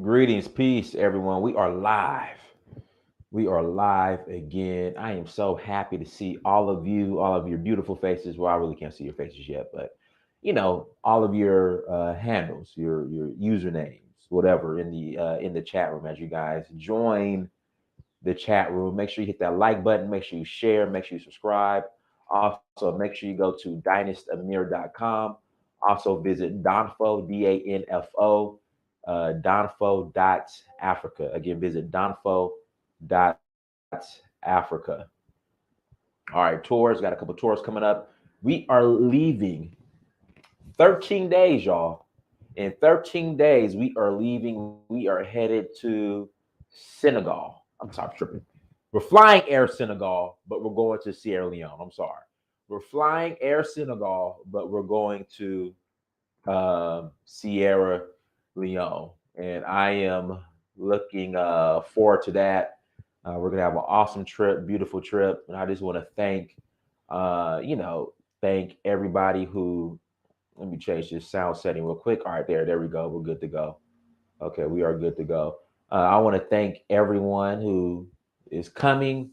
Greetings, peace, everyone. We are live. We are live again. I am so happy to see all of you, all of your beautiful faces. Well, I really can't see your faces yet, but all of your handles, your usernames, whatever, in the chat room. As you guys join the chat room, make sure you hit that like button. Make sure you share. Make sure you subscribe. Also, make sure you go to dynastamir.com. Also, visit Donfo, DANFO, Donfo.Africa. Again, visit Donfo.Africa. All right, tours. Got a couple tours coming up. We are leaving 13 days, y'all. In 13 days, we are leaving. We are headed to Senegal. I'm sorry, I'm tripping. We're flying Air Senegal, but we're going to Sierra Leone. I'm sorry. We're flying Air Senegal, but we're going to Sierra Leone, and I am looking forward to that. We're gonna have an awesome trip, beautiful trip, and I just want to thank everybody who. Let me change this sound setting real quick. All right, there we go. We're good to go. Okay, we are good to go. I want to thank everyone who is coming.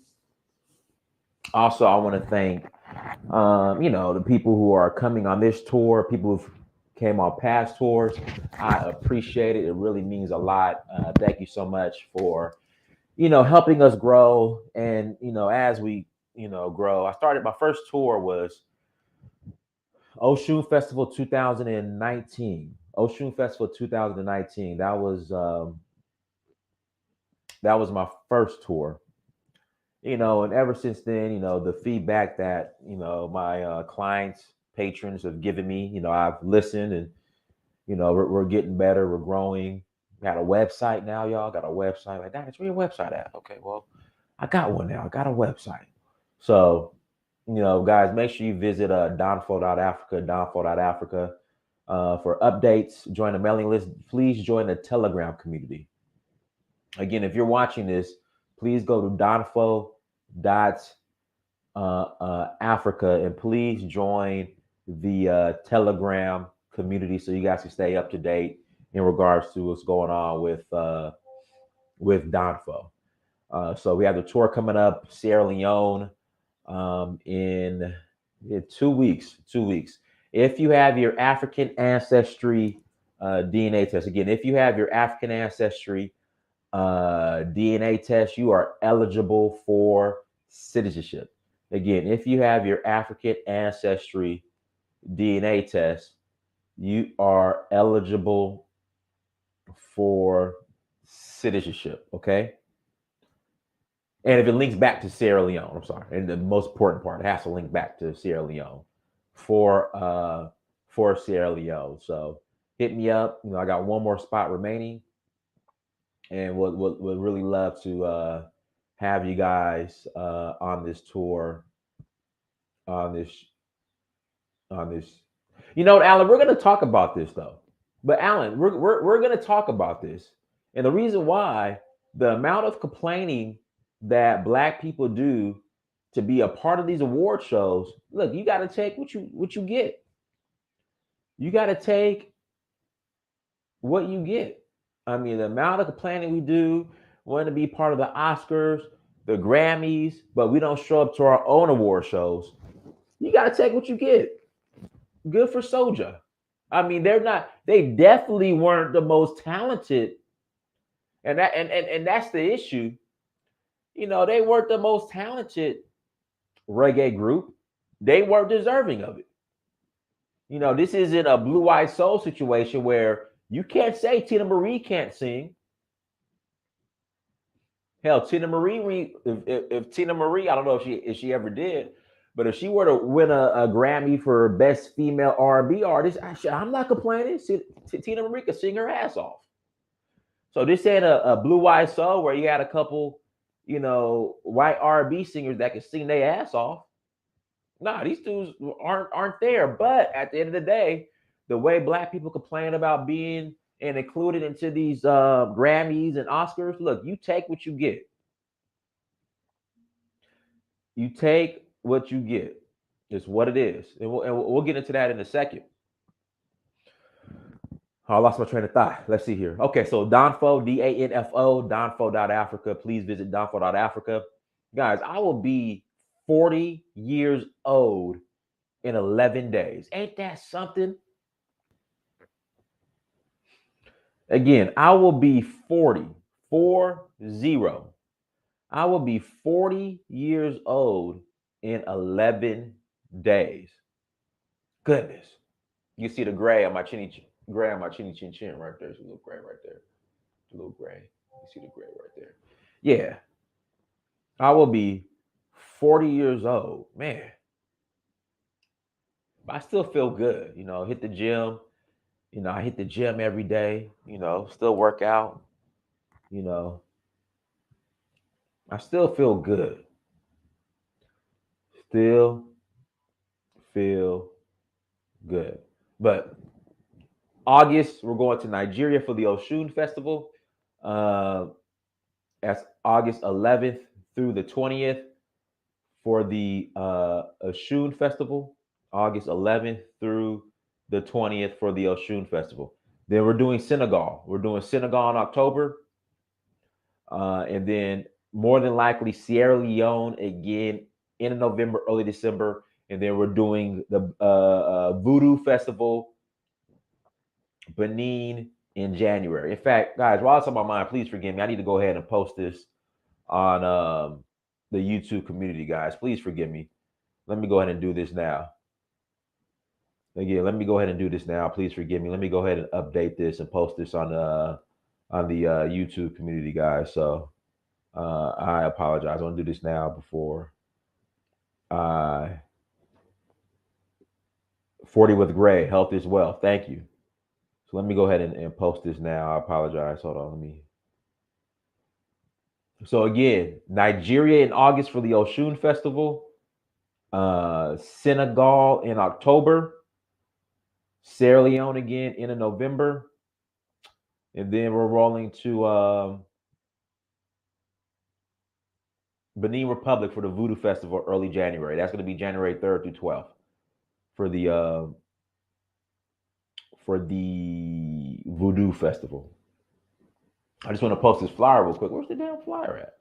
Also, I want to thank the people who are coming on this tour, people who came on past tours. I appreciate it. It really means a lot. Thank you so much for helping us grow. And as we grow, I started my first tour was Oshun Festival 2019. Oshun Festival 2019. That was my first tour. And ever since then, the feedback that my clients, patrons have given me, I've listened, and we're getting better, we're growing. Got a website now, y'all. Got a website. Like, that, it's where your website at? Okay, well, I got one now. I got a website. So, guys, make sure you visit donfo.africa, donfo.africa, for updates. Join the mailing list. Please join the Telegram community. Again, if you're watching this, please go to donfo.africa and please join the Telegram community so you guys can stay up to date in regards to what's going on with Donfo. So we have the tour coming up, Sierra Leone, in 2 weeks. 2 weeks. If you have your African ancestry DNA test, again, if you have your African ancestry DNA test, you are eligible for citizenship. Again, if you have your African ancestry DNA test, you are eligible for citizenship. Okay. And if it links back to Sierra Leone, I'm sorry, and the most important part, it has to link back to Sierra Leone for Sierra Leone. So hit me up. I got one more spot remaining, and would really love to have you guys on this tour, on this on this. You know what, Alan? We're going to talk about this though. But Alan, we're going to talk about this, and the reason why, the amount of complaining that Black people do to be a part of these award shows. Look, you got to take what you get. You got to take what you get. I mean, the amount of complaining we do, wanting to be part of the Oscars, the Grammys, but we don't show up to our own award shows. You got to take what you get. Good for SOJA. I mean, they definitely weren't the most talented. And that's the issue. They weren't the most talented reggae group. They weren't deserving of it. This isn't a Blue Eyed Soul situation where you can't say Tina Marie can't sing. Hell, Tina Marie, if Tina Marie, I don't know if she ever did, but if she were to win a Grammy for Best Female R&B Artist, I'm not complaining. Tina Marie could sing her ass off. So this ain't a Blue Eyed Soul where you had a couple, white R&B singers that could sing their ass off. Nah, these dudes aren't there. But at the end of the day, the way Black people complain about being and included into these Grammys and Oscars, look, you take what you get. You take what you get. It's what it is, and we'll get into that in a second. I lost my train of thought. Let's see here. Okay, so Danfo, Danfo, Danfo.Africa. Please visit Danfo.Africa. Guys, I will be 40 years old in 11 days. Ain't that something? Again, I will be 40, 40. I will be 40 years old in 11 days. Goodness. You see the gray on my chinny chin chin right there. There's a little gray right there. A little gray. You see the gray right there. Yeah. I will be 40 years old. Man. I still feel good. Hit the gym. I hit the gym every day, still work out, you know. I still feel good. Still feel good. But August, we're going to Nigeria for the Oshun Festival. That's August 11th through the 20th for the Oshun Festival. August 11th through the 20th for the Oshun Festival. Then we're doing Senegal. We're doing Senegal in October. And then more than likely Sierra Leone again in November, early December. And then we're doing the Voodoo Festival, Benin in January. In fact, guys, while it's on my mind, please forgive me. I need to go ahead and post this on the YouTube community, guys. Please forgive me. Let me go ahead and do this now. Again, let me go ahead and do this now. Please forgive me. Let me go ahead and update this and post this on the YouTube community, guys. So I apologize. I want to do this now before I 40 with Gray. Health is wealth. Thank you. So let me go ahead and post this now. I apologize. Hold on. Let me. So again, Nigeria in August for the Oshun Festival. Senegal in October. Sierra Leone again in November. And then we're rolling to Benin Republic for the Voodoo Festival early January. That's going to be January 3rd through 12th for the Voodoo Festival. I just want to post this flyer real quick. Where's the damn flyer at?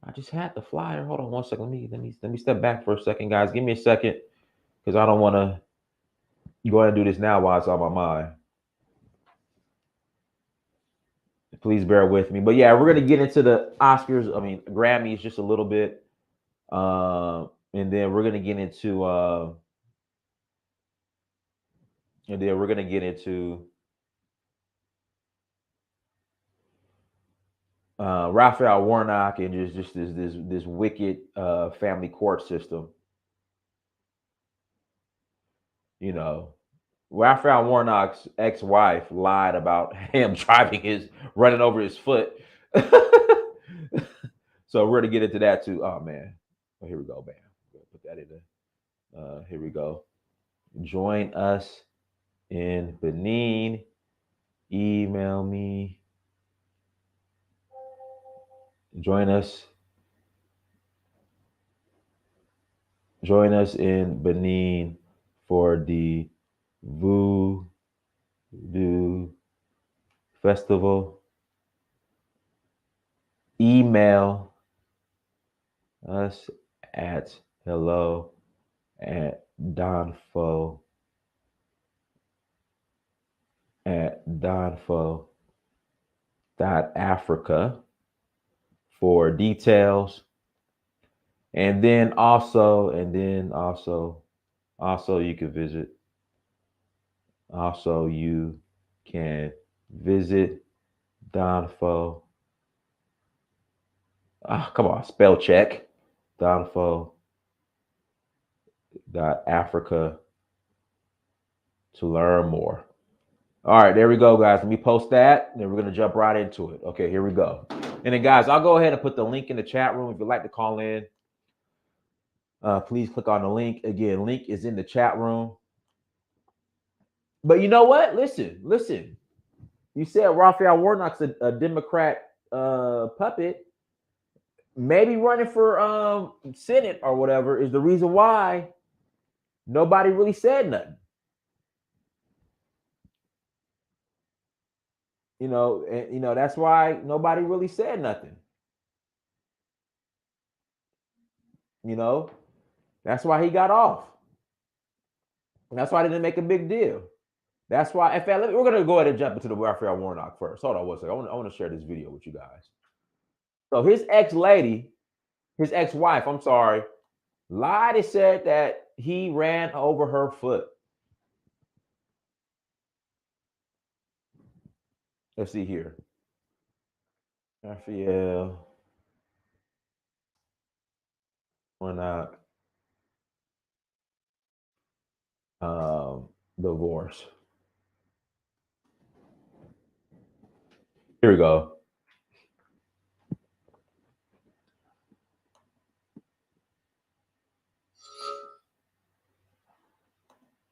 I just had the flyer. Hold on one second. Let me step back for a second, guys. Give me a second because I don't want to go ahead and do this now while it's on my mind. Please bear with me. But yeah, we're gonna get into the Oscars. I mean Grammys just a little bit, and then we're gonna get into Raphael Warnock and just this wicked family court system. Raphael Warnock's ex-wife lied about him running over his foot. So we're gonna get into that too. Oh man, here we go, man. Put that in there. Here we go. Join us in Benin. Email me. Join us in Benin for the Voodoo Festival. Email us at hello@danfo.africa for details. And then also you can visit. Also, you can visit Danfo. Come on, spell check. Danfo.africa to learn more. All right, there we go, guys. Let me post that. Then we're going to jump right into it. Okay, here we go. And then, guys, I'll go ahead and put the link in the chat room if you'd like to call in. Please click on the link. Again, link is in the chat room. But you know what? Listen. You said Raphael Warnock's a Democrat puppet. Maybe running for Senate or whatever is the reason why nobody really said nothing. And that's why nobody really said nothing. That's why he got off. And that's why they didn't make a big deal. That's why, in fact, we're gonna go ahead and jump into the Raphael Warnock first. Hold on one second. I want to share this video with you guys. So his ex-wife, I'm sorry, lied and said that he ran over her foot. Let's see here. Raphael Warnock divorce. Here we go.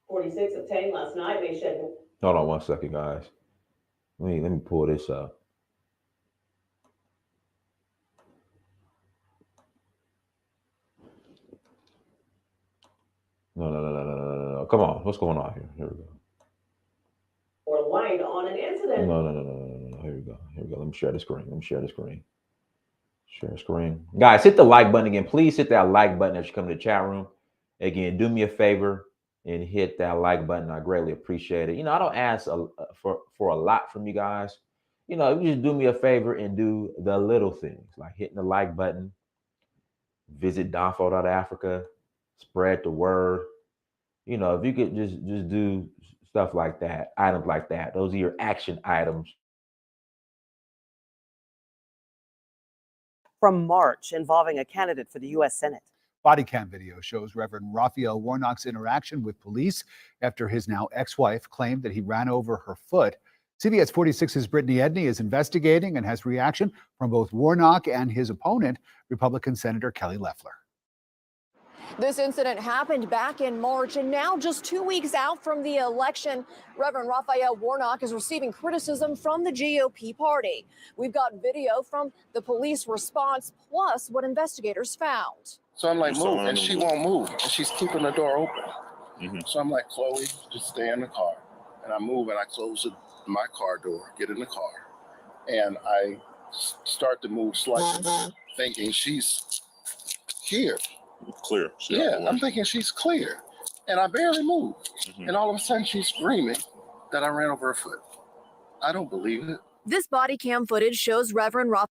46 obtained last night. May shed. Hold on one second, guys. Let me pull this up. No. Come on. What's going on here? Here we go. Or lied on an incident. No. Here we go. Let me share the screen. Share screen. Guys, hit the like button again. Please hit that like button as you come to the chat room. Again, do me a favor and hit that like button. I greatly appreciate it. I don't ask for a lot from you guys. You just do me a favor and do the little things like hitting the like button. Visit Donfo.Africa. Spread the word. If you could just do stuff like that, items like that. Those are your action items. From March involving a candidate for the U.S. Senate. Body cam video shows Reverend Raphael Warnock's interaction with police after his now ex-wife claimed that he ran over her foot. CBS 46's Brittany Edney is investigating and has reaction from both Warnock and his opponent, Republican Senator Kelly Loeffler. This incident happened back in March, and now just 2 weeks out from the election, Reverend Raphael Warnock is receiving criticism from the GOP party. We've got video from the police response, plus what investigators found. So I'm like, move, and she won't move, and she's keeping the door open. So I'm like, Chloe, just stay in the car. And I move, and I close my car door, get in the car, and I start to move slightly, thinking she's here. Clear. I'm thinking she's clear, and I barely move. And all of a sudden she's screaming that I ran over her foot. I don't believe it. This body cam footage shows Reverend Raphael.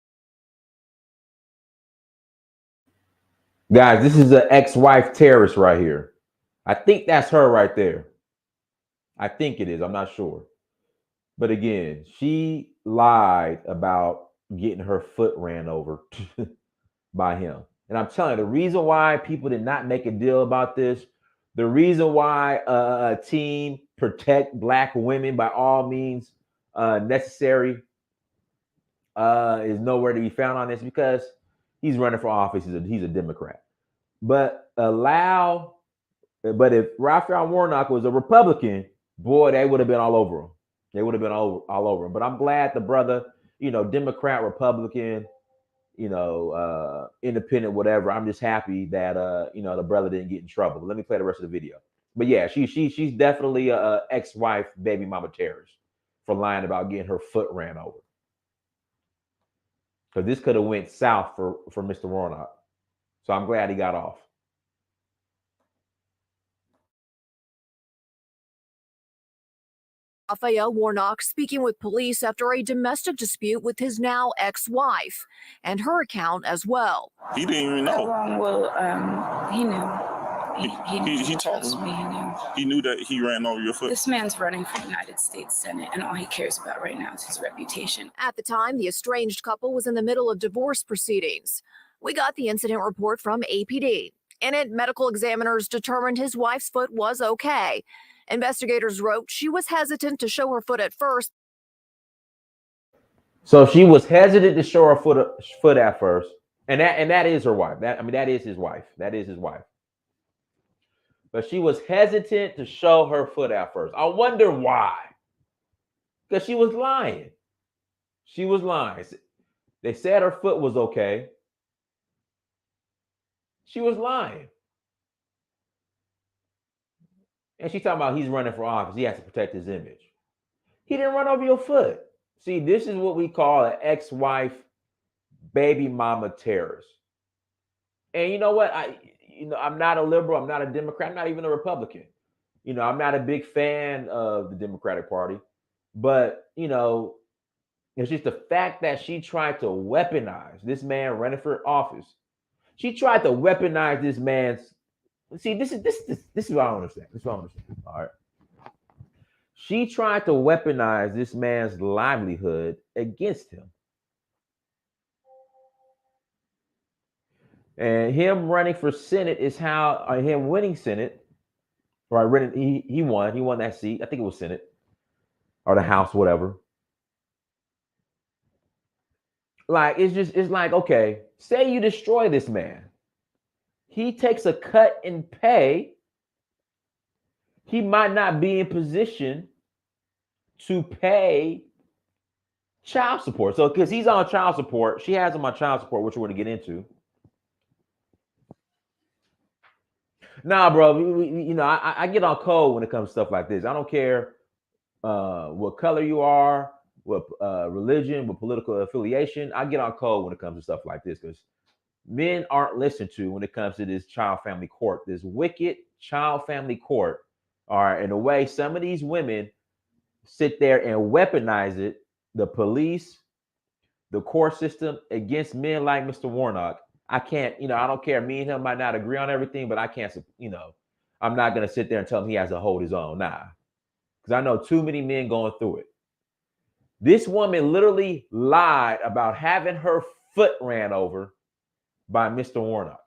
Guys, this is an ex-wife terrorist right here. I think that's her right there. I think it is. I'm not sure. But again, she lied about getting her foot ran over by him. And I'm telling you, the reason why people did not make a deal about this, the reason why a team protect Black women by all means necessary is nowhere to be found on this, because he's running for office. He's a Democrat. But if Raphael Warnock was a Republican, boy, they would have been all over him. All over him. But I'm glad the brother, Democrat, Republican, independent, whatever. I'm just happy that the brother didn't get in trouble. But let me play the rest of the video. But yeah, she's definitely a ex-wife, baby mama terrorist for lying about getting her foot ran over. Because this could have went south for Mr. Warnock. So I'm glad he got off. Raphael Warnock speaking with police after a domestic dispute with his now ex-wife, and her account as well. He didn't even know. Well, he knew. He told me. He knew. He knew that he ran over your foot. This man's running for United States Senate, and all he cares about right now is his reputation. At the time, the estranged couple was in the middle of divorce proceedings. We got the incident report from APD. In it, medical examiners determined his wife's foot was okay. Investigators wrote she was hesitant to show her foot at first. So she was hesitant to show her foot at first, and that is her wife. That is his wife. That is his wife. But she was hesitant to show her foot at first. I wonder why. Because she was lying. She was lying. They said her foot was okay. She was lying. And she's talking about he's running for office. He has to protect his image. He didn't run over your foot. See, this is what we call an ex-wife, baby mama terrorist. And you know what? I'm not a liberal. I'm not a Democrat. I'm not even a Republican. I'm not a big fan of the Democratic Party. But, it's just the fact that she tried to weaponize this man running for office. She tried to weaponize this man's. See, this is what I don't understand. This is what I don't understand. All right. She tried to weaponize this man's livelihood against him. And him running for Senate is how, him winning Senate, right? He won. He won that seat. I think it was Senate or the House, whatever. Like, it's like, okay, say you destroy this man. He takes a cut in pay. He might not be in position to pay child support. So, because he's on child support, she has him on child support, which we're going to get into. Nah, bro, I get on code when it comes to stuff like this. I don't care what color you are, what religion, what political affiliation. I get on code when it comes to stuff like this because men aren't listened to when it comes to this child family court, this wicked child family court. All right, and the way some of these women sit there and weaponize it, the police, the court system against men like Mr. Warnock. I can't, I don't care. Me and him might not agree on everything, but I can't, I'm not going to sit there and tell him he has to hold his own. Nah, because I know too many men going through it. This woman literally lied about having her foot ran over by Mr. Warnock.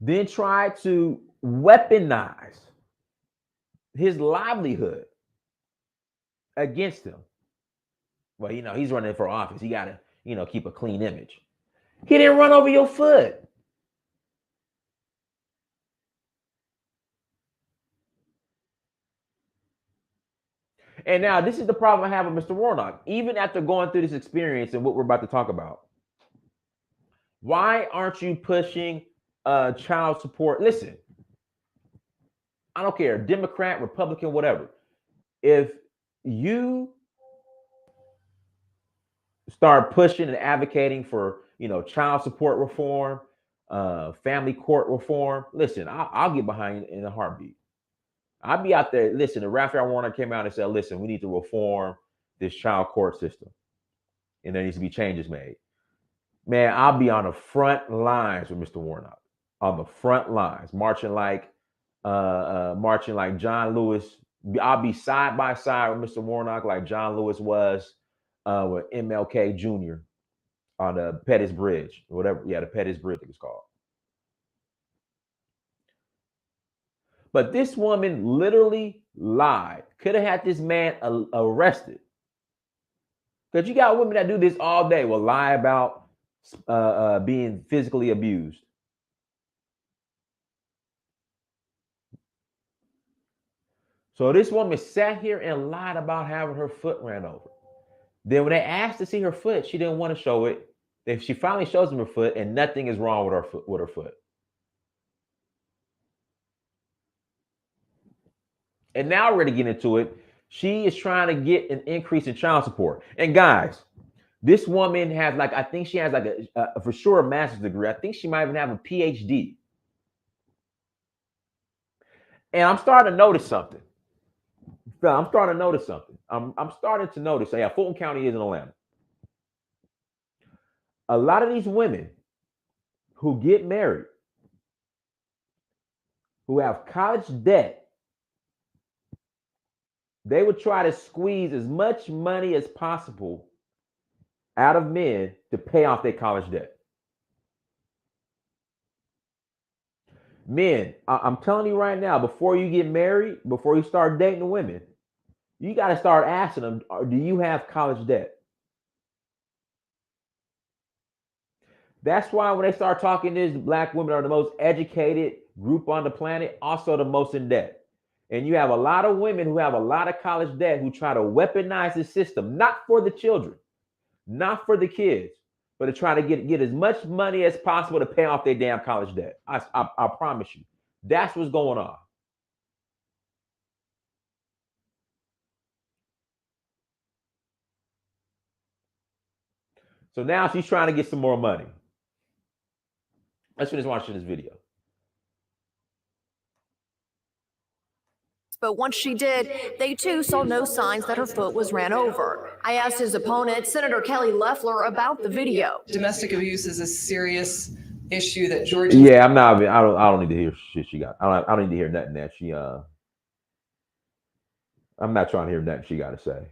Then tried to weaponize his livelihood against him. Well, he's running for office. He got to, keep a clean image. He didn't run over your foot. And now this is the problem I have with Mr. Warnock. Even after going through this experience and what we're about to talk about, why aren't you pushing child support? Listen, I don't care, Democrat, Republican, whatever. If you start pushing and advocating for, child support reform, family court reform, listen, I'll get behind you in a heartbeat. I'll be out there. Listen, the Raphael Warnock came out and said, listen, we need to reform this child court system. And there needs to be changes made. Man, I'll be on the front lines with Mr. Warnock. On the front lines, marching like John Lewis. I'll be side by side with Mr. Warnock like John Lewis was with MLK Jr. on the Pettis Bridge, whatever. Yeah, the Pettis Bridge it was called. But this woman literally lied. Could have had this man arrested. Because you got women that do this all day, will lie about being physically abused. So this woman sat here and lied about having her foot ran over. Then when they asked to see her foot, she didn't want to show it. She finally shows them her foot, and nothing is wrong with her foot. And now we're going to get into it. She is trying to get an increase in child support. And guys, this woman has I think she has a for sure a master's degree. I think she might even have a PhD. And I'm starting to notice something. I'm starting to notice. Yeah, Fulton County is in Atlanta. A lot of these women who get married, who have college debt, they would try to squeeze as much money as possible out of men to pay off their college debt. Men, I'm telling you right now, before you get married, before you start dating the women, you got to start asking them, do you have college debt? That's why when they start talking this, black women are the most educated group on the planet, also the most in debt. And you have a lot of women who have a lot of college debt who try to weaponize the system, not for the children, not for the kids, but to try to get as much money as possible to pay off their damn college debt. I promise you, that's what's going on. So now she's trying to get some more money. Let's finish watching this video. But once she did, they too saw no signs that her foot was ran over. I asked his opponent, Senator Kelly Loeffler, about the video. Domestic abuse is a serious issue that Georgia. Yeah, I don't need to hear shit she got. I don't need to hear nothing that she I'm not trying to hear nothing she got to say.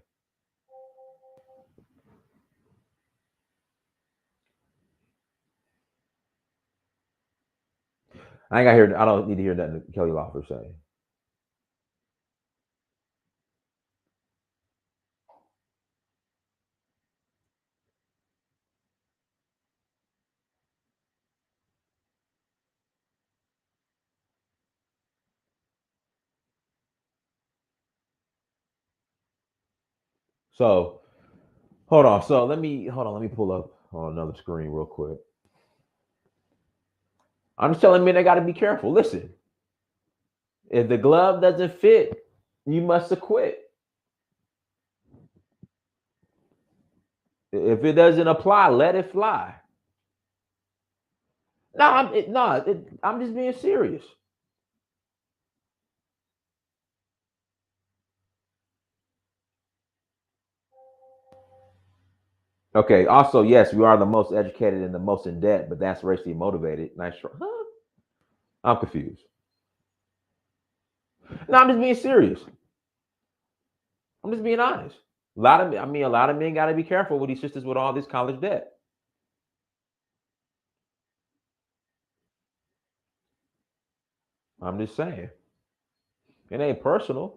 I don't need to hear nothing Kelly Loeffler say. So hold on. So let me pull up on another screen real quick. I'm just telling men they got to be careful. Listen, if the glove doesn't fit, you must acquit. If it doesn't apply, let it fly. I'm just being serious. Okay. Also, yes, we are the most educated and the most in debt, but that's racially motivated. Nice try. Huh? I'm confused. No, I'm just being serious. I'm just being honest. A lot of men got to be careful with these sisters with all this college debt. I'm just saying. It ain't personal.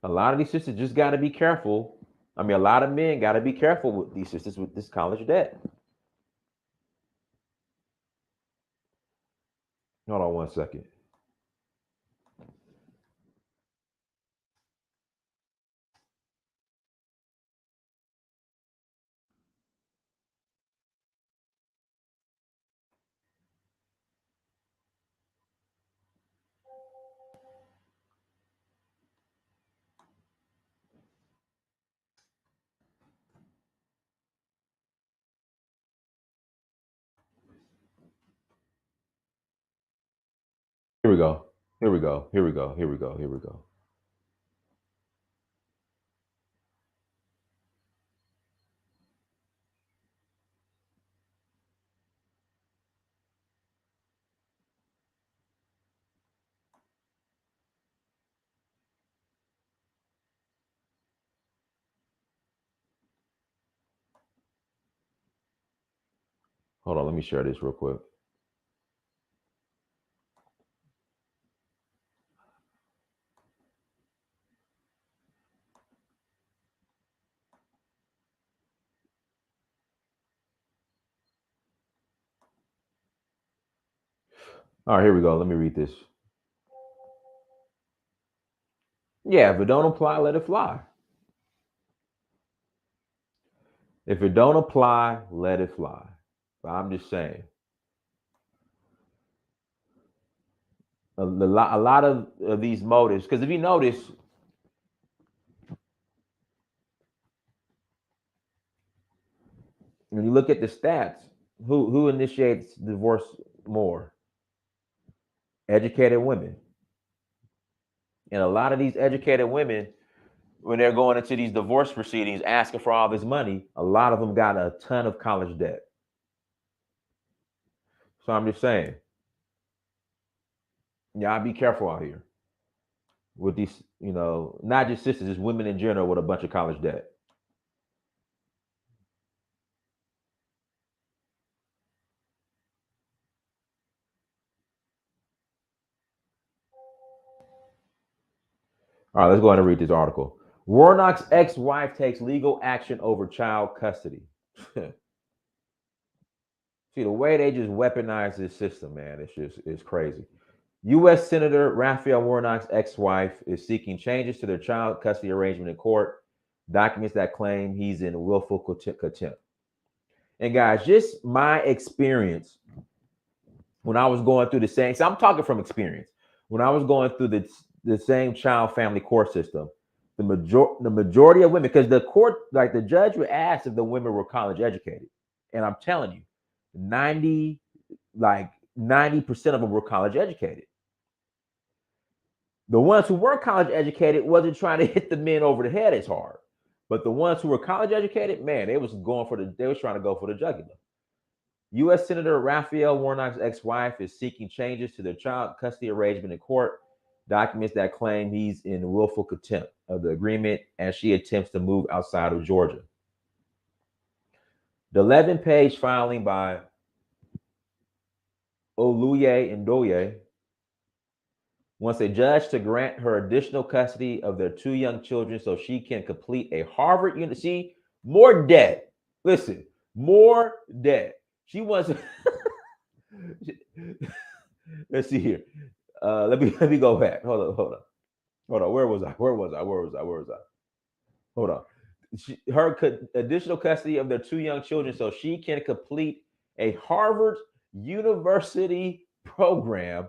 A lot of these sisters just got to be careful. A lot of men got to be careful with these sisters with this college debt. Hold on one second. Here we go. Hold on, let me share this real quick. All right, here we go. Let me read this. Yeah, if it don't apply, let it fly. If it don't apply, let it fly. But I'm just saying. A lot of these motives, because if you notice, when you look at the stats, who initiates divorce more? Educated women. And a lot of these educated women, when they're going into these divorce proceedings asking for all this money, a lot of them got a ton of college debt. So I'm just saying, y'all be careful out here with these, not just sisters, just women in general with a bunch of college debt. All right, let's go ahead and read this article. Warnock's ex-wife takes legal action over child custody. See, the way they just weaponize this system, man, it's crazy. U.S. Senator Raphael Warnock's ex-wife is seeking changes to their child custody arrangement in court, documents that claim he's in willful contempt. And guys, just my experience when I was going through the same, so I'm talking from experience. When I was going through the same child family court system. The majority of women, because the court, like the judge would ask if the women were college educated. And I'm telling you, 90% of them were college educated. The ones who were college educated wasn't trying to hit the men over the head as hard. But the ones who were college educated, man, they was trying to go for the jugular. U.S. Senator Raphael Warnock's ex-wife is seeking changes to their child custody arrangement in court. Documents that claim he's in willful contempt of the agreement as she attempts to move outside of Georgia. The 11-page filing by Oluye Ndoye wants a judge to grant her additional custody of their 2 young children so she can complete a Harvard University. More debt. Listen, more debt. She wants. Let's see here. Let me go back. Hold on. Where was I? Hold on. Her additional custody of their 2 young children so she can complete a Harvard University program,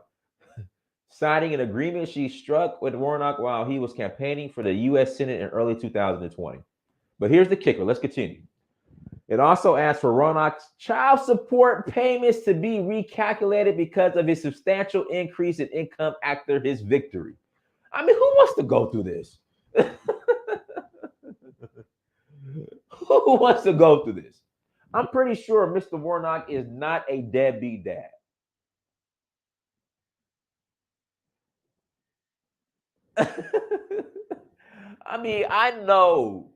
citing an agreement she struck with Warnock while he was campaigning for the U.S. Senate in early 2020. But here's the kicker. Let's continue. It also asks for Warnock's child support payments to be recalculated because of his substantial increase in income after his victory. I mean, who wants to go through this? Who wants to go through this? I'm pretty sure Mr. Warnock is not a deadbeat dad. I mean, I know,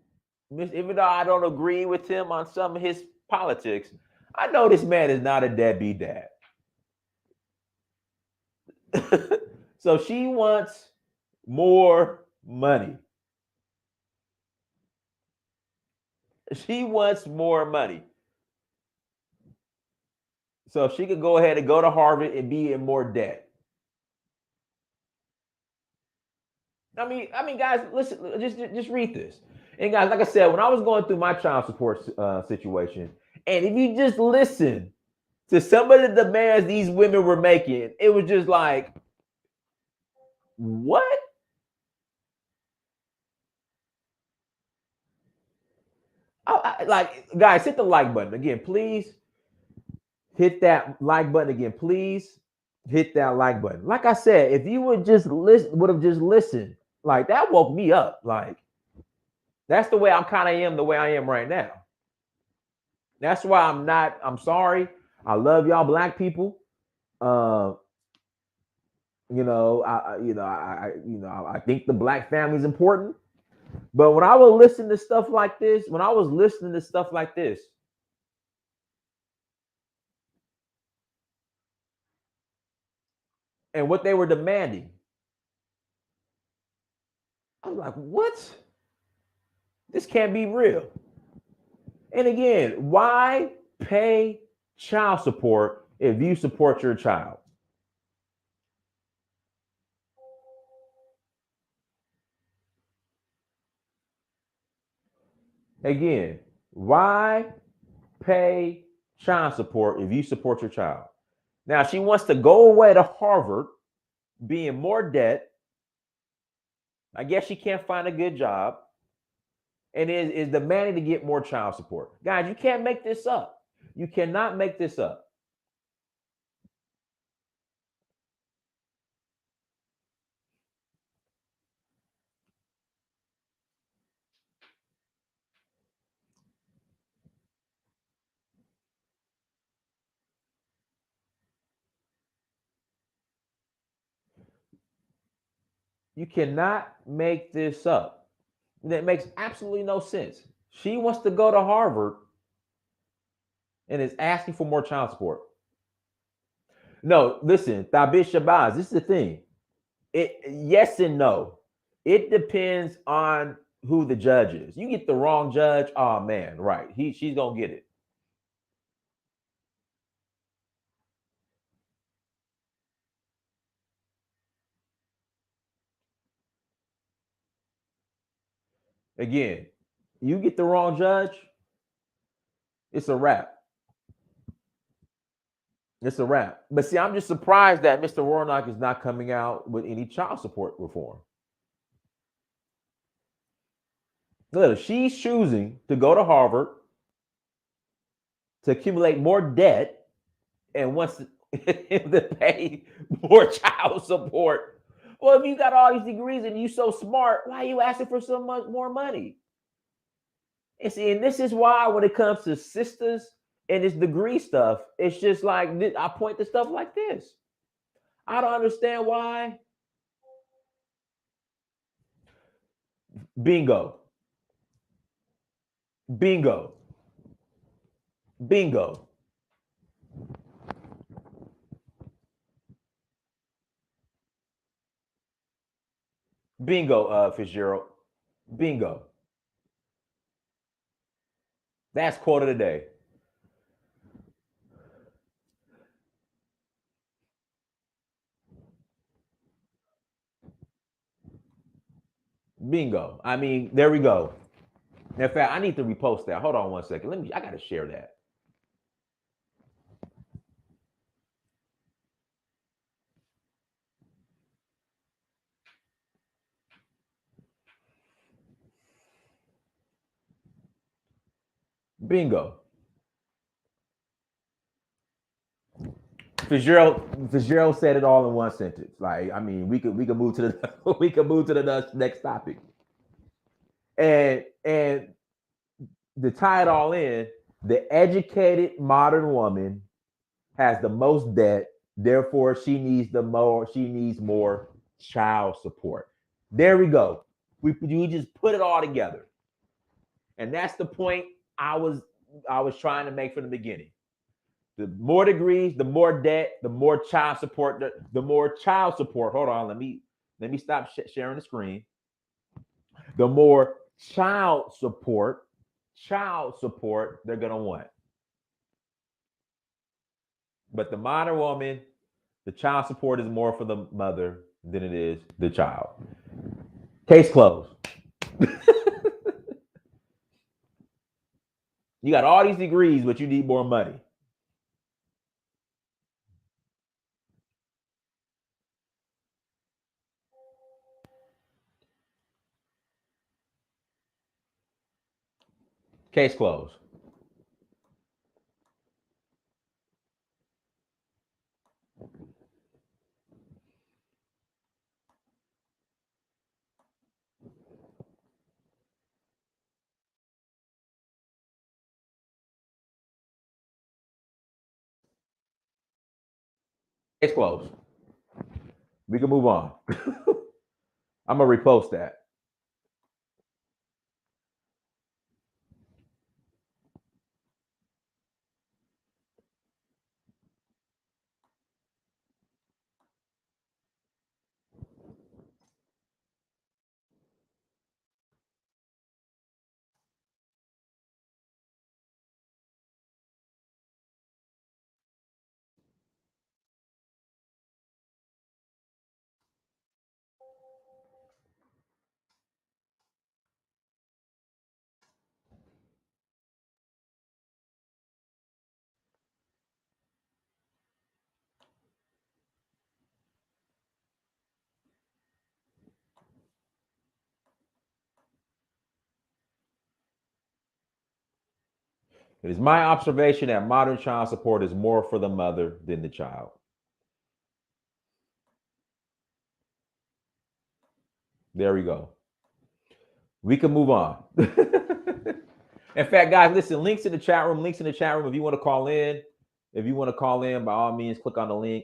even though I don't agree with him on some of his politics, I know this man is not a deadbeat dad. So she wants more money. She wants more money. So she could go ahead and go to Harvard and be in more debt. I mean, guys, listen, just read this. And guys, like I said, when I was going through my child support situation, and if you just listen to some of the demands these women were making, it was just like, what? Like, guys, hit the like button again, please. Hit that like button again, please. Hit that like button. Like I said, if you would have just listened, like that woke me up. Like, that's the way I kind of am, the way I am right now. That's why I'm sorry. I love y'all black people. I think the black family is important. But when I was listening to stuff like this, and what they were demanding, I was like, what? This can't be real. And again, why pay child support if you support your child? Again, why pay child support if you support your child? Now, she wants to go away to Harvard, be in more debt. I guess she can't find a good job, and is demanding to get more child support. Guys, you can't make this up. You cannot make this up. You cannot make this up. That makes absolutely no sense. She wants to go to Harvard and is asking for more child support. No, listen, Thabit Shabazz, this is the thing. Yes and no. It depends on who the judge is. You get the wrong judge, oh man, right. She's gonna get it. Again, you get the wrong judge, it's a wrap. It's a wrap. But see, I'm just surprised that Mr. Warnock is not coming out with any child support reform. Look, she's choosing to go to Harvard to accumulate more debt and wants to pay more child support. Well, if you got all these degrees and you so smart, why are you asking for so much more money? And see, and this is why when it comes to sisters and this degree stuff, it's just like I point to stuff like this. I don't understand why. Bingo. Bingo. Bingo. Bingo, Fitzgerald. Bingo. That's quote of the day. Bingo. I mean, there we go. In fact, I need to repost that. Hold on one second. I gotta share that. Bingo. Fitzgerald said it all in one sentence. Like, I mean, we could move to the we could move to the next topic. And to tie it all in, the educated modern woman has the most debt, therefore she needs more child support. There we go. We just put it all together. And that's the point I was trying to make from the beginning. The more degrees, the more debt, the more child support, the more child support. Hold on, let me stop sharing the screen. The more child support they're gonna want. But the modern woman, the child support is more for the mother than it is the child. Case closed. You got all these degrees, but you need more money. Case closed. Case closed. We can move on. I'm gonna repost that. It is my observation that modern child support is more for the mother than the child. There we go. We can move on. In fact, guys, listen, links in the chat room. If you want to call in. If you want to call in, by all means, click on the link.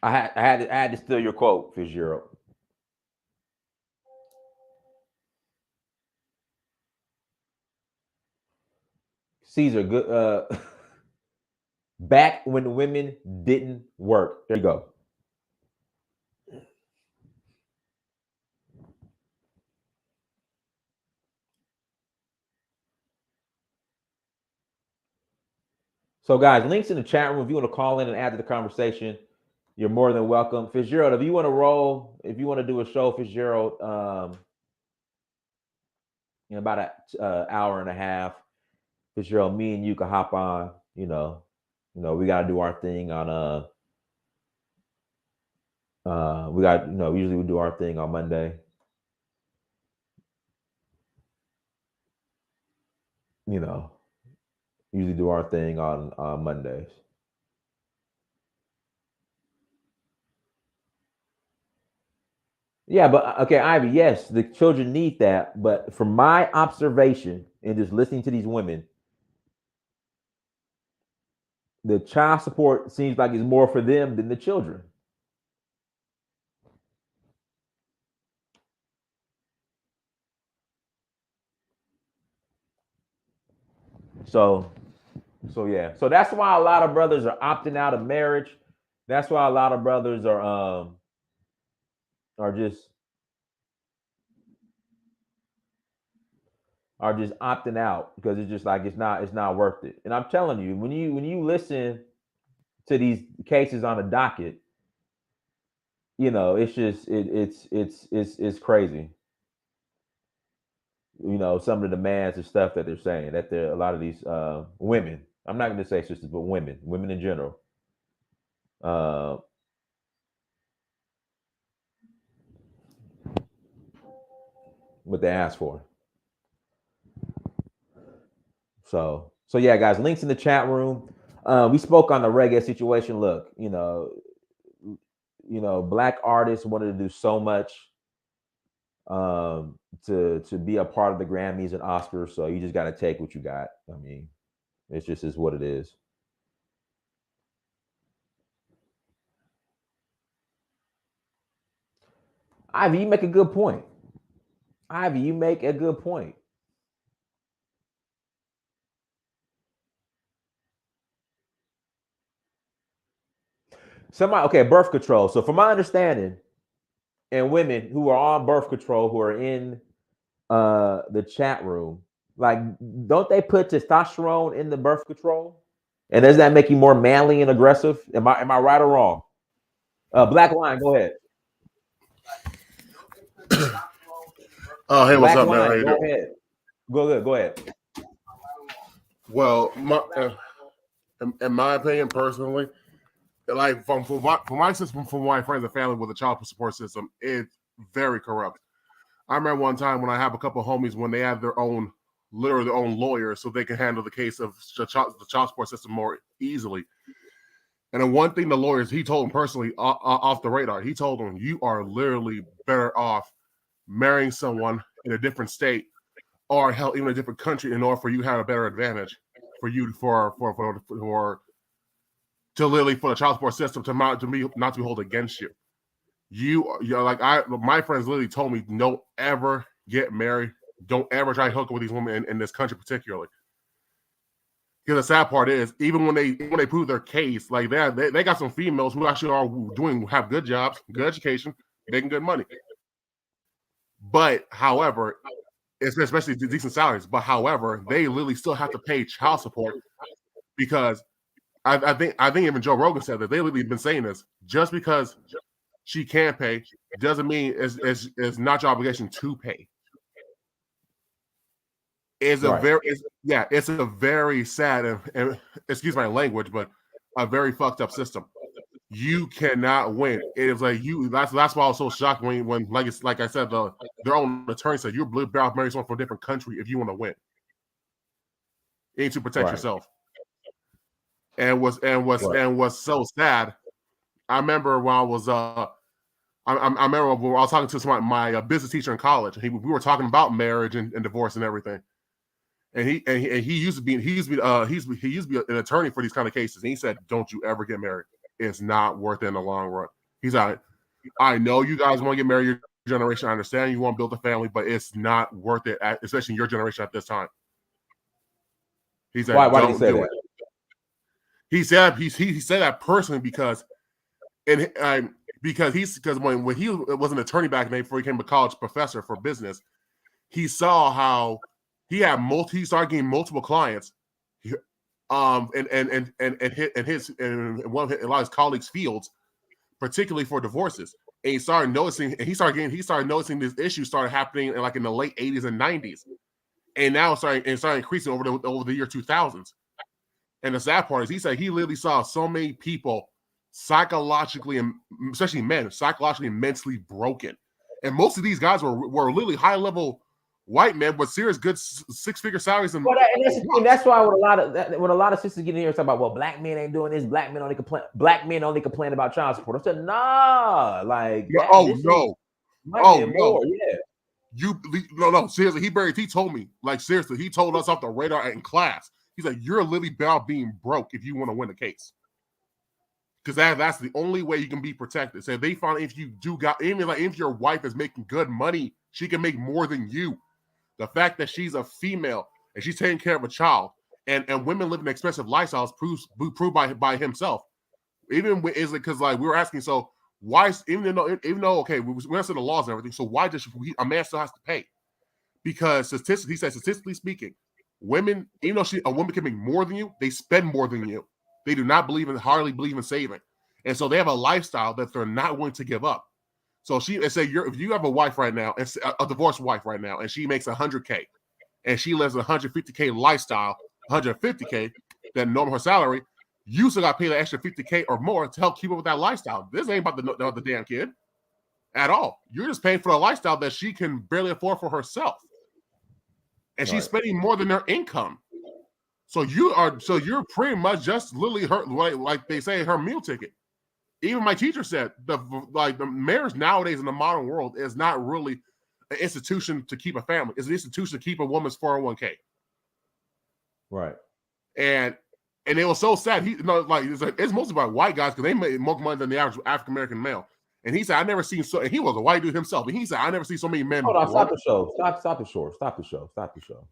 I had to steal your quote, Fitzgerald. Caesar, good. Back when women didn't work. There you go. So, guys, links in the chat room. If you want to call in and add to the conversation, You're more than welcome. Fitzgerald, if you want to roll, if you want to do a show, Fitzgerald, in about an hour and a half, Fitzgerald, me and you can hop on. We got to do our thing on we got usually we do our thing on Monday. Usually do our thing on Mondays. Yeah, but okay, Ivy, yes, the children need that. But from my observation and just listening to these women, the child support seems like it's more for them than the children. So yeah. So that's why a lot of brothers are opting out of marriage. That's why a lot of brothers are just opting out because it's just like it's not worth it. And I'm telling you, when you listen to these cases on the docket, it's just it's crazy. Some of the demands and stuff that they're saying that a lot of these women, I'm not going to say sisters, but women in general, what they ask for. So yeah, guys, links in the chat room. We spoke on the reggae situation. Look, Black artists wanted to do so much to be a part of the Grammys and Oscars. So you just got to take what you got. I mean, it's just is what it is. Ivy, you make a good point. Birth control. So from my understanding, and women who are on birth control who are in the chat room, like, don't they put testosterone in the birth control? And does that make you more manly and aggressive? Am I right or wrong? Black Lion, go ahead. Oh, hey, what's Black up, Lion, man? How you go doing? ahead. Go ahead. Well, in my opinion, personally, like from my system, from my friends and family with the child support system, it's very corrupt. I remember one time when I have a couple of homies when they have literally their own lawyer, so they can handle the case of the child support system more easily. And then one thing the lawyers, he told them personally off the radar, he told them, you are literally better off marrying someone in a different state or hell, even a different country in order for you to have a better advantage for you for the child support system not to be held against you. My friends literally told me, don't ever get married, don't ever try to hook up with these women in this country particularly. Because the sad part is, even when they prove their case, like they got some females who actually have good jobs, good education, making good money. But however, especially decent salaries. But however, they literally still have to pay child support because I think even Joe Rogan said that they literally been saying this. Just because she can't pay doesn't mean it's not your obligation to pay. It's a very sad and excuse my language, but a very fucked up system. You cannot win. It is like that's why I was so shocked when like I said, their own attorney said you're better off marrying someone from a different country if you want to win. You need to protect yourself. And was so sad. I remember when I was I remember when I was talking to my business teacher in college. We were talking about marriage and divorce and everything. And he used to be an attorney for these kind of cases. And he said, "Don't you ever get married. It's not worth it in the long run." He's like, "I know you guys want to get married, your generation. I understand you want to build a family, but it's not worth it, especially in your generation at this time." He said, "Why did he say that?" He said that personally because when he was an attorney back then before he became a college professor for business, he saw how he started getting multiple clients, in a lot of his colleagues' fields particularly for divorces. And he started noticing this issue started happening in the late 80s and 90s. And now started increasing over the year 2000s. And the sad part is he said he literally saw so many people psychologically, and especially men, psychologically and mentally broken. And most of these guys were literally high-level white men with serious good six-figure salaries. And that's why when a lot of sisters get in here and talk about, well, black men ain't doing this, black men only complain about child support. I said, nah, like no. More, yeah. No, seriously, he told me, like, seriously, he told us off the radar in class. He's like, you're literally about being broke if you want to win a case. Because that's the only way you can be protected. So they found if your wife is making good money, she can make more than you. The fact that she's a female and she's taking care of a child, and women live in expensive lifestyles proved by himself. Even is it because like we were asking, so why even though okay, we went to the laws and everything, so why does a man still has to pay? Because statistically speaking, women, even though a woman can make more than you, they spend more than you. They do not hardly believe in saving. And so they have a lifestyle that they're not willing to give up. So if you have a wife right now, a divorced wife right now, and she makes $100K and she lives a $150K lifestyle, $150K, then normal her salary, you still got to pay the extra $50K or more to help keep up with that lifestyle. This ain't about the damn kid at all. You're just paying for a lifestyle that she can barely afford for herself. And she's spending more than her income. So you're pretty much just literally her, like they say, her meal ticket. Even my teacher said the marriage nowadays in the modern world is not really an institution to keep a family. It's an institution to keep a woman's 401k. Right. And it was so sad. It's mostly about white guys because they make more money than the average African American male. And he said, I never seen and he was a white dude himself. And he said, I never see so many men. Hold on, stop the show. Stop the show.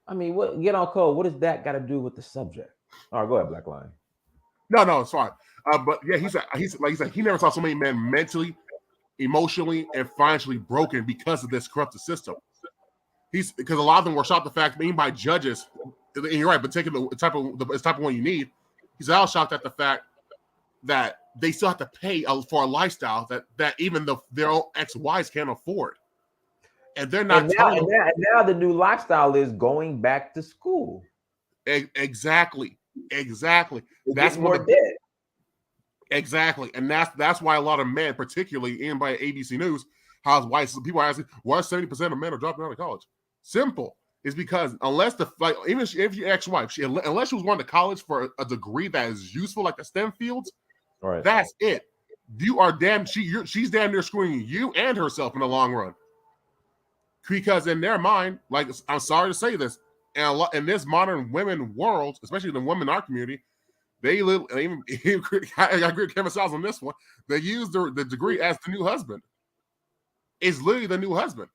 I mean, get on code. What does that got to do with the subject? All right, go ahead, Black Lion. No, it's fine. But yeah, he said he never saw so many men mentally, emotionally, and financially broken because of this corrupted system. Because a lot of them were shocked the fact, even by judges, and you're right, but taking the type of one you need. He said, I was shocked at the fact that they still have to pay for a lifestyle that even their own ex-wives can't afford. And they're not. And now the new lifestyle is going back to school. Exactly. That's more debt. Exactly, and that's why a lot of men, particularly in by ABC News, people are asking why 70% of men are dropping out of college. Simple. It's because unless even if your ex-wife, unless she was going to college for a degree that is useful, like the STEM fields, right? That's it. She's damn near screwing you and herself in the long run. Because in their mind, like, I'm sorry to say this, and in this modern women world, especially the women in our community, I agree with Kevin Stiles on this one. They use the degree as the new husband. It's literally the new husband.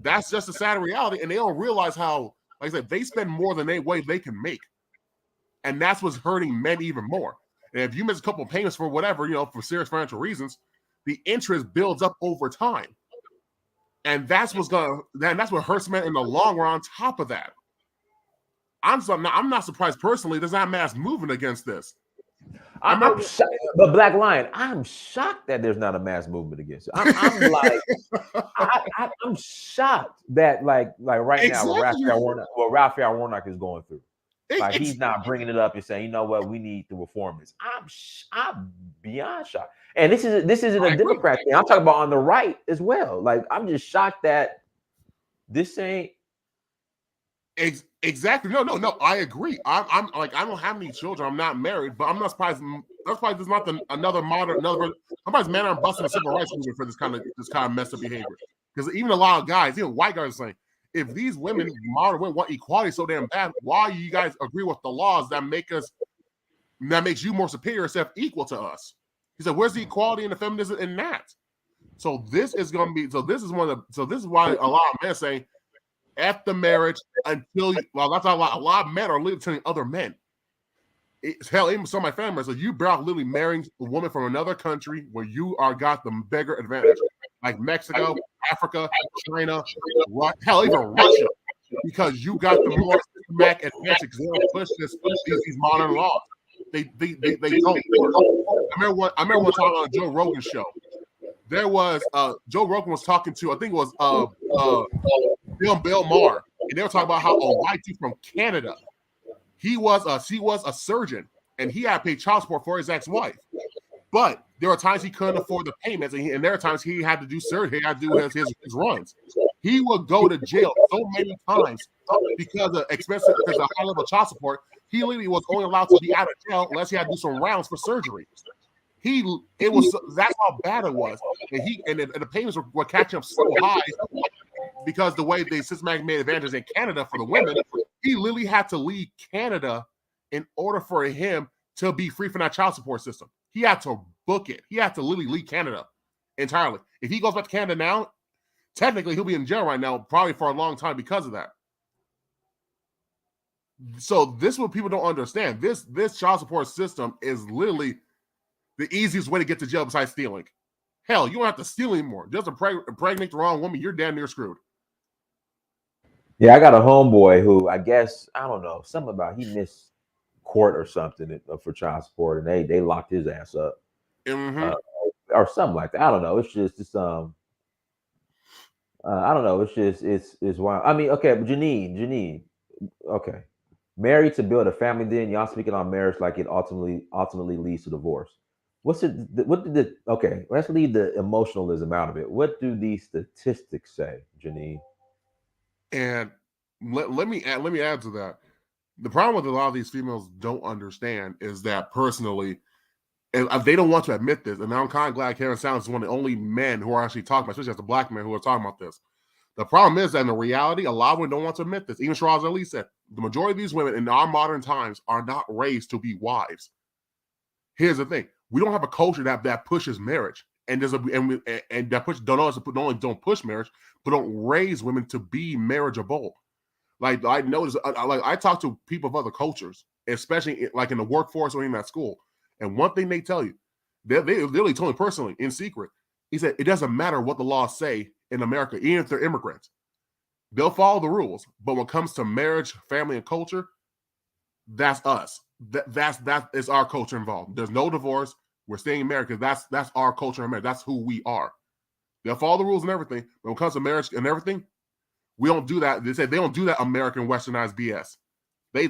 That's just a sad reality, and they don't realize how, like I said, they spend more than they can make, and that's what's hurting men even more. And if you miss a couple of payments for whatever, for serious financial reasons, the interest builds up over time. And that's what hurts men in the long run. On top of that, I'm not surprised personally. There's not mass movement against this. I'm shocked, but Black Lion, I'm shocked that there's not a mass movement against it. I'm like, I'm shocked that like right now what Raphael Warnock is going through. Like he's not bringing it up and saying, you know what, we need to reform this. I'm beyond shocked. And this isn't a Democrat thing. I'm talking about on the right as well. Like I'm just shocked that this ain't exactly. No. I agree. I'm like, I don't have any children. I'm not married, but I'm not surprised. That's probably there's not another. I'm surprised men are busting the civil rights movement for this kind of messed up behavior. Because even a lot of guys, even white guys, are saying, if these modern women want equality so damn bad, why you guys agree with the laws that makes you more superior instead of equal to us? He said, "Where's the equality and the feminism in that?" So this is going to be. So this is why a lot of men are saying, "F the marriage until." That's a lot of men are literally telling other men. Hell, even some of my family members, so you brought literally marrying a woman from another country where you got the bigger advantage, like Mexico, Africa, China, hell, even Russia, because you got the more systematic advantage because they don't push these modern laws. They don't work. I remember one time on Joe Rogan's show. There was Joe Rogan was talking to, I think it was Bill Maher, and they were talking about how a white dude from Canada, he was a surgeon, and he had to pay child support for his ex-wife. But there were times he couldn't afford the payments, and there were times he had to do surgery, he had to do his runs. He would go to jail so many times because of expensive, because of high level child support. He literally was only allowed to be out of jail unless he had to do some rounds for surgery. That's how bad it was, and the payments were catching up so high because the way they systematically made advantages in Canada for the women. He literally had to leave Canada in order for him to be free from that child support system. He had to book it. He had to literally leave Canada entirely. If he goes back to Canada now, technically he'll be in jail right now, probably for a long time because of that. So this is what people don't understand. This child support system is literally the easiest way to get to jail besides stealing. Hell, you don't have to steal anymore. Just impregnate the wrong woman, you're damn near screwed. Yeah, I got a homeboy who I guess, I don't know, something about he missed court or something for child support, and they locked his ass up. Or something like that. I don't know. It's just I don't know. It's wild. I mean, okay, but Janine, okay. Married to build a family, then y'all speaking on marriage like it ultimately leads to divorce. Okay, let's leave the emotionalism out of it. What do these statistics say, Janine? And let me add to that. The problem with a lot of these females don't understand is that personally, and they don't want to admit this, and I'm kind of glad Karen Sounds is one of the only men who are actually talking about, especially as a black man who are talking about this. The problem is that in the reality, a lot of women don't want to admit this. Even Shiraz Ali said, the majority of these women in our modern times are not raised to be wives. Here's the thing. We don't have a culture that pushes marriage. And that push not only don't push marriage, but don't raise women to be marriageable. Like I notice, I talk to people of other cultures, especially like in the workforce or even at school. And one thing they tell you, they literally told me personally in secret. He said it doesn't matter what the laws say in America, even if they're immigrants, they'll follow the rules. But when it comes to marriage, family, and culture, that's us. That is our culture involved. There's no divorce. We're staying in marriage because that's our culture in marriage. That's who we are. They'll follow the rules and everything. But when it comes to marriage and everything, we don't do that. They say they don't do that American westernized BS.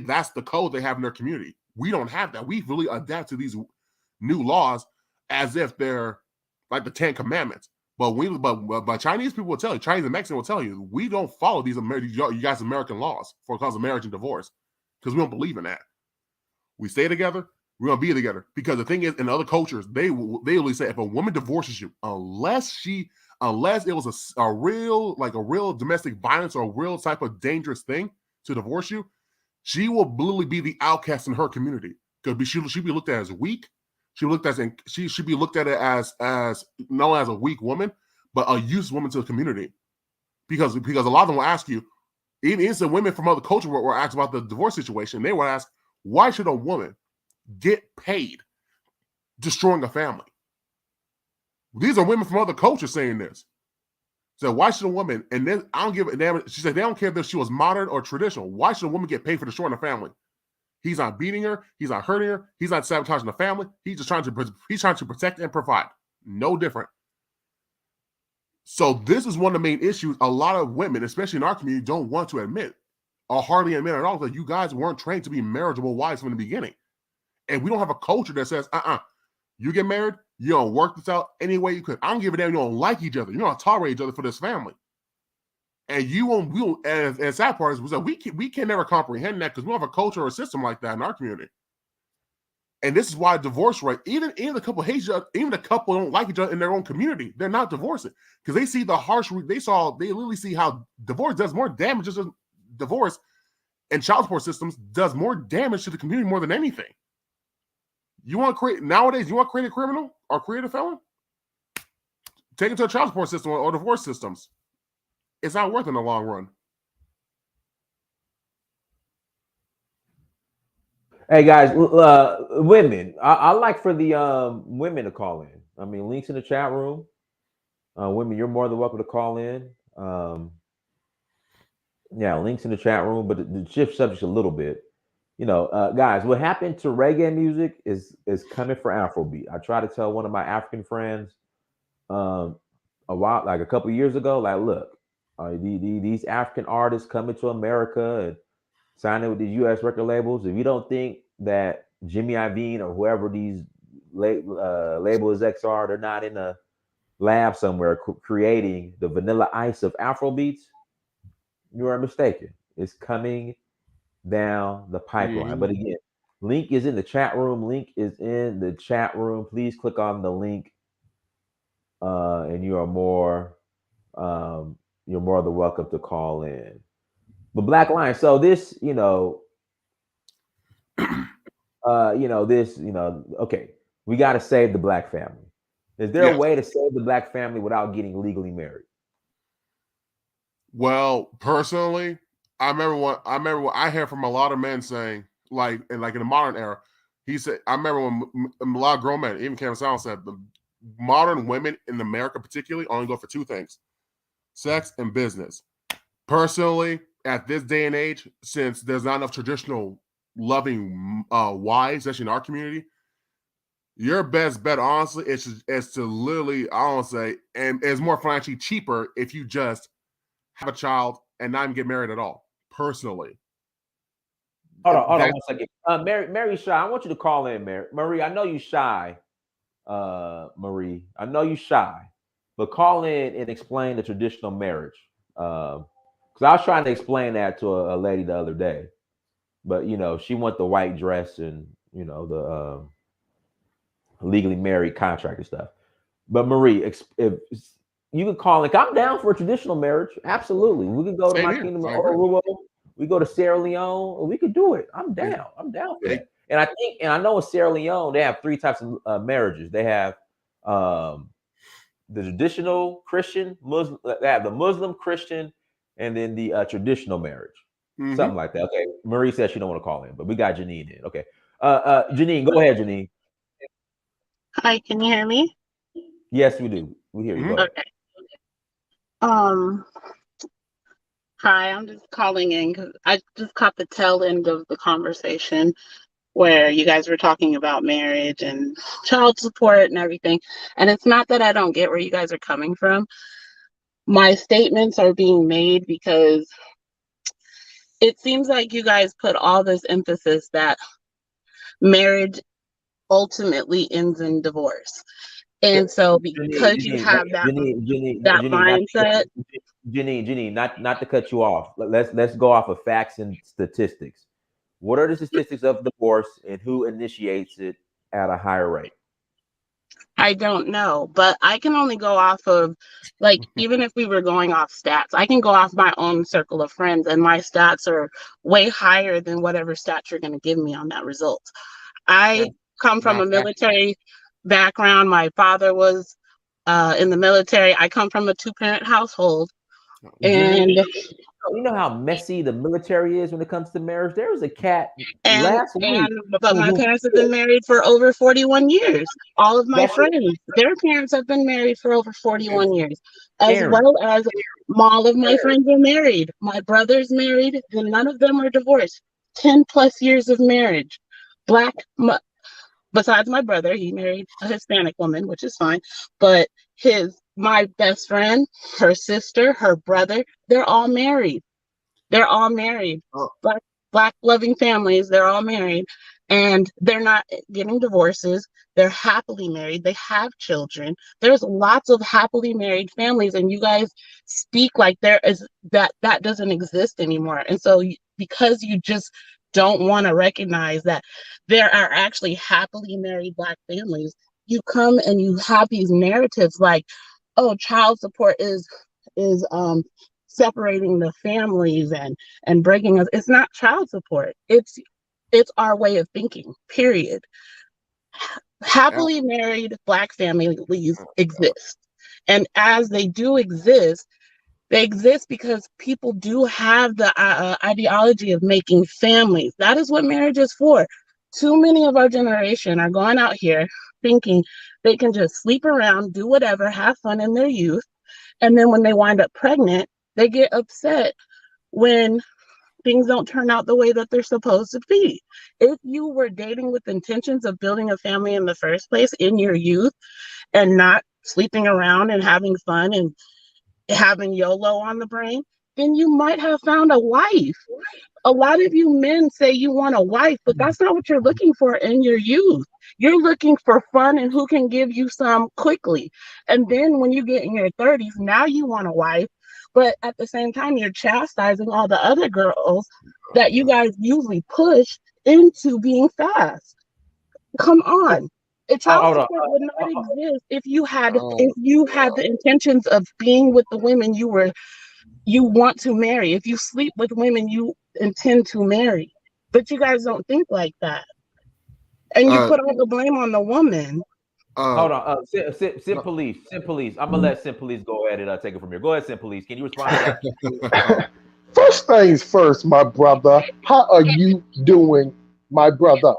That's the code they have in their community. We don't have that. We really adapt to these new laws as if they're like the 10 Commandments. But Chinese people will tell you, Chinese and Mexican will tell you, we don't follow these you guys American laws for cause of marriage and divorce because we don't believe in that. We stay together. We're gonna be together because the thing is, in other cultures, they will say if a woman divorces you, unless it was a real domestic violence or a real type of dangerous thing to divorce you, she will literally be the outcast in her community because she'll be looked at as weak. She should be looked at it as not as a weak woman, but a useless woman to the community. Because a lot of them will ask you, even some women from other cultures were asked about the divorce situation. They would ask, why should a woman get paid destroying a family? These are women from other cultures saying this. So why should a woman, and then I don't give a damn, she said they don't care if she was modern or traditional. Why should a woman get paid for destroying a family? He's not beating her. He's not hurting her. He's not sabotaging the family. He's just trying to protect and provide. No different. So this is one of the main issues a lot of women, especially in our community, don't want to admit or hardly admit at all that you guys weren't trained to be marriageable wives from the beginning. And we don't have a culture that says, you get married, you don't work this out any way you could. I don't give a damn. You don't like each other. You don't tolerate each other for this family. And and the sad part is that we can never comprehend that because we don't have a culture or a system like that in our community. And this is why divorce rate, even the couple hate each other, even the couple don't like each other in their own community, they're not divorcing because they see the they literally see how divorce does more damage. Just divorce and child support systems does more damage to the community more than anything. You want to create a criminal or create a felon? Take it to a child support system or divorce systems. It's not worth it in the long run. Hey guys, women, I like for the women to call in. I mean, links in the chat room. Women, you're more than welcome to call in. Yeah, links in the chat room, but the shift subject a little bit. Guys, what happened to reggae music is coming for Afrobeat. I tried to tell one of my African friends a couple years ago, like, look, these African artists coming to America and signing with the U.S. record labels. If you don't think that Jimmy Iovine or whoever these label execs are, they're not in a lab somewhere creating the vanilla ice of Afrobeats, you are mistaken. It's coming down the pipeline. But again, link is in the chat room. Please click on the link, and you are more than welcome to call in. But Black Lion, so this, okay, we got to save the Black family. Is there a way to save the Black family without getting legally married? Well, personally, I remember what I hear from a lot of men saying, like in the modern era. He said, I remember when a lot of grown men, even Kevin Sal, said the modern women in America particularly only go for two things: sex and business. Personally, at this day and age, since there's not enough traditional loving wives, especially in our community, your best bet, honestly, is to literally, I don't say, and it's more financially cheaper if you just have a child and not even get married at all. Personally, hold on 1 second. Mary Shy, I want you to call in, Marie. I know you shy, Marie. I know you shy, but call in and explain the traditional marriage. Because I was trying to explain that to a lady the other day, but she want the white dress and the legally married contract and stuff. But Marie, if you can call it, I'm down for a traditional marriage. Absolutely, we can go to my kingdom of Oruwo. We go to Sierra Leone. We could do it. I'm down. I'm down for that. And I know in Sierra Leone they have 3 types of marriages. They have the traditional Christian, Muslim. They have the Muslim, Christian, and then the traditional marriage. Something like that. Okay. Marie says she don't want to call in, but we got Janine in. Okay. Janine, go ahead, Janine. Hi, can you hear me? Yes, we do. We hear you. Go ahead. Okay. Hi, I'm just calling in because I just caught the tail end of the conversation where you guys were talking about marriage and child support and everything. And it's not that I don't get where you guys are coming from. My statements are being made because it seems like you guys put all this emphasis that marriage ultimately ends in divorce. And so because you have that mindset. Janine, not to cut you off. Let's go off of facts and statistics. What are the statistics of divorce and who initiates it at a higher rate? I don't know, but I can only go off of, like, even if we were going off stats, I can go off my own circle of friends, and my stats are way higher than whatever stats you're going to give me on that result. I come from a military background. My father was in the military. I come from a 2-parent household. And you know how messy the military is when it comes to marriage. There was a cat last week. But my parents have been married for over 41 years. All of my friends, their parents have been married for over 41 years, as well as all of my friends are married. My brother's married, and none of them are divorced. 10 plus years of marriage. Besides my brother, he married a Hispanic woman, which is fine. But my best friend, her sister, her brother, they're all married. They're all married. Black loving families, they're all married. And they're not getting divorces. They're happily married. They have children. There's lots of happily married families, and you guys speak like that doesn't exist anymore. And so because you just don't want to recognize that there are actually happily married Black families, you come and you have these narratives like, oh, child support is separating the families and breaking us. It's not child support. It's our way of thinking, period. Happily married Black families exist. And as they do exist, they exist because people do have the ideology of making families. That is what marriage is for. Too many of our generation are going out here thinking they can just sleep around, do whatever, have fun in their youth. And then when they wind up pregnant, they get upset when things don't turn out the way that they're supposed to be. If you were dating with intentions of building a family in the first place in your youth and not sleeping around and having fun and having YOLO on the brain, then you might have found a wife. A lot of you men say you want a wife, but that's not what you're looking for in your youth. You're looking for fun and who can give you some quickly. And then when you get in your 30s, now you want a wife, but at the same time, you're chastising all the other girls that you guys usually push into being fast. Come on. A child support would not exist if you had the intentions of being with the women you want to marry. If you sleep with women you intend to marry. But you guys don't think like that. And you put all the blame on the woman. Hold on. Sim Police. I'm gonna let Sim Police go ahead and take it from here. Go ahead, Sim Police. Can you respond to that? First things first, my brother. How are you doing, my brother?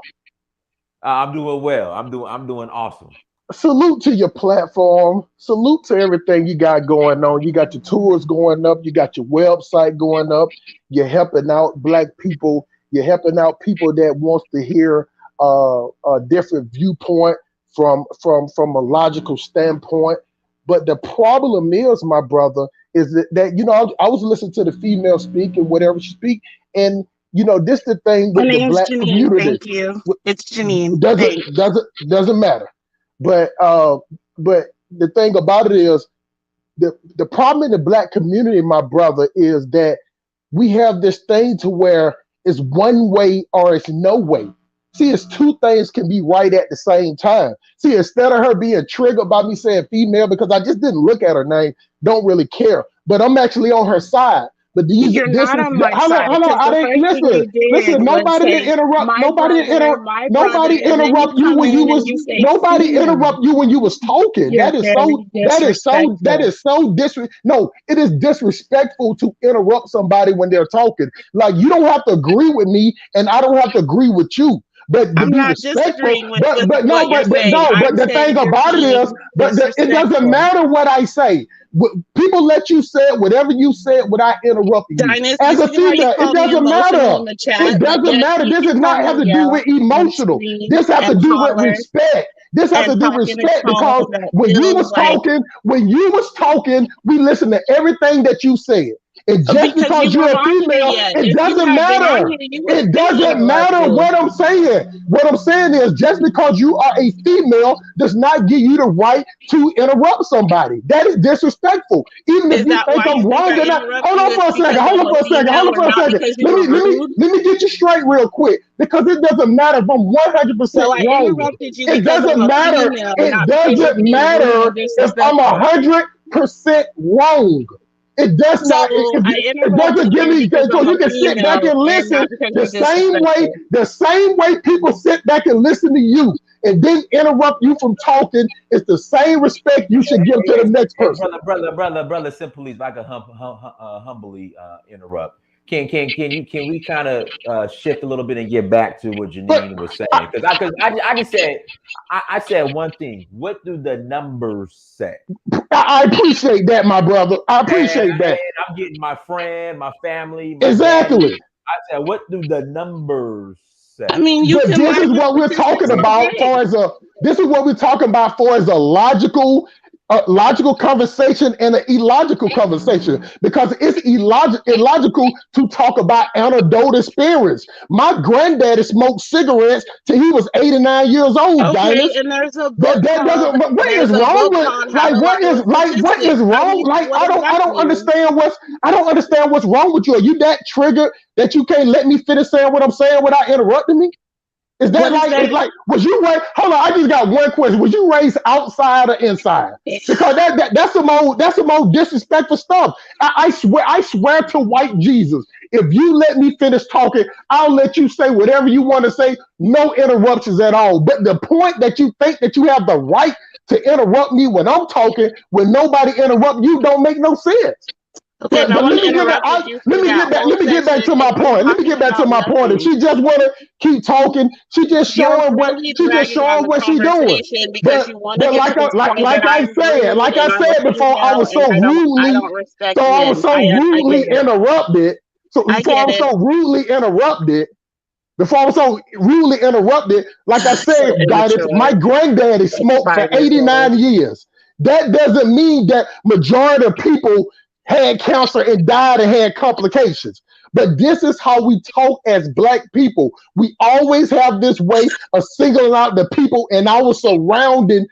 I'm doing well. I'm doing awesome. Salute to your platform. Salute to everything you got going on. You got your tours going up. You got your website going up. You're helping out Black people. You're helping out people that wants to hear a different viewpoint from a logical standpoint. But the problem is, my brother, is that you know, I was listening to the female speak and whatever she speak, and you know, this the thing with the Black community. Thank you. It's Janine. Doesn't matter. But the thing about it is the problem in the Black community, my brother, is that we have this thing to where it's one way or it's no way. See, it's two things can be right at the same time. See, instead of her being triggered by me saying female, because I just didn't look at her name, don't really care. But I'm actually on her side. But You're not on my side. Listen, nobody did interrupt. Nobody interrupt you when you was talking. That is so no, it is disrespectful to interrupt somebody when they're talking. Like, you don't have to agree with me and I don't have to agree with you. But I'm not disagreeing with the thing about it is, it doesn't matter what I say. People let you say whatever you said without interrupting you. As a female, it doesn't matter. It doesn't matter. This does not have to do with emotional. This has to do with respect. This has to do with respect, because when you was talking, we listened to everything that you said. And just because you're a female, it doesn't matter. It doesn't matter what I'm saying. What I'm saying is, just because you are a female does not give you the right to interrupt somebody. That is disrespectful. Even if you think I'm wrong or not. Hold on for a second. Let me get you straight real quick, because it doesn't matter if I'm 100% wrong. It doesn't matter. It doesn't matter if I'm 100% wrong. It does not. It doesn't give me, so you can sit back and listen the same way people sit back and listen to you and then interrupt you from talking. It's the same respect you should give to the next person. Brother, simply, if I could humbly interrupt. Can we kind of shift a little bit and get back to what Janine was saying? Because I said one thing. What do the numbers say? I appreciate that, my brother. I appreciate that. I'm getting my friend, my family. Exactly. Family. I said, what do the numbers say? I mean, this is what we're talking about for as a logical conversation and an illogical conversation, because it's illogical to talk about anecdotal experience. My granddaddy smoked cigarettes till he was 89 years old. Okay, and there's a book. What is wrong with I don't understand what's wrong with you. Are you that triggered that you can't let me finish saying what I'm saying without interrupting me? Is that was you raised? Hold on, I just got one question. Was you raised outside or inside? Because that's some old disrespectful stuff. I swear to white Jesus, if you let me finish talking, I'll let you say whatever you want to say, no interruptions at all. But the point that you think that you have the right to interrupt me when I'm talking, when nobody interrupts you, don't make no sense. Okay, but let me get back to my point. If she just want to keep talking, she just showing what she's doing. But like I said before, I was so rudely interrupted. So before I was so rudely interrupted, like I said, guidance, my granddaddy smoked for 89 years. That doesn't mean that majority of people had cancer and died and had complications. But this is how we talk as Black people. We always have this way of singling out the people in our surrounding.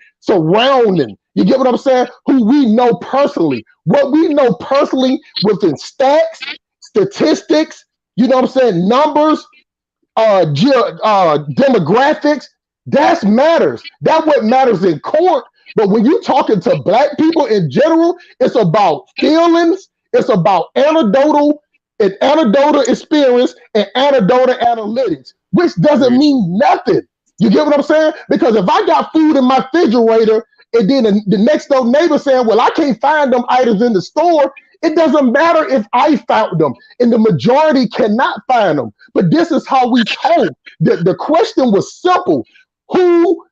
You get what I'm saying? Who we know personally. What we know personally within stats, statistics, you know what I'm saying, numbers, demographics, that matters. That's what matters in court. But when you're talking to Black people in general, it's about feelings, it's about anecdotal experience and anecdotal analytics, which doesn't mean nothing. You get what I'm saying? Because if I got food in my refrigerator and then the next door neighbor saying, well, I can't find them items in the store, it doesn't matter if I found them, and the majority cannot find them. But this is how we talk. The question was simple. Who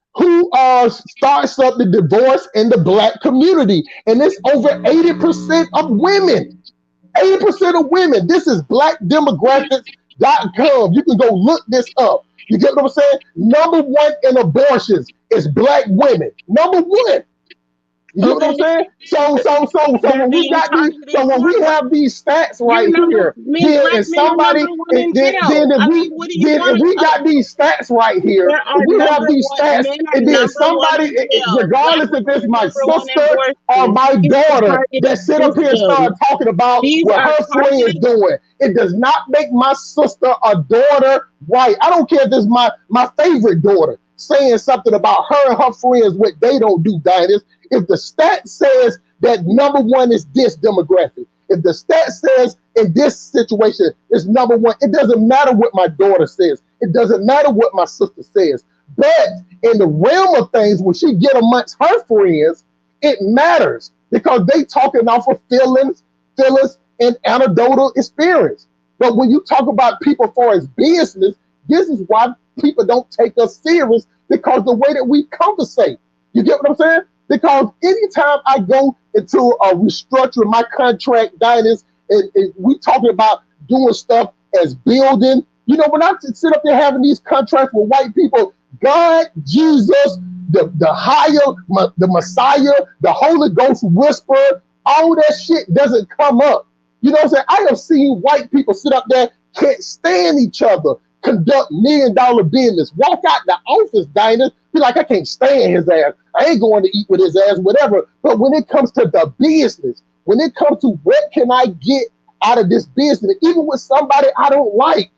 starts up the divorce in the Black community? And it's over 80% of women. 80% of women. This is blackdemographics.com. You can go look this up. You get what I'm saying? Number one in abortions is Black women. Number one. You know what I'm saying? So when we have these stats right here, if we got these stats right here, we have these stats, and then somebody, regardless if it's my sister or my daughter, that sit up here and start talking about what her friend is doing, it does not make my sister or daughter right. I don't care if it's my favorite daughter saying something about her and her friends, what they don't do, Diners. If the stat says that number one is this demographic, if the stat says in this situation is number one, it doesn't matter what my daughter says. It doesn't matter what my sister says. But in the realm of things, when she get amongst her friends, it matters because they talking off of feelings, and anecdotal experience. But when you talk about people for as business, this is why people don't take us serious, because the way that we conversate. You get what I'm saying? Because anytime I go into a restructuring my contract, Diners, and we talking about doing stuff as building, you know, when I sit up there having these contracts with white people, God, Jesus, the higher, the Messiah, the Holy Ghost whisperer, all that shit doesn't come up. You know what I'm saying? I have seen white people sit up there, can't stand each other, conduct $1 million business, walk out the office, Diners, be like, I can't stand his ass. I ain't going to eat with his ass, whatever. But when it comes to the business, when it comes to what can I get out of this business, even with somebody I don't like,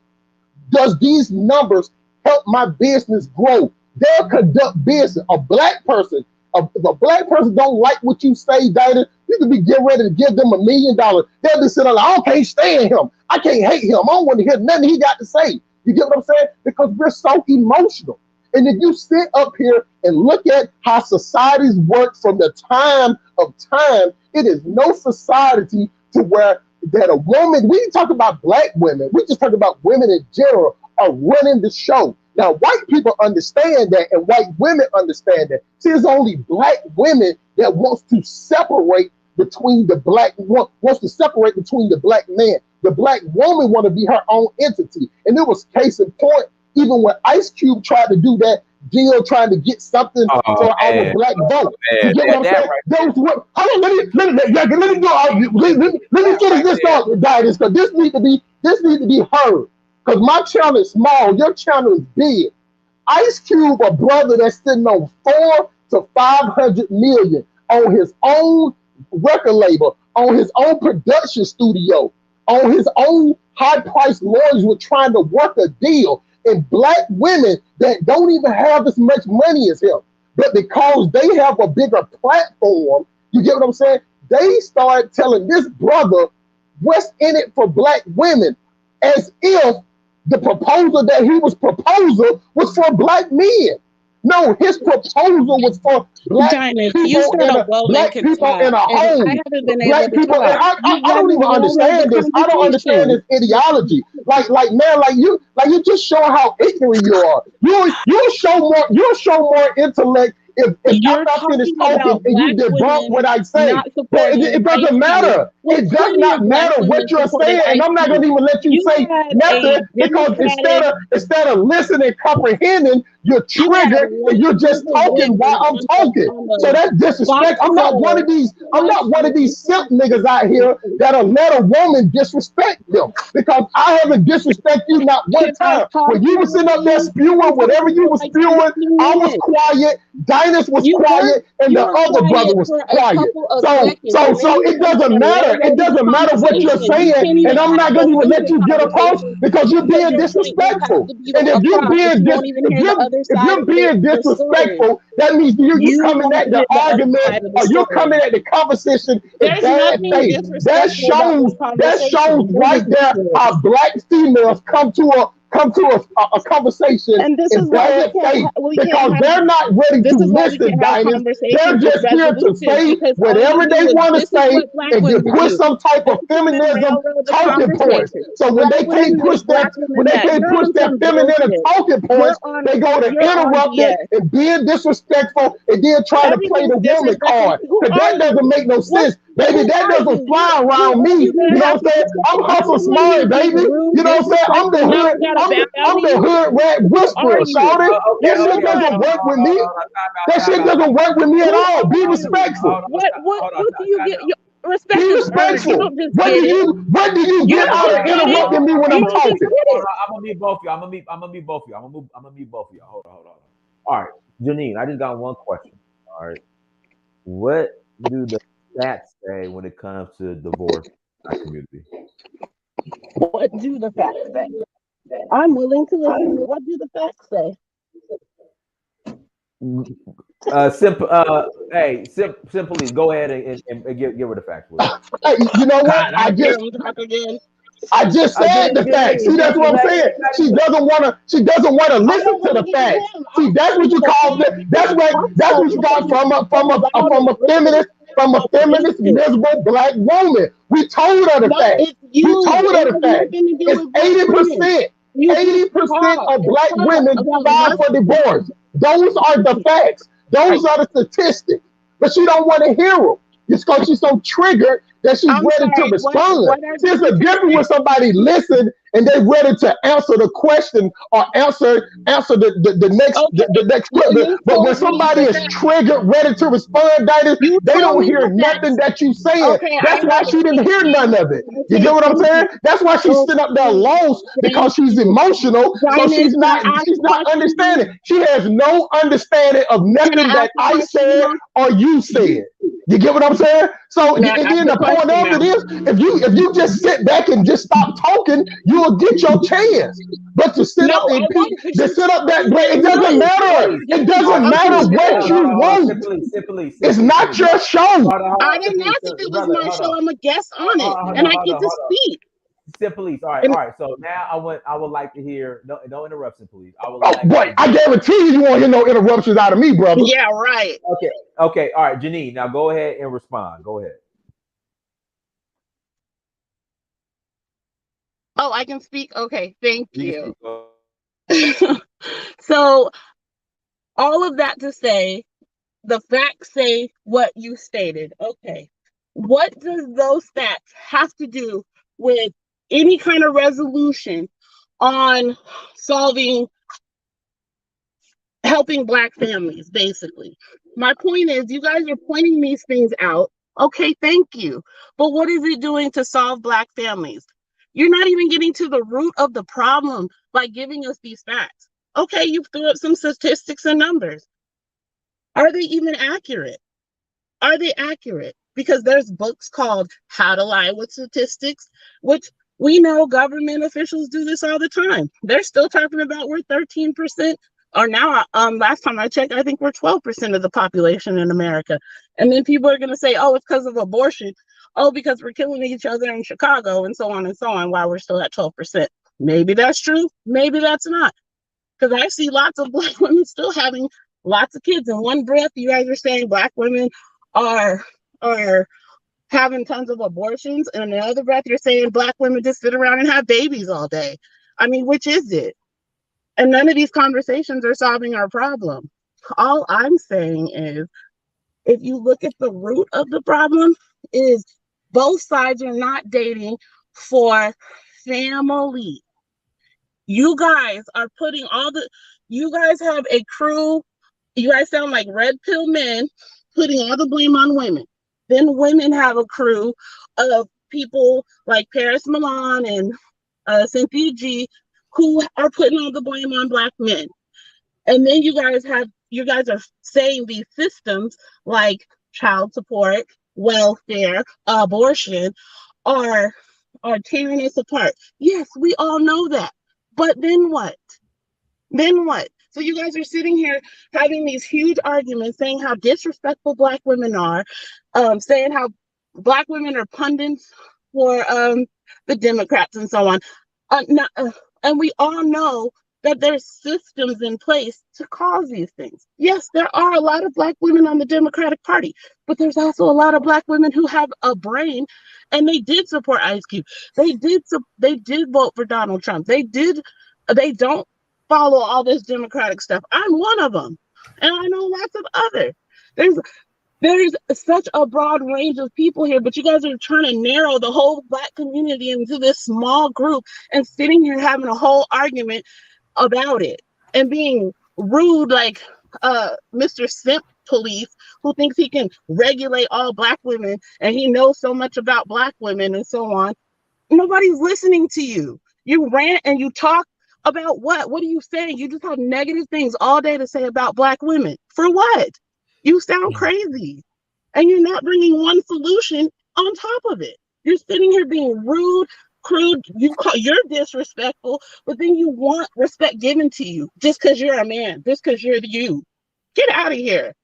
does these numbers help my business grow? They'll conduct business. A black person, if a black person don't like what you say, Diners, you could be getting ready to give them $1 million. They'll be sitting like, I can't stand him. I can't hate him. I don't want to hear nothing he got to say. You get what I'm saying? Because we're so emotional. And if you sit up here and look at how societies work from the time of time, it is no society to where that a woman, we talk about black women, we just talk about women in general, are running the show. Now, white people understand that, and white women understand that. See, it's only black women that wants to separate between the black man. The black woman want to be her own entity. And it was case in point, even when Ice Cube tried to do that deal, trying to get something for our black vote. You get what I'm saying? Hold on, let me finish this thought, guys, because this need to be heard. Because my channel is small, your channel is big. Ice Cube, a brother that's sitting on 400 to 500 million on his own record label, on his own production studio, on his own high-priced lawyers were trying to work a deal, and black women that don't even have as much money as him, but because they have a bigger platform, you get what I'm saying? They start telling this brother what's in it for black women, as if the proposal that he was proposing was for black men. No, his proposal was for black people in a home. Black people, and I don't even understand this. I don't understand this ideology. Like you just show how ignorant you are. You'll show more intellect if I'm not finished talking and you debunk what I say, it doesn't matter. It does not matter what you're saying, and I'm not going to even let you say nothing because instead of listening, comprehending, you're triggered and you're just talking while I'm talking. So that's disrespect. I'm not one of these. I'm not one of these simp niggas out here that'll let a woman disrespect them because I haven't disrespected you not one time. When you were sitting up there spewing whatever you were spewing, I was quiet. Dinus was quiet, and the other brother was quiet. So it doesn't matter. It doesn't matter what you're saying, and I'm not going to even let you get across because you're being disrespectful. And if you're being disrespectful, that means you coming at the argument or you're coming at the conversation in bad faith. That shows right there how black females come to a conversation in bad faith because they're not ready to listen, Dinus. They're just here to say whatever they want to say and to push some type of feminism talking points. So when they can't push their feminine talking points, they go to interrupt it and being disrespectful and then try to play the woman card. Because that doesn't make no sense. Baby, that doesn't fly around me. You know what I'm saying? I'm hustle smart, baby. You know what I'm saying? I'm the hood rat whisperer, shawty. That shit doesn't work with me. That shit doesn't work with me at all. Be respectful. What do you get? Respect. Be respectful. What do you get out of interrupting me when I'm talking? I'm gonna meet both of y'all. I'm gonna meet both of y'all. I'm gonna meet both of y'all. Hold on. All right, Janine, I just got one question. All right, what do the facts say when it comes to divorce in our community? What do the facts say? I'm willing to listen. What do the facts say? Simply go ahead and give her the facts. Hey, you know what? I just said the facts. See, that's what I'm saying. She doesn't want to listen to the facts. See, that's what you call it. That's what you got from a feminist, miserable black woman. We told her the facts. We told her the facts. It's 80%. 80% of black women file for divorce. Those are the facts. Those are the statistics. But she don't want to hear them. It's because she's so triggered that she's ready to respond. There's a difference when somebody listens and they're ready to answer the question or answer the next question. But when somebody is triggered, ready to respond, they don't hear nothing that you saying. That's why she didn't hear none of it. You get what I'm saying? That's why she's sitting up there lost because she's emotional. So she's not understanding. She has no understanding of nothing that I said or you said. You get what I'm saying? So and then the point of it is, if you just sit back and just stop talking, you'll get your chance. But to sit up that way, it doesn't matter. It doesn't matter what you want. It's not your show. I didn't ask if it was my show. I'm a guest on it, and I get to speak. Simply, all right. So now I would like to hear no interruption, please. I guarantee you won't hear no interruptions out of me, brother. Yeah, right. Okay. All right, Janine. Now go ahead and respond. Go ahead. Oh, I can speak. Okay, thank you. So, all of that to say, the facts say what you stated. Okay, what does those facts have to do with any kind of resolution on helping black families, basically? My point is, you guys are pointing these things out. Okay, thank you. But what is it doing to solve black families? You're not even getting to the root of the problem by giving us these facts. Okay, you threw up some statistics and numbers. Are they even accurate? Are they accurate? Because there's books called How to Lie with Statistics, which we know government officials do this all the time. They're still talking about we're 13%, or now, last time I checked, I think we're 12% of the population in America. And then people are going to say, oh, it's because of abortion. Oh, because we're killing each other in Chicago and so on, while we're still at 12%. Maybe that's true. Maybe that's not. Because I see lots of black women still having lots of kids. In one breath, you guys are saying black women are having tons of abortions. And in the other breath, you're saying black women just sit around and have babies all day. I mean, which is it? And none of these conversations are solving our problem. All I'm saying is, if you look at the root of the problem, is both sides are not dating for family. You guys are putting you guys have a crew. You guys sound like red pill men putting all the blame on women. Then women have a crew of people like Paris Milan and Cynthia G, who are putting all the blame on Black men. And then you guys are saying these systems like child support, welfare, abortion are tearing us apart. Yes, we all know that. But then what? Then what? So you guys are sitting here having these huge arguments, saying how disrespectful Black women are, saying how Black women are pundits for the Democrats and so on. And we all know that there's systems in place to cause these things. Yes, there are a lot of Black women on the Democratic Party, but there's also a lot of Black women who have a brain, and they did support Ice Cube. They did vote for Donald Trump. They don't follow all this Democratic stuff. I'm one of them, and I know lots of others. There's such a broad range of people here, but you guys are trying to narrow the whole Black community into this small group and sitting here having a whole argument about it and being rude like Mr. Simp Police, who thinks he can regulate all Black women and he knows so much about Black women and so on. Nobody's listening to you. You rant and you talk about what? What are you saying? You just have negative things all day to say about Black women. For what? You sound crazy. And you're not bringing one solution on top of it. You're sitting here being rude, crude, you're disrespectful, but then you want respect given to you just because you're a man, just because you're you. Get out of here.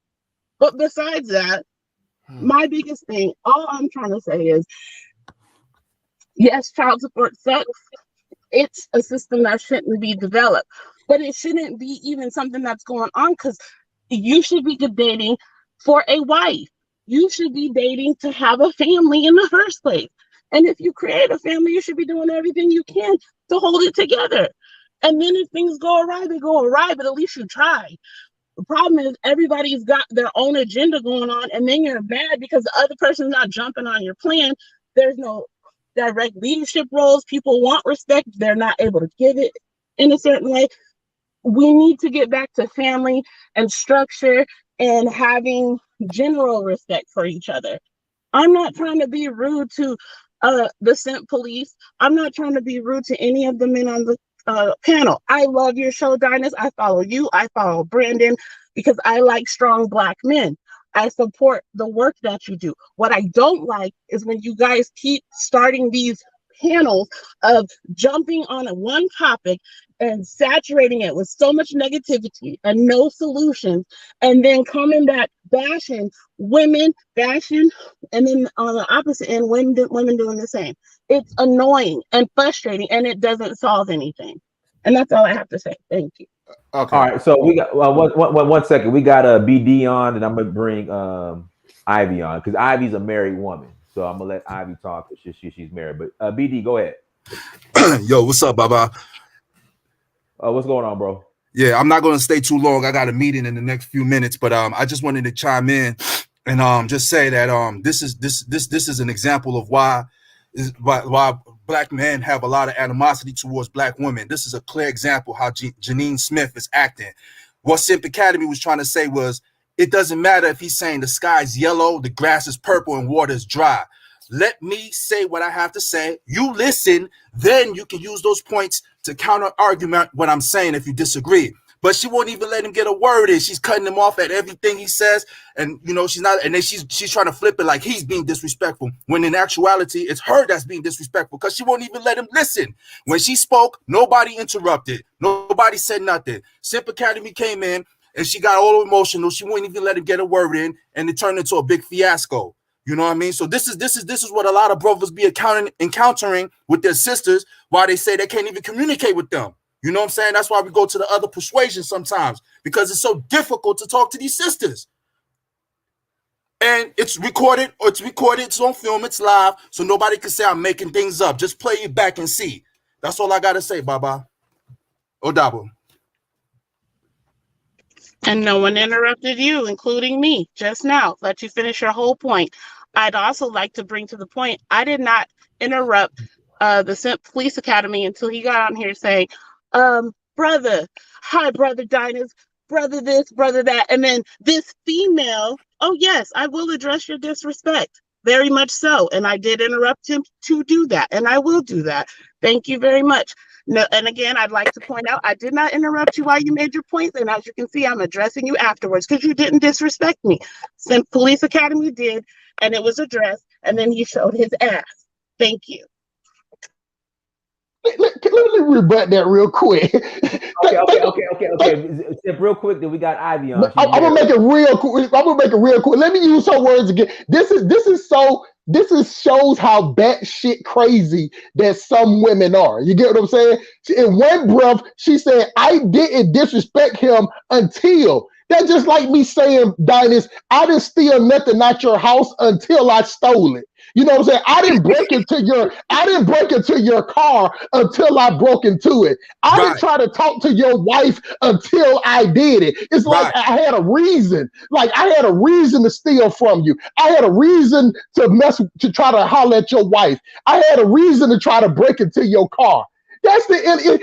But besides that, my biggest thing, all I'm trying to say is, yes, child support sucks. It's a system that shouldn't be developed, but it shouldn't be even something that's going on, because you should be dating for a wife. You should be dating to have a family in the first place. And if you create a family, you should be doing everything you can to hold it together. And then if things go awry, they go awry, but at least you try. The problem is everybody's got their own agenda going on, and then you're mad because the other person's not jumping on your plan. There's no direct leadership roles. People want respect. They're not able to give it in a certain way. We need to get back to family and structure and having general respect for each other. I'm not trying to be rude to the Simp Police. I'm not trying to be rude to any of the men on the panel. I love your show, Dinus. I follow you. I follow Brandon because I like strong Black men. I support the work that you do. What I don't like is when you guys keep starting these panels of jumping on one topic and saturating it with so much negativity and no solutions, and then coming back bashing women, and then on the opposite end, women doing the same. It's annoying and frustrating, and it doesn't solve anything. And that's all I have to say. Thank you. Okay. All right. So we got one second. We got BD on, and I'm gonna bring Ivy on because Ivy's a married woman. So I'm gonna let Ivy talk because she's married. But BD, go ahead. Yo, what's up, Baba? What's going on, bro? Yeah, I'm not gonna stay too long. I got a meeting in the next few minutes, but I just wanted to chime in and just say that this is an example of why Black men have a lot of animosity towards Black women. This is a clear example how Janine Smith is acting. What Simp Academy was trying to say was, it doesn't matter if he's saying the sky's yellow, the grass is purple, and water is dry. Let me say what I have to say. You listen, then you can use those points to counter argument what I'm saying if you disagree. But she won't even let him get a word in. She's cutting him off at everything he says, and she's not. And then she's trying to flip it like he's being disrespectful, when in actuality it's her that's being disrespectful because she won't even let him listen. When she spoke, nobody interrupted, nobody said nothing. Simp Academy came in and she got all emotional. She wouldn't even let him get a word in, and it turned into a big fiasco. You know what I mean? So this is what a lot of brothers be encountering with their sisters, why they say they can't even communicate with them. You know what I'm saying? That's why we go to the other persuasion sometimes, because it's so difficult to talk to these sisters. And it's recorded, it's on film, it's live, so nobody can say I'm making things up. Just play it back and see. That's all I got to say, Baba. Odabo. And no one interrupted you, including me, just now. Let you finish your whole point. I'd also like to bring to the point, I did not interrupt the Simp Police Academy until he got on here saying, brother, hi, brother Diners, brother this, brother that. And then this female, oh yes, I will address your disrespect. Very much so. And I did interrupt him to do that. And I will do that. Thank you very much. No, and again, I'd like to point out, I did not interrupt you while you made your points. And as you can see, I'm addressing you afterwards because you didn't disrespect me. Simp Police Academy did, and it was addressed. And then he showed his ass. Thank you. Let me rebut that real quick. Okay. Real quick, then we got Ivy on. I'm gonna make it real quick. Let me use her words again. This shows how batshit crazy that some women are. You get what I'm saying? In one breath, she said, "I didn't disrespect him until." That's just like me saying, Dinus, I didn't steal nothing out your house until I stole it. You know what I'm saying? I didn't break into your car until I broke into it. I didn't try to talk to your wife until I did it. It's like I had a reason. Like I had a reason to steal from you. I had a reason to try to holler at your wife. I had a reason to try to break into your car. That's I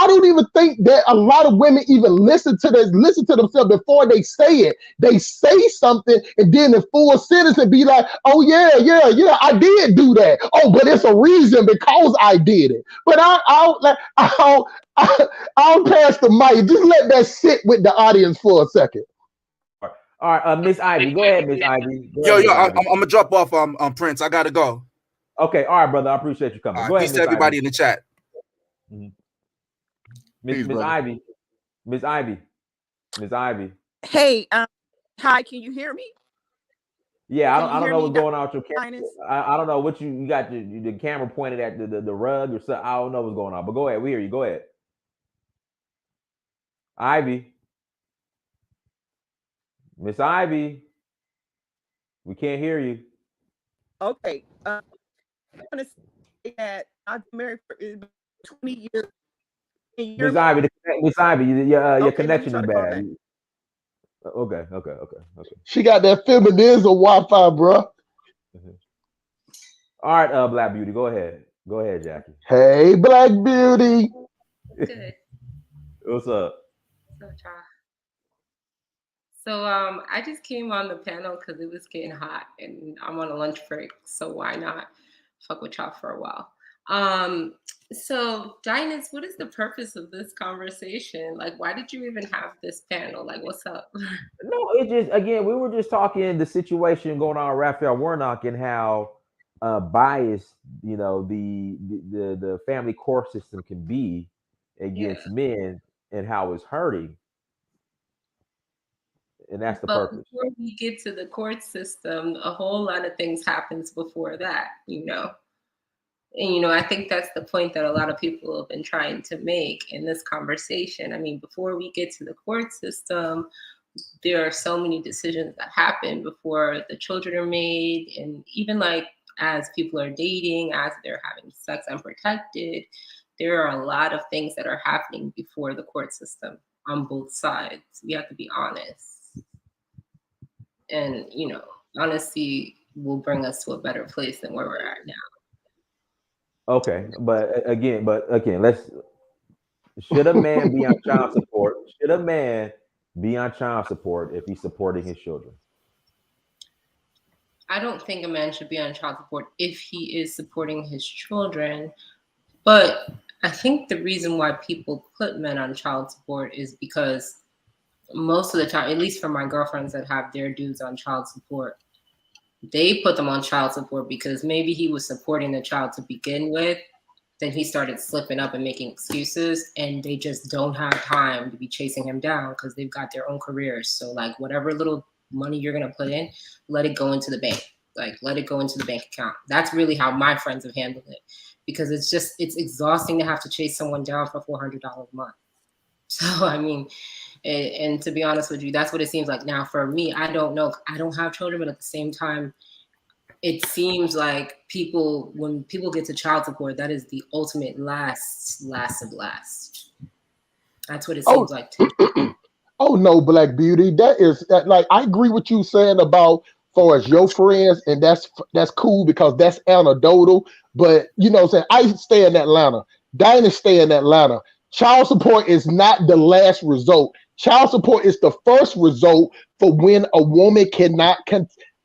don't even think that a lot of women even listen to themselves before they say it. They say something and then the full sentence and be like, "Oh yeah, I did do that. Oh, but it's a reason because I did it." But I'll pass the mic. Just let that sit with the audience for a second. All right, Miss Ivy, go ahead, Miss Ivy. I'm gonna drop off Prince. I gotta go. Okay, all right, brother. I appreciate you coming. Go ahead, peace to everybody in the chat. Miss Ivy. Miss Ivy. Hey, hi, can you hear me? Yeah, I don't know what's going on with your camera. I don't know what you got the camera pointed at the rug or something. I don't know what's going on, but go ahead. We hear you. Go ahead. Ivy. Miss Ivy. We can't hear you. Okay. I'm gonna say that I've been married for 20 years. Miss Ivy, your connection is bad. Okay. She got that feminism Wi-Fi, bro. All right, Black Beauty, go ahead, Jackie. Hey, Black Beauty. Good. What's up? So I just came on the panel because it was getting hot and I'm on a lunch break, so why not fuck with y'all for a while. So Dinus, what is the purpose of this conversation? Like, why did you even have this panel? Like, what's up? No, it just, again, we were just talking the situation going on with Raphael Warnock and how biased, the family court system can be against men and how it's hurting. And that's the purpose. Before we get to the court system, a whole lot of things happens before that, And, I think that's the point that a lot of people have been trying to make in this conversation. I mean, before we get to the court system, there are so many decisions that happen before the children are made. And even like as people are dating, as they're having sex unprotected, there are a lot of things that are happening before the court system on both sides. We have to be honest. And, honesty will bring us to a better place than where we're at now. Okay, but again, should a man be on child support? Should a man be on child support if he's supporting his children? I don't think a man should be on child support if he is supporting his children, but I think the reason why people put men on child support is because most of the time, at least for my girlfriends that have their dudes on child support, they put them on child support because maybe he was supporting the child to begin with. Then he started slipping up and making excuses, and they just don't have time to be chasing him down because they've got their own careers. So like whatever little money you're going to put in, let it go into the bank. Like let it go into the bank account. That's really how my friends have handled it, because it's exhausting to have to chase someone down for $400 a month. So, I mean, and to be honest with you, that's what it seems like now for me. I don't know. I don't have children, but at the same time, it seems like when people get to child support, that is the ultimate last of last. That's what it seems like to me. Oh no, Black Beauty. Like I agree with you saying about far as your friends, and that's cool because that's anecdotal. But you know what I'm saying? I stay in Atlanta. Dinah stay in Atlanta. Child support is not the last result. Child support is the first result for when a woman cannot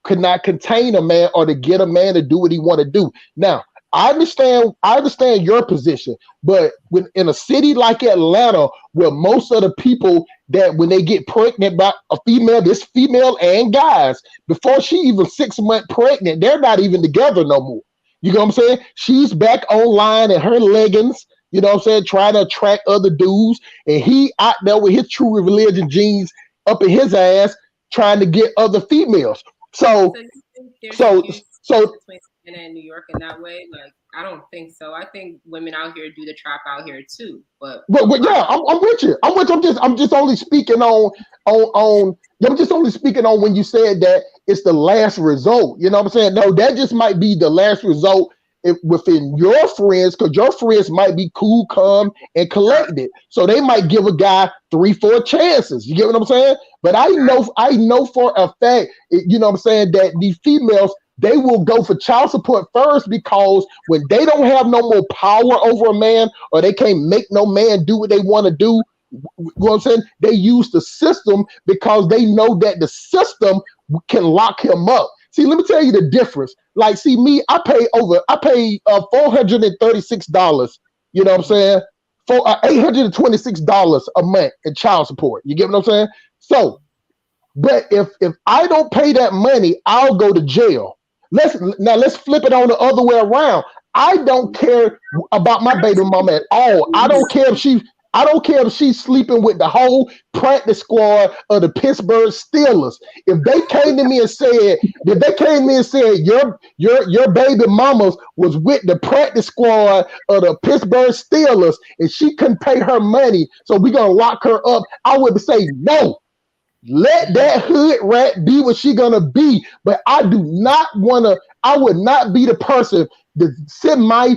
contain a man or to get a man to do what he want to do. Now, I understand your position, but when in a city like Atlanta, where most of the people that when they get pregnant by a female, this female and guys, before she even 6 months pregnant, they're not even together no more. You know what I'm saying? She's back online in her leggings, you know what I'm saying, trying to attract other dudes, and he out there with his true religion jeans up in his ass trying to get other females. So you think there's so a huge so difference between Atlanta and New York in that way? Like, I don't think so. I think women out here do the trap out here too. But yeah, I'm with you. I'm just only speaking on I'm just only speaking on when you said that it's the last result. You know what I'm saying? No, that just might be the last result within your friends, because your friends might be cool, calm, and collected. So they might give a guy 3-4 chances. You get what I'm saying? But I know for a fact, you know what I'm saying, that these females, they will go for child support first, because when they don't have no more power over a man, or they can't make no man do what they want to do, you know what I'm saying, they use the system because they know that the system can lock him up. See, let me tell you the difference. Like, see, me, I pay $436, you know what I'm saying, for $826 a month in child support. You get what I'm saying? So, but if I don't pay that money, I'll go to jail. Let's flip it on the other way around. I don't care about my baby mama at all. I don't care if she's sleeping with the whole practice squad of the Pittsburgh Steelers. If they came to me and said your baby mama was with the practice squad of the Pittsburgh Steelers and she couldn't pay her money, so we're gonna lock her up, I would say no. Let that hood rat be what she gonna be. But I would not be the person to send my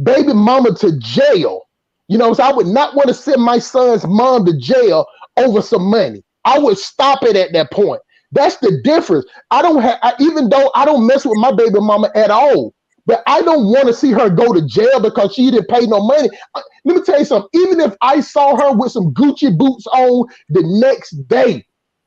baby mama to jail. You know, so I would not want to send my son's mom to jail over some money. I would stop it at that point. That's the difference. Even though I don't mess with my baby mama at all, but I don't want to see her go to jail because she didn't pay no money. Let me tell you something. Even if I saw her with some Gucci boots on the next day,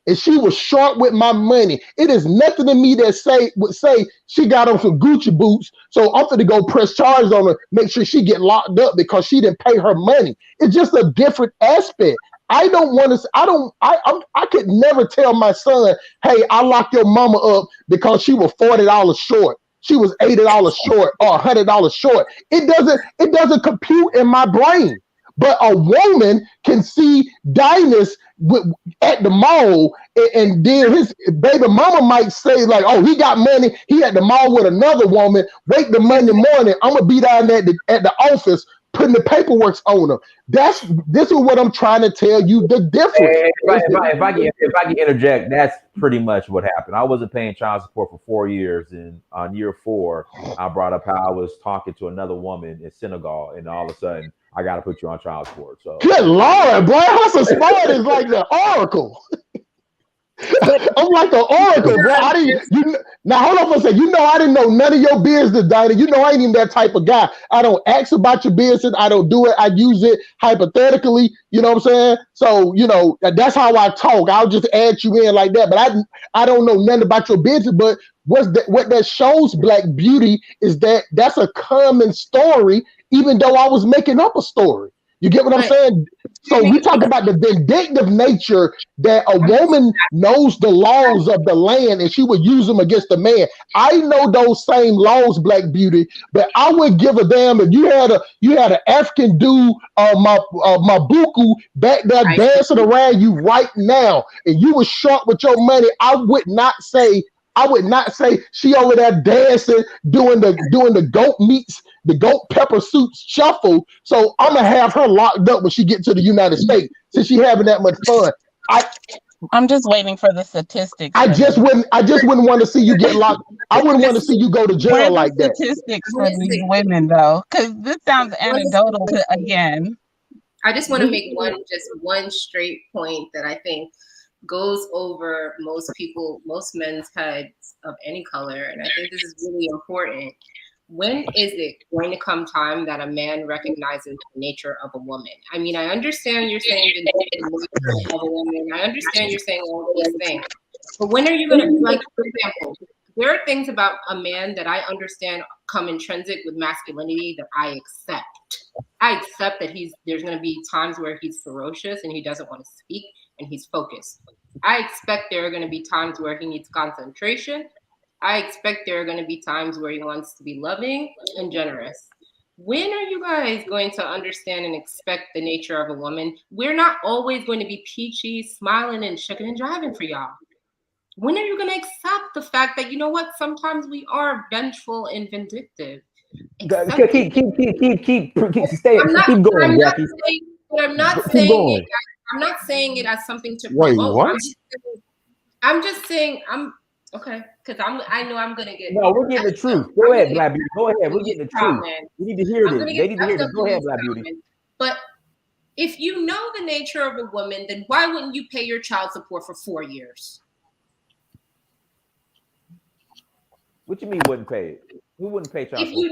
and she was short with my money, it is nothing to me that would say she got on some Gucci boots, so I'm going to go press charges on her, make sure she get locked up because she didn't pay her money. It's just a different aspect. I could never tell my son, hey, I locked your mama up because she was $40 short. She was $80 short or $100 short. It doesn't compute in my brain. But a woman can see Dinus at the mall, and then his baby mama might say, like, oh, he got money. He at the mall with another woman. Wait the Monday morning, I'm going to be down at the office putting the paperwork on her. This is what I'm trying to tell you, the difference. If I can interject, that's pretty much what happened. I wasn't paying child support for 4 years, and on year 4, I brought up how I was talking to another woman in Senegal, and all of a sudden, I got to put you on child support. So, good Lord, boy, how so smart is like the oracle. I'm like an oracle, bro. Now hold on for a second. You know I didn't know none of your business, Dinah. You know I ain't even that type of guy. I don't ask about your business. I don't do it. I use it hypothetically. You know what I'm saying? So you know that's how I talk. I'll just add you in like that. But I don't know nothing about your business. But what that shows, Black Beauty, is that's a common story. Even though I was making up a story. You get what I'm saying? So we talk about the vindictive nature that a woman knows the laws of the land and she would use them against a man. I know those same laws, Black Beauty, but I wouldn't give a damn if you had an African dude, my buku back there dancing around you right now, and you was short with your money. I would not say she over there dancing, doing the goat meats, the goat pepper soup shuffle. So I'm gonna have her locked up when she get to the United States, since she having that much fun. I'm just waiting for the statistics. I just wouldn't want to see you get locked. I wouldn't want to see you go to jail like that. Statistics for these women, though, because this sounds anecdotal again. I just want to make one straight point that I think goes over most men's heads of any color, and I think this is really important. When is it going to come time that a man recognizes the nature of a woman? I mean, I understand you're saying the nature of a woman. I understand you're saying all these things. But when are you going to, like, for example, there are things about a man that I understand come intrinsic with masculinity that I accept. I accept that there's going to be times where he's ferocious and he doesn't want to speak and he's focused. I expect there are going to be times where he needs concentration. I expect there are going to be times where he wants to be loving and generous. When are you guys going to understand and expect the nature of a woman? We're not always going to be peachy, smiling, and shucking and jiving for y'all. When are you going to accept the fact that, you know what, sometimes we are vengeful and vindictive? Keep going, Jackie. I'm not saying it as something to promote. Wait, what? I'm just saying okay, because I know I'm gonna get. No, we're getting the truth. Go ahead, Black Beauty. Go ahead. We're getting the truth. We need to hear this. They need to hear this. Go ahead, Black Beauty. But if you know the nature of a woman, then why wouldn't you pay your child support for 4 years? What you mean wouldn't pay it? Who wouldn't pay child support?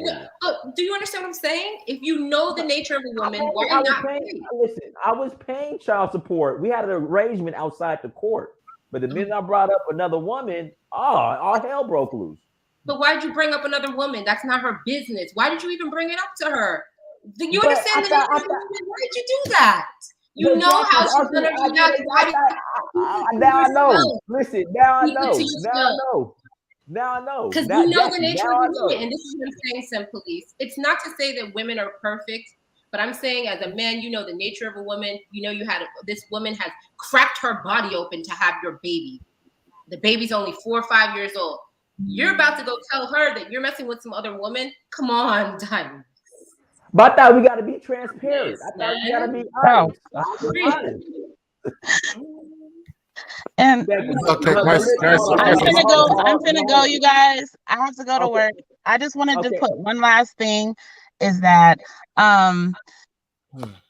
Do you understand what I'm saying? If you know the nature of a woman, why not pay? Listen, I was paying child support. We had an arrangement outside the court. But the minute I brought up another woman, all hell broke loose. But why'd you bring up another woman? That's not her business. Why did you even bring it up to her? Do you understand the nature of a woman? Why did you do that? You know how she's gonna do that. Now I know. Listen, now I know. Now I know. Because you know the nature of the woman, and this is what I'm saying, Sim Police. It's not to say that women are perfect, but I'm saying as a man, you know the nature of a woman. You know this woman has cracked her body open to have your baby. The baby's only 4 or 5 years old. You're about to go tell her that you're messing with some other woman? Come on, done. But I thought we got to be transparent. I thought we got to be honest. And okay, I'm finna go, you guys. I have to go to work. I just wanted to put one last thing is that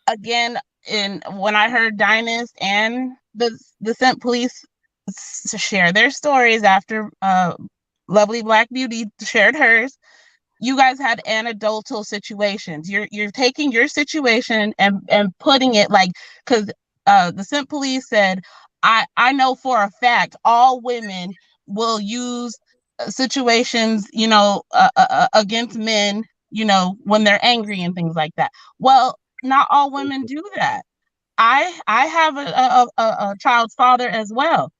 again, when I heard Dynast and the Scent Police share their stories after Lovely Black Beauty shared hers, you guys had anecdotal situations. You're taking your situation and putting it like, because the Scent Police said, I know for a fact all women will use situations, against men, when they're angry and things like that. Well, not all women do that. I have a child's father as well.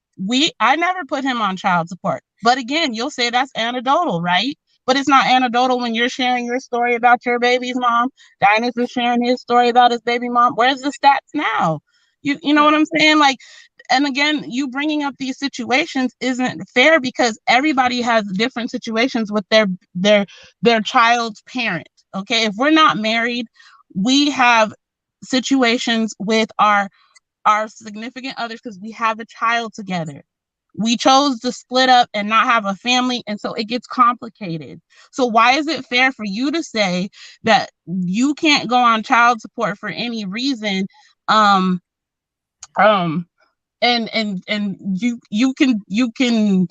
I never put him on child support. But again, you'll say that's anecdotal, right? But it's not anecdotal when you're sharing your story about your baby's mom. Dynast is sharing his story about his baby mom. Where's the stats now? You know what I'm saying? Like, and again, you bringing up these situations isn't fair because everybody has different situations with their child's parent. Okay, if we're not married, we have situations with our significant others because we have a child together. We chose to split up and not have a family, and so it gets complicated. So why is it fair for you to say that you can't go on child support for any reason? And you can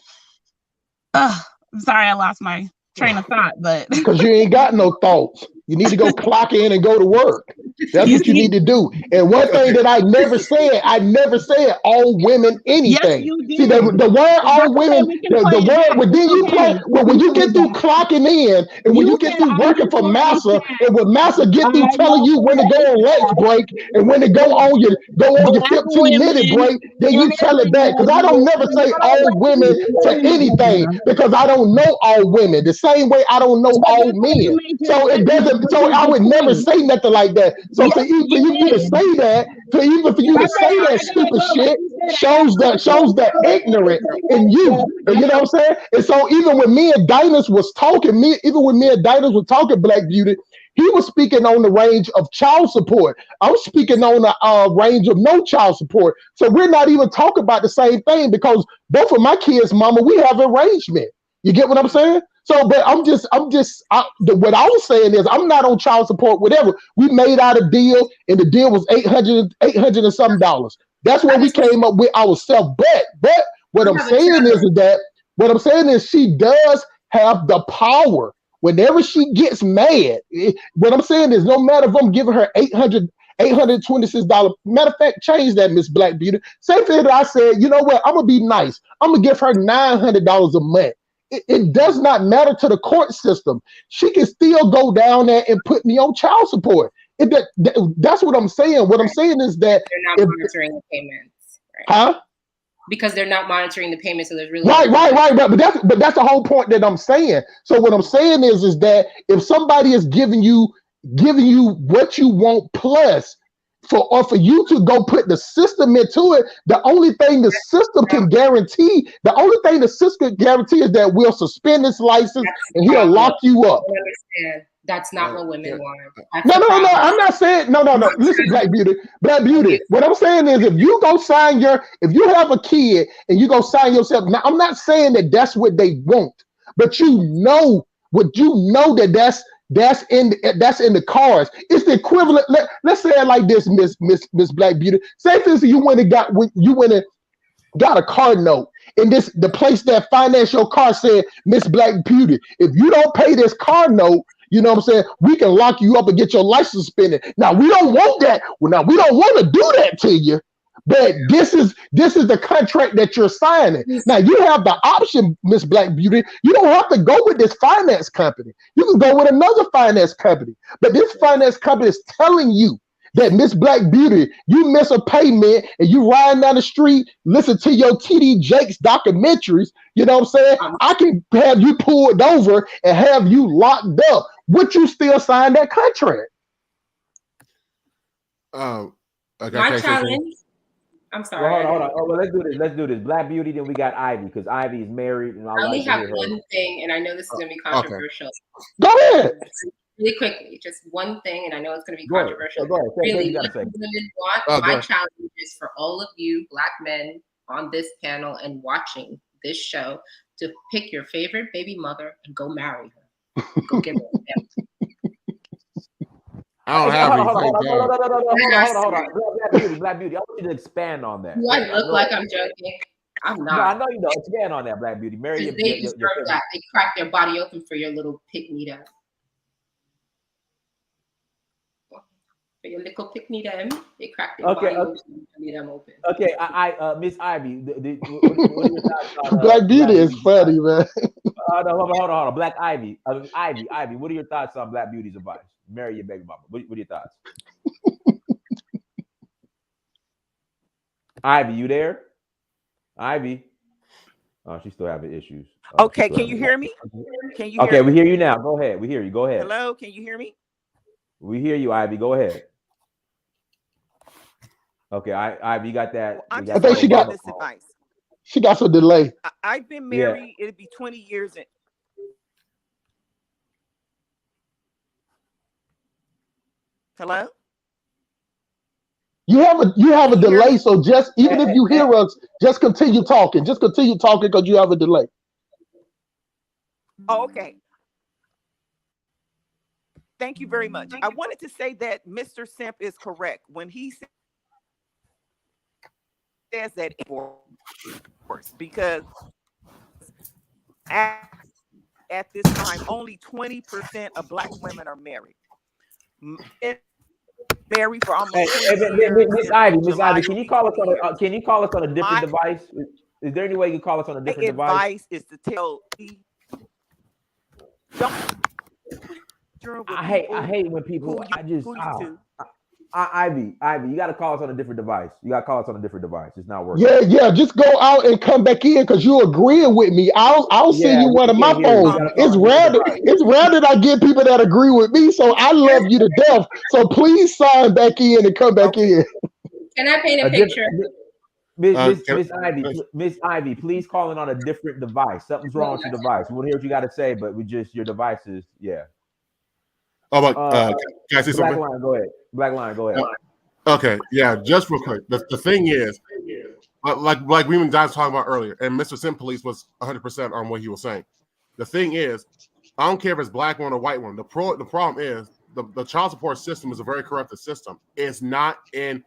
I'm sorry I lost my train of thought, but because you ain't got no thoughts. You need to go clock in and go to work. That's what you need to do. And one thing that I never said all women anything. Yes, see, the word all women, the word, but then you play, but when you get through clocking in, and when you get through working for Massa, and when Massa get through telling you when to go on lunch break, and when to go on your 15-minute break, then you tell it back. Because I don't never say all women to anything, because I don't know all women. The same way I don't know all men. So it doesn't. So I would never say nothing like that. So for you to say that, for you to say that stupid shit shows the ignorant in you. And you know what I'm saying? And so even when me and Dynast was talking, Black Beauty, he was speaking on the range of child support. I'm speaking on the range of no child support. So we're not even talking about the same thing because both of my kids' mama, we have arrangement. You get what I'm saying? So, but what I was saying is I'm not on child support, whatever. We made out a deal and the deal was $800 and some dollars. That's what we came up with ourselves. But what I'm saying is she does have the power. Whenever she gets mad, what I'm saying is no matter if I'm giving her $826. Matter of fact, change that, Miss Black Beauty. Say for that I said, you know what, I'm gonna be nice. I'm gonna give her $900 a month. It does not matter to the court system. She can still go down there and put me on child support. That's what I'm saying. What I'm saying is that they're not monitoring the payments, right? Huh? Because they're not monitoring the payments, so there's really right. But that's the whole point that I'm saying. So what I'm saying is that if somebody is giving you what you want plus for you to go put the system into it, the only thing the system can guarantee is that we'll suspend this license and he'll lock you up. I understand. That's not what women want. No. I'm not saying no. Listen, Black Beauty. What I'm saying is, if you have a kid and you go sign yourself. Now, I'm not saying that that's what they want, but you know that's in the cards. It's the equivalent. Let's say it like this, Miss Black Beauty. Say for instance, you went and got a car note, and the place that financed your car said, Miss Black Beauty, if you don't pay this car note, you know what I'm saying, we can lock you up and get your license suspended. Now we don't want that. Well, now we don't want to do that to you, but this is the contract that you're signing. Now you have the option, Miss Black Beauty. You don't have to go with this finance company. You can go with another finance company. But this finance company is telling you that, Miss Black Beauty, you miss a payment and you riding down the street, listen to your TD Jakes documentaries, you know what I'm saying? I can have you pulled over and have you locked up. Would you still sign that contract? My challenge. I'm sorry. Well, hold on. Oh, well, let's do this. Black Beauty, then we got Ivy, because Ivy is married. And I only have one thing, and I know this is going to be controversial. Go ahead. Really quickly, just one thing, and I know it's going to be Go ahead. controversial. Go ahead. Really, what women want, my challenge is for all of you Black men on this panel and watching this show to pick your favorite baby mother and go marry her. Go give her a family. I don't have Hold on. Black Beauty. I want you to expand on that. Do I look like I'm joking? I'm not. No, I know you don't. Expand on that, Black Beauty. Marry your They deserve that. They crack their body open for your little pick-me-down. For your little pick-me-down, they crack their body open and leave them open. Okay, Miss Ivy, what are your thoughts on Black Beauty is funny, man. Hold on. Black Ivy. Ivy, what are your thoughts on Black Beauty's advice? Marry your baby mama. What are your thoughts? Ivy, you there? Ivy. Oh, she's still having issues. Okay, can you hear me? Can you hear Okay, me? we hear you now. Go ahead. We hear you. Go ahead. Hello, can you hear me? We hear you, Ivy. Go ahead. Okay, Ivy, you got that. I'm I think she got this advice. She got some delay. I've been married. It'll be 20 years. Hello? You have a delay, so just even if you hear us, just continue talking. Just continue talking because you have a delay. Oh, okay. Thank you very much. I wanted to say that Mr. Simp is correct when he says that because at this time, only 20% of Black women are married. Married for almost Miss Ivy, can you call us on a different device? Is there any way you can call us on a different device? Advice is to tell I hate when people Ivy, you got to call us on a different device. It's not working. Yeah. Just go out and come back in because you agreeing with me. I'll send you one of my phones. It's rare that I get people that agree with me. So I love you to death. So please sign back in and come back in. Can I paint a picture? Miss Ivy, please call in on a different device. Something's wrong with your device. We want to hear what you got to say, but your devices, yeah. Oh, but can I say something? Black Line, go ahead. Okay, yeah, just real quick. The thing is, like we and Don talking about earlier, and Mr. Sim Police was 100% on what he was saying. The thing is, I don't care if it's black one or white one. The problem is the child support system is a very corrupted system. It's not in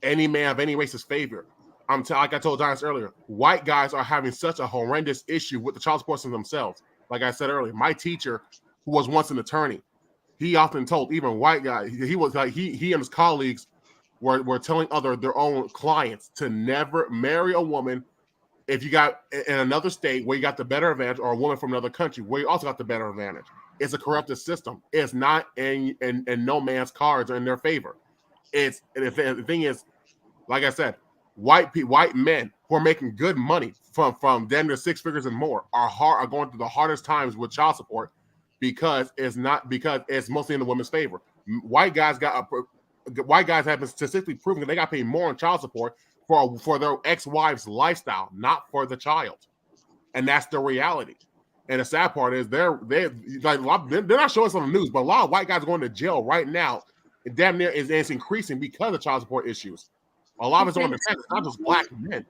any man of any race's favor. Like I told Dinas earlier, white guys are having such a horrendous issue with the child support system themselves. Like I said earlier, my teacher, who was once an attorney, he often told even white guys, he was like he and his colleagues were telling their own clients to never marry a woman if you got in another state where you got the better advantage, or a woman from another country where you also got the better advantage. It's a corrupted system. It's not in no man's cards or in their favor. The thing is, like I said, white men who are making good money from damn near 6 figures and more are going through the hardest times with child support because it's mostly in the women's favor. White guys have been statistically proven that they got paid more on child support for their ex-wife's lifestyle, not for the child, and that's the reality. And the sad part is they're not showing us on the news, but a lot of white guys are going to jail right now. And damn near it's increasing because of child support issues. A lot of it's on the it's not just black men.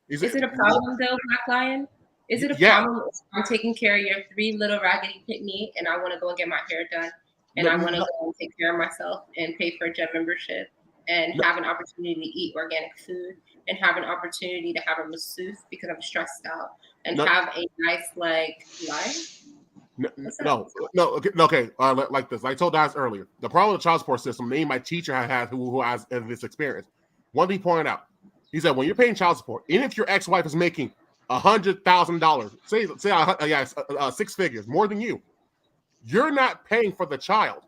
Is it a problem though, Black Lion? Is it a problem if I'm taking care of your 3 little raggedy pitney and I want to go and get my hair done and I want to go and take care of myself and pay for a gym membership and have an opportunity to eat organic food and have an opportunity to have a masseuse because I'm stressed out and have a nice life? Okay. Like this, I told Dinas earlier, the problem with the child support system, my teacher who has this experience. One thing he pointed out, he said, when you're paying child support, even if your ex-wife is making $100,000, say 6 figures more than you, you're not paying for the child.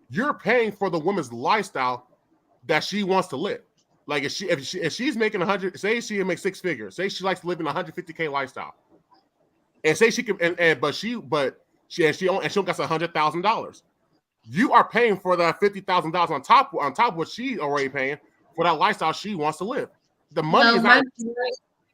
You're paying for the woman's lifestyle that she wants to live. Like if she's making 100, say she makes 6 figures, say she likes to live in a $150K lifestyle, and say she can, but she only got $100,000. You are paying for that $50,000 on top of what she's already paying for that lifestyle she wants to live. The money is not.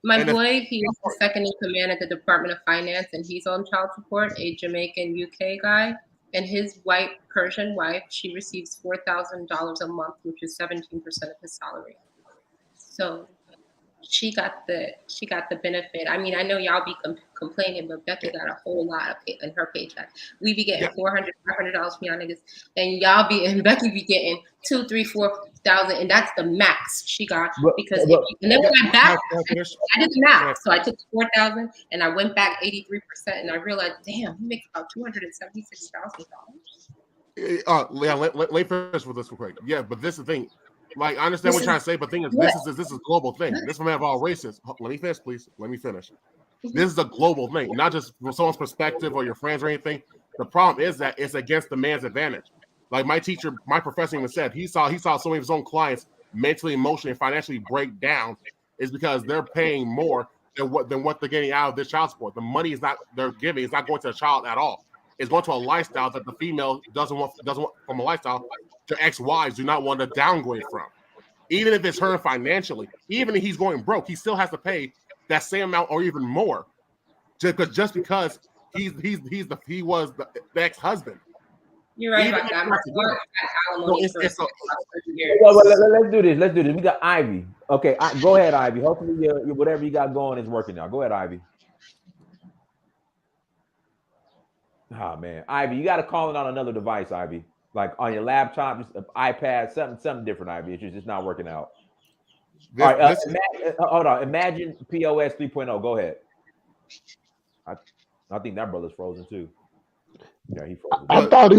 My boy, he is the second in command at the Department of Finance, and he's on child support, a Jamaican UK guy. And his white Persian wife, she receives $4,000 a month, which is 17% of his salary. So she got the benefit. I mean, I know y'all be complaining, but Becky got a whole lot in her paycheck. We be getting $400, $500 from y'all niggas, and Becky be getting $2,000, $3,000, $4,000, and that's the max she got. Because and then when I back, I did the math, so I took $4,000 and I went back 83%, and I realized, damn, he makes about $276,000. Let me finish with this real quick. Yeah, but this is the thing. Like, I understand what you're trying to say, but the thing is, this is a global thing. This man of all races. Let me finish, please. Let me finish. This is a global thing, not just from someone's perspective or your friends or anything. The problem is that it's against the man's advantage. Like my professor even said, he saw so many of his own clients mentally, emotionally, and financially break down is because they're paying more than what they're getting out of this child support. The money they're giving is not going to the child at all. It's going to a lifestyle that the female doesn't want from a lifestyle their ex-wives do not want to downgrade from. Even if it's her financially, even if he's going broke, he still has to pay that same amount or even more, just because he was the ex-husband. You're right about that. Let's do this. We got Ivy. Okay, go ahead, Ivy. Hopefully, whatever you got going is working now. Go ahead, Ivy. Oh man, Ivy, you got to call it on another device, Ivy. Like on your laptop, just an iPad, something different, Ivy. It's just not working out. All right, hold on. Imagine POS 3.0. Go ahead. I think that brother's frozen too. Yeah, he frozen. I thought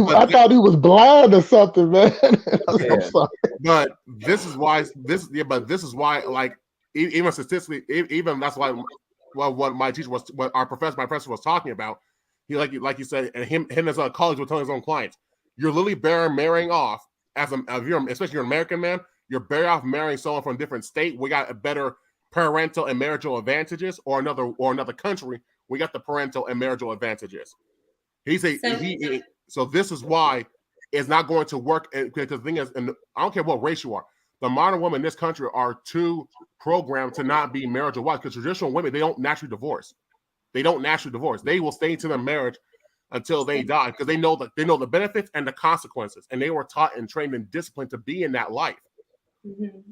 he was blind or something, man. But this is why. Like even statistically, even that's why. Well, what my professor was talking about. He like you said, and him and his colleagues were telling his own clients. You're literally marrying off especially you're an American man. You're better off marrying someone from a different state. We got a better parental and marital advantages, or another country. We got the parental and marital advantages. So this is why it's not going to work. Because the thing is, and I don't care what race you are, the modern women in this country are too programmed to not be marital wives. Because traditional women, they don't naturally divorce. They will stay into their marriage until they die, because they know the benefits and the consequences, and they were taught and trained and disciplined to be in that life.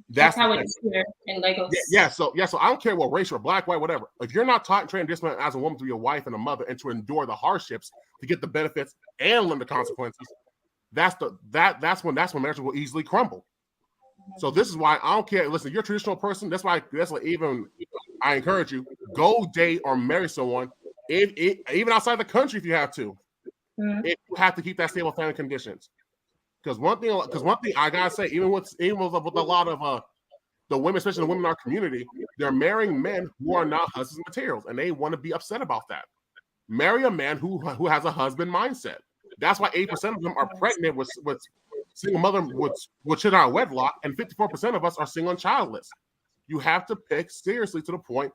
That's how it is here in Lagos. So I don't care what race you're, black, white, whatever. If you're not taught and trained just as a woman to be a wife and a mother and to endure the hardships to get the benefits and learn the consequences, that's when marriage will easily crumble. So this is why I don't care. Listen, you're a traditional person. That's why even I encourage you, go date or marry someone, even outside the country if you have to. If you have to keep that stable family conditions. Because one thing I gotta say, even with a lot of the women, especially the women in our community, they're marrying men who are not husband materials, and they want to be upset about that. Marry a man who has a husband mindset. That's why 8% of them are pregnant with single mother with children out of wedlock, and 54% of us are single and childless. You have to pick seriously to the point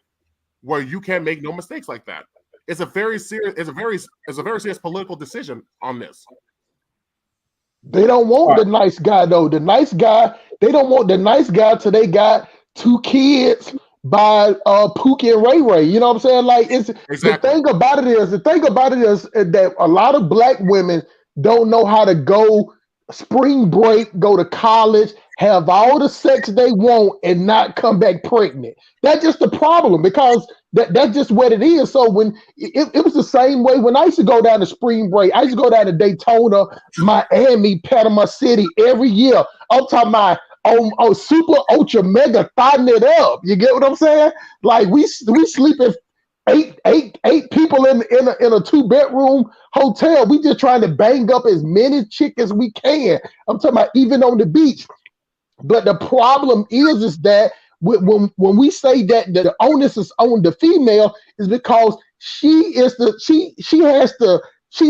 where you can't make no mistakes like that. It's a very serious political decision on this. They don't want the nice guy though. The nice guy, they don't want the nice guy till they got 2 kids by Pookie and Ray Ray. You know what I'm saying? Like it's exactly. The thing about it is that a lot of black women don't know how to go spring break, go to college, have all the sex they want, and not come back pregnant. That's just the problem, because that's just what it is. So when it was the same way when I used to go down to spring break, I used to go down to Daytona, Miami, Panama City every year. I'm talking about super ultra mega thotting it up. You get what I'm saying? Like we sleeping eight people in a 2-bedroom hotel. We just trying to bang up as many chicks as we can. I'm talking about even on the beach. But the problem is that when we say that the onus is on the female, is because she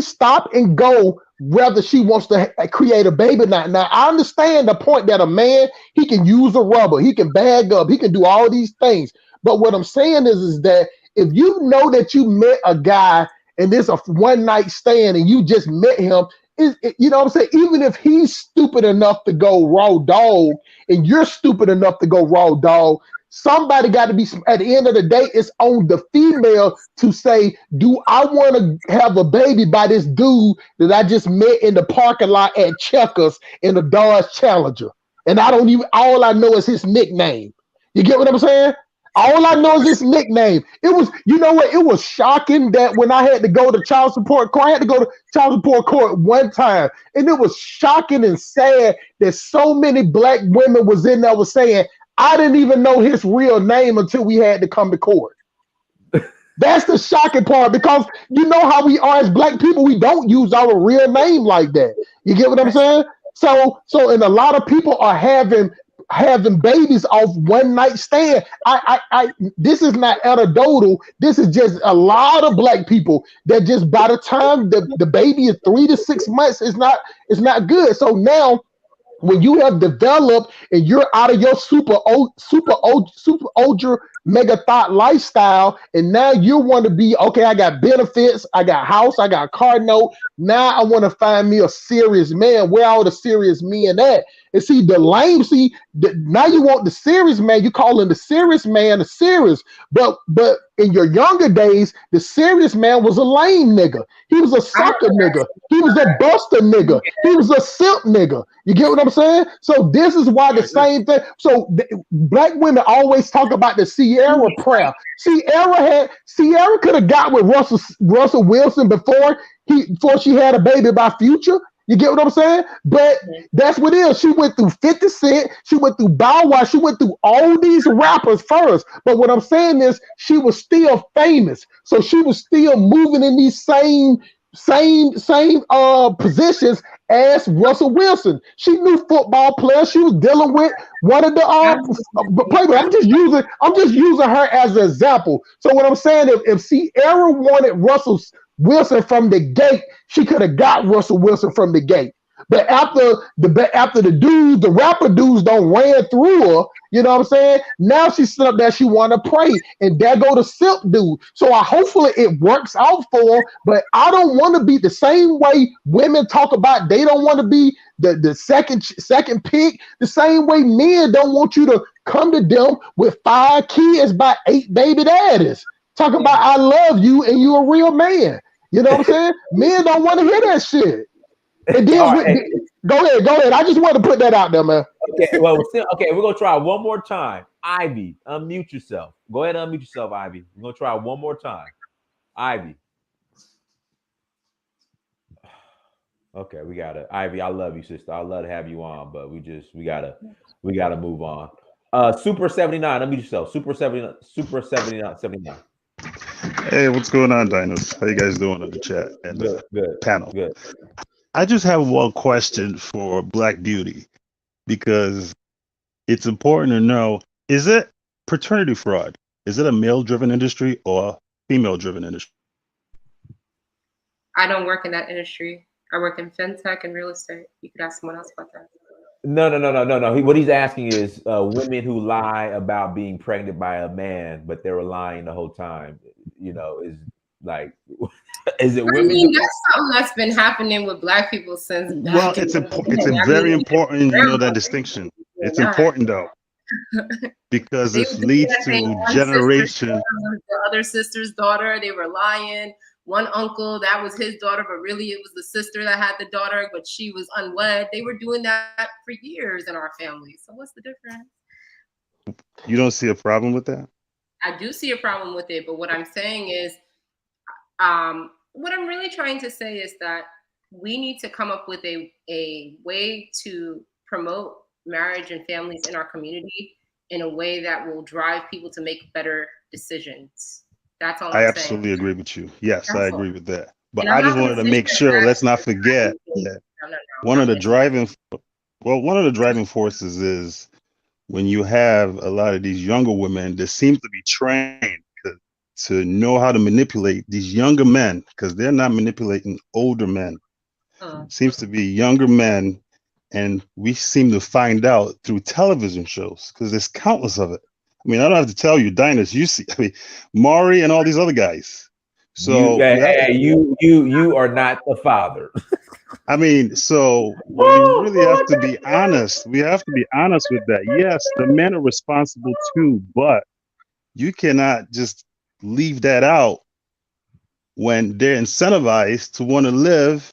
stop and go whether she wants to create a baby or not. Now I understand the point that a man, he can use a rubber, he can bag up, he can do all these things. But what I'm saying is that if you know that you met a guy and there's a one night stand and you just met him, you know what I'm saying? Even if he's stupid enough to go raw dog and you're stupid enough to go raw dog, somebody got to be, at the end of the day, it's on the female to say, do I want to have a baby by this dude that I just met in the parking lot at Checkers in a Dodge Challenger? And all I know is his nickname. You get what I'm saying? All I know is his nickname. It was, you know what? It was shocking that when I had to go to child support court, I had to go to child support court one time. And it was shocking and sad that so many black women was in there was saying, I didn't even know his real name until we had to come to court. That's the shocking part, because you know how we are as black people. We don't use our real name like that. You get what I'm saying? So and a lot of people are having babies off one night stand. This is not anecdotal. This is just a lot of black people that just by the time the baby is 3 to 6 months, it's not good. So now when you have developed and you're out of your super ultra mega thought lifestyle, and now you want to be, okay, I got benefits, I got house, I got car note. Now I want to find me a serious man. Where all the serious men at? And see, now you want the serious man. You calling the serious man a serious, but in your younger days, the serious man was a lame nigga. He was a sucker nigga. He was a buster nigga. He was a simp nigga. You get what I'm saying? So this is why the same thing. So black women always talk about the Sierra prayer. Sierra could have got with Russell Wilson before she had a baby by Future. You get what I'm saying? But that's what it is. She went through 50 Cent. She went through Bow Wow. She went through all these rappers first. But what I'm saying is she was still famous. So she was still moving in these same positions as Russell Wilson. She knew football players. She was dealing with one of the players. I'm just using her as an example. So what I'm saying, if Sierra wanted Russell Wilson from the gate, she could have got Russell Wilson from the gate. But after the rapper dudes don't ran through her, you know what I'm saying? Now she's sitting up there, she want to pray, and there go the simp dude. So hopefully it works out for her, but I don't want to be the same way women talk about they don't want to be the second pick, the same way men don't want you to come to them with 5 kids by 8 baby daddies. Talking about I love you and you a real man. You know what I'm saying? Men don't want to hear that shit. And then go ahead. I just want to put that out there, man. Okay, well, we're gonna try one more time. Ivy, unmute yourself. Go ahead and unmute yourself, Ivy. We're gonna try one more time. Ivy. Okay, we gotta. Ivy, I love you, sister. I love to have you on, but we gotta move on. Super 79, unmute yourself. Super 79. Hey, what's going on, Dinos? How you guys doing in the chat and good, panel? Good. I just have one question for Black Beauty, because it's important to know, is it paternity fraud? Is it a male-driven industry or a female-driven industry? I don't work in that industry. I work in fintech and real estate. You could ask someone else about that. No. What he's asking is women who lie about being pregnant by a man, but they were lying the whole time. You know, is like, is it women? I mean, that's something that's been happening with Black people since. Well, it's very important, you know, that distinction. It's important though, because it leads to generation. The other sister's daughter, they were lying. One uncle, that was his daughter, but really it was the sister that had the daughter, but she was unwed. They were doing that for years in our family. So what's the difference? You don't see a problem with that? I do see a problem with it, but what I'm saying is, what I'm really trying to say is that we need to come up with a way to promote marriage and families in our community in a way that will drive people to make better decisions. That's all I'm saying. I absolutely agree with you. Yes, I agree with that. But I just wanted to make sure, let's not forget that one of the driving forces is when you have a lot of these younger women that seem to be trained to know how to manipulate these younger men, because they're not manipulating older men. Seems to be younger men, and we seem to find out through television shows, because there's countless of it. I mean, I don't have to tell you, Dinus, you see, I mean, Maury and all these other guys. So you are not the father. I mean, so we really have to be honest. We have to be honest with that. Yes, the men are responsible too, but you cannot just leave that out when they're incentivized to want to live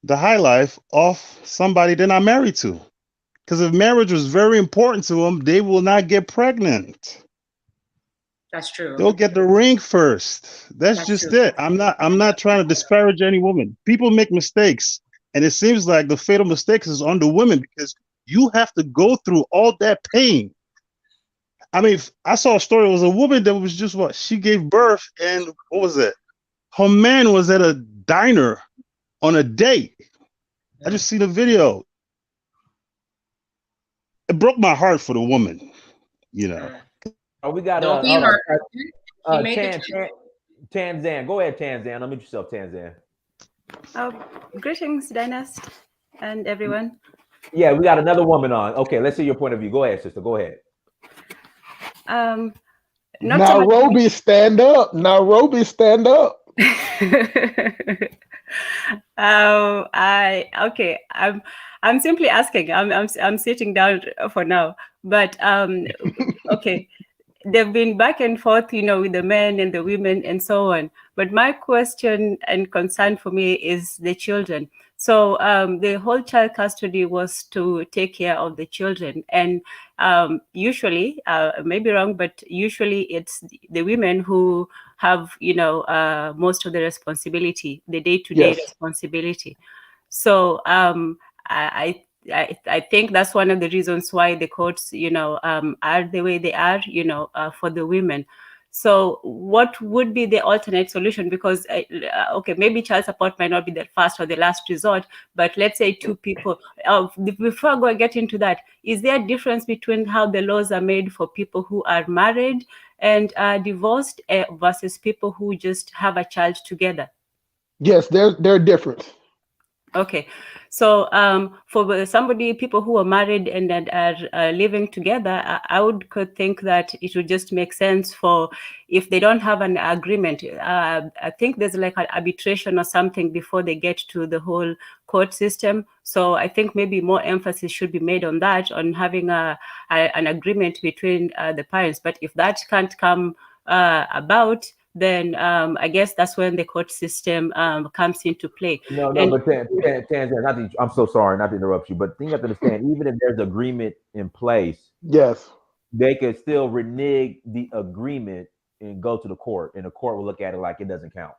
the high life off somebody they're not married to. Because if marriage was very important to them, they will not get pregnant. That's true. They'll get the ring first. That's just true. It. I'm not trying to disparage any woman. People make mistakes, and it seems like the fatal mistakes is on the women, because you have to go through all that pain. I mean, I saw a story. It was a woman that was just she gave birth, and what was it? Her man was at a diner on a date. I just see the video. It broke my heart for the woman, you know. Oh, we got Tanzan. Go ahead, Tanzan. Unmute yourself, Tanzan. Greetings, Dynast, and everyone. Yeah, we got another woman on. Okay, let's see your point of view. Go ahead, sister. Go ahead. Nairobi, stand up. Nairobi, stand up. I'm simply asking. I'm sitting down for now, but okay. They've been back and forth, you know, with the men and the women and so on. But my question and concern for me is the children. So the whole child custody was to take care of the children, and usually, maybe wrong, but usually it's the women who have, you know, most of the responsibility, the day-to-day responsibility. So I think that's one of the reasons why the courts, you know, are the way they are, you know, for the women. So what would be the alternate solution? Because, okay, maybe child support might not be the first or the last resort, but let's say two people. Before I get into that, is there a difference between how the laws are made for people who are married and divorced versus people who just have a child together? Yes, there are different. Okay, so for people who are married and that are living together, I could think that it would just make sense for, if they don't have an agreement, I think there's like an arbitration or something before they get to the whole court system. So I think maybe more emphasis should be made on that, on having an agreement between the parents. But if that can't come about, then I guess that's when the court system comes into play. No, but Tanzania, I'm so sorry not to interrupt you, but you have to understand, even if there's agreement in place, yes, they could still renege the agreement and go to the court, and the court will look at it like it doesn't count.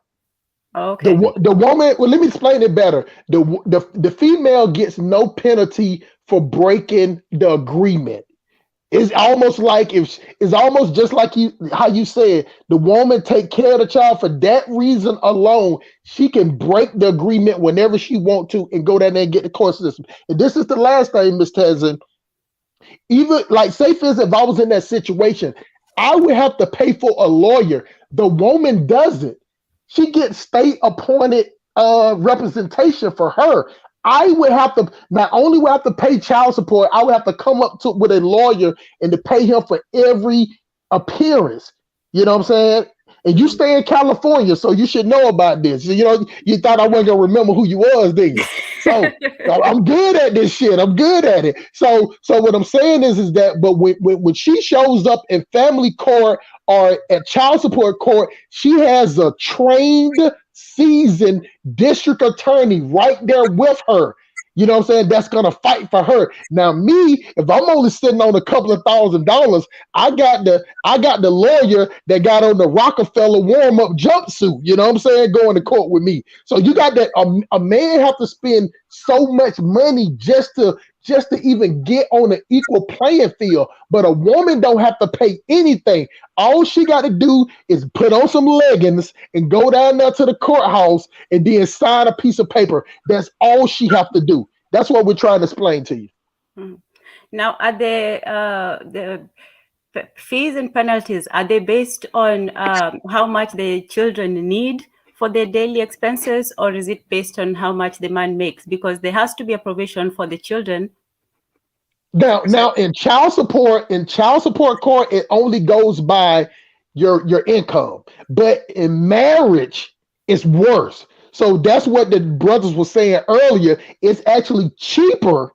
Okay. The woman. Well, let me explain it better. The female gets no penalty for breaking the agreement. It's almost like it's almost just like how you said, the woman take care of the child for that reason alone. She can break the agreement whenever she want to and go down there and get the court system. And this is the last thing, Ms. Tezin. Even like, say for instance, if I was in that situation, I would have to pay for a lawyer. The woman doesn't. She gets state appointed representation for her. I would have to not only would I have to pay child support, I would have to come up with a lawyer and to pay him for every appearance. You know what I'm saying? And you stay in California, so you should know about this. You know, you thought I wasn't gonna remember who you was, didn't you? So I'm good at this shit. I'm good at it. So what I'm saying is that, but when she shows up in family court or at child support court, she has a trained, seasoned district attorney right there with her. You know what I'm saying? That's gonna fight for her. Now, me, if I'm only sitting on a couple of $1,000s, I got the lawyer that got on the Rockefeller warm-up jumpsuit. You know what I'm saying? Going to court with me. So you got that. A man have to spend so much money just to even get on an equal playing field. But a woman don't have to pay anything. All she got to do is put on some leggings and go down there to the courthouse and then sign a piece of paper. That's all she have to do. That's what we're trying to explain to you. Now, are the fees and penalties, are they based on how much the children need for their daily expenses, or is it based on how much the man makes? Because there has to be a provision for the children. Now in child support court, it only goes by your income. But in marriage, it's worse. So that's what the brothers were saying earlier. It's actually cheaper.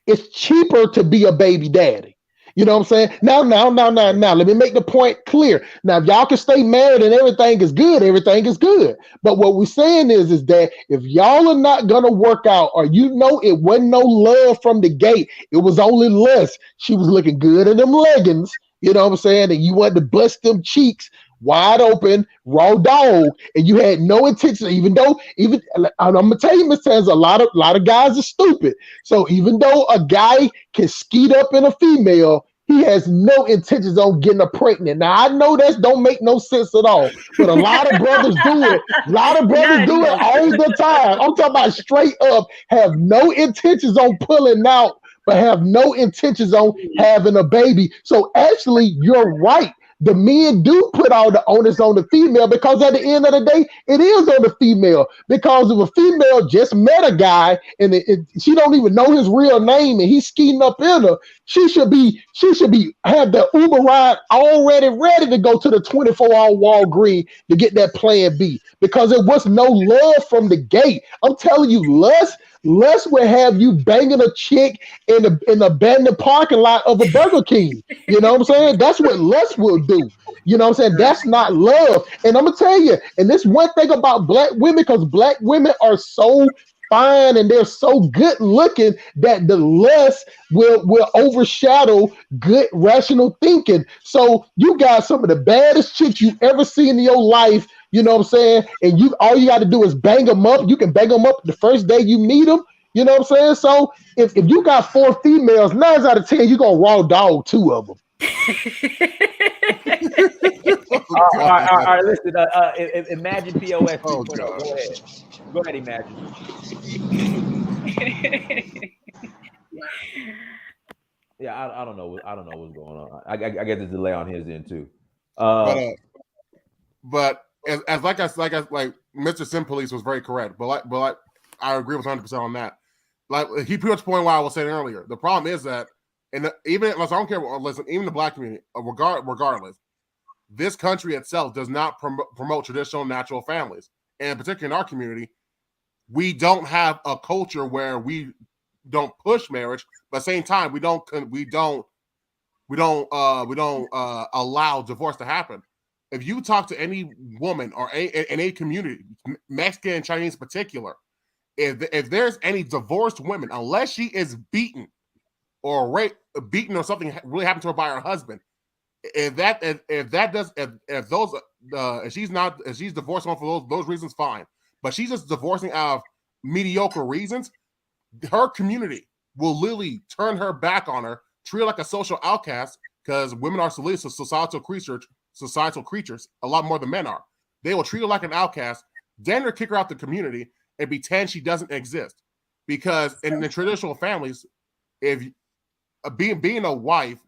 It's cheaper to be a baby daddy. You know what I'm saying? Now, let me make the point clear. Now, if y'all can stay married and everything is good, everything is good. But what we're saying is that if y'all are not going to work out, or you know it wasn't no love from the gate, it was only lust. She was looking good in them leggings, you know what I'm saying? And you wanted to bust them cheeks wide open, raw dog, and you had no intention, even I'm gonna tell you, Miss Tans, a lot of guys are stupid. So even though a guy can skeet up in a female, he has no intentions on getting her pregnant. Now I know that don't make no sense at all, but a lot of brothers do it. A lot of brothers do it all the time. I'm talking about straight up, have no intentions on pulling out, but have no intentions on having a baby. So actually, you're right. The men do put all the onus on the female, because at the end of the day, it is on the female. Because if a female just met a guy and she don't even know his real name and he's skeeting up in her, she should have the Uber ride already ready to go to the 24-hour Walgreens to get that plan B, because there was no love from the gate. I'm telling you, lust will have you banging a chick in the abandoned parking lot of a Burger King. You know what I'm saying? That's what lust will do. You know what I'm saying? That's not love. And I'm gonna tell you, and this one thing about black women, because black women are so fine and they're so good looking that the lust will overshadow good rational thinking. So you got some of the baddest chicks you ever seen in your life. You know what I'm saying? And all you got to do is bang them up. You can bang them up the first day you meet them. You know what I'm saying? So if you got 4 females, 9 out of 10, you're going to raw dog 2 of them. All right, listen. Imagine POS. Oh, go ahead, Imagine. Yeah, I don't know what's going on. I get the delay on his end too. But as Mr. Sim Police was very correct, but I agree with 100% on that. Like he pretty much pointed what I was saying earlier. The problem is that, even I don't care. Listen, even the black community, regardless, this country itself does not promote traditional natural families, and particularly in our community, we don't have a culture where we don't push marriage, but at the same time we don't allow divorce to happen. if you talk to any woman or in a community, Mexican and Chinese in particular, if there's any divorced women, unless she is beaten or raped, beaten or something really happened to her by her husband, if she's divorcing for those reasons, fine. But she's just divorcing out of mediocre reasons, her community will literally turn her back on her, treat her like a social outcast, because women are societal creatures a lot more than men are. They will treat her like an outcast, then they'll kick her out the community and pretend she doesn't exist. Because in the traditional families, if being a wife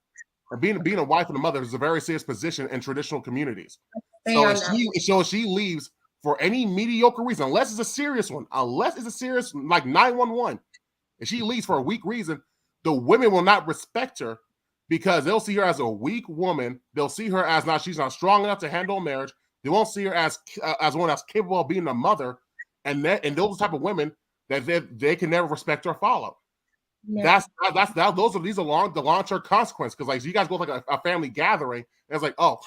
or being a wife and a mother is a very serious position in traditional communities. So if she leaves for any mediocre reason, unless it's a serious one, like 911, if she leaves for a weak reason, the women will not respect her because they'll see her as a weak woman. They'll see her as she's not strong enough to handle marriage. They won't see her as one that's capable of being a mother, and those type of women that they can never respect or follow. Yeah. These are the long-term consequences, because like you guys go to like a family gathering and it's like, oh,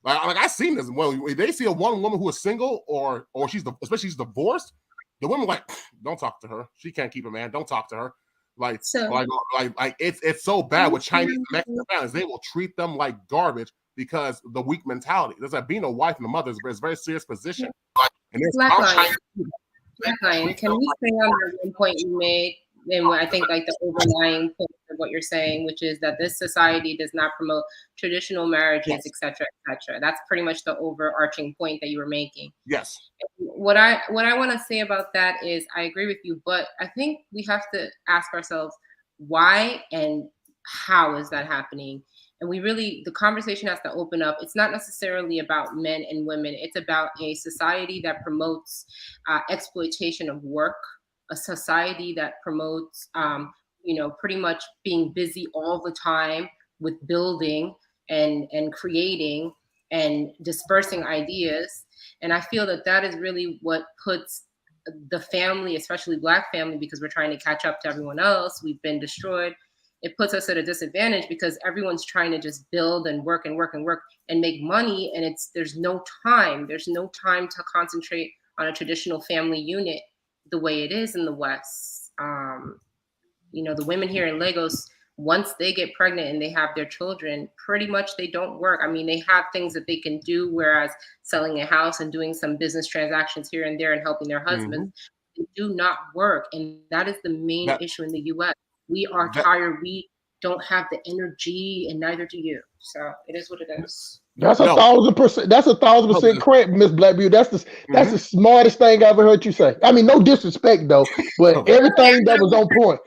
like I've seen this. Well, they see a one woman who is single or especially she's divorced, the women like, don't talk to her. She can't keep a man. Don't talk to her. Like it's so bad with Chinese and Mexican families. They will treat them like garbage because the weak mentality. There's like being a wife and a mother is a very serious position. And Black Lion, can we stay on that one point you made? And I think like the overlying point of what you're saying, which is that this society does not promote traditional marriages, yes, et cetera, et cetera. That's pretty much the overarching point that you were making. Yes. What I want to say about that is I agree with you, but I think we have to ask ourselves why and how is that happening? And the conversation has to open up. It's not necessarily about men and women. It's about a society that promotes exploitation of work, a society that promotes, pretty much being busy all the time with building and creating and dispersing ideas. And I feel that is really what puts the family, especially Black family, because we're trying to catch up to everyone else. We've been destroyed. It puts us at a disadvantage because everyone's trying to just build and work and work and work and make money. And there's no time. There's no time to concentrate on a traditional family unit the way it is in the West. The women here in Lagos, once they get pregnant and they have their children, pretty much they don't work. I mean, they have things that they can do, whereas selling a house and doing some business transactions here and there and helping their husbands, they do not work. And that is the main issue in the US. We are tired. We don't have the energy, and neither do you. So it is what it is. That's 1,000%. That's 1,000% correct, Miss Black Beauty. That's the smartest thing I ever heard you say. I mean, no disrespect though, but everything that was on point.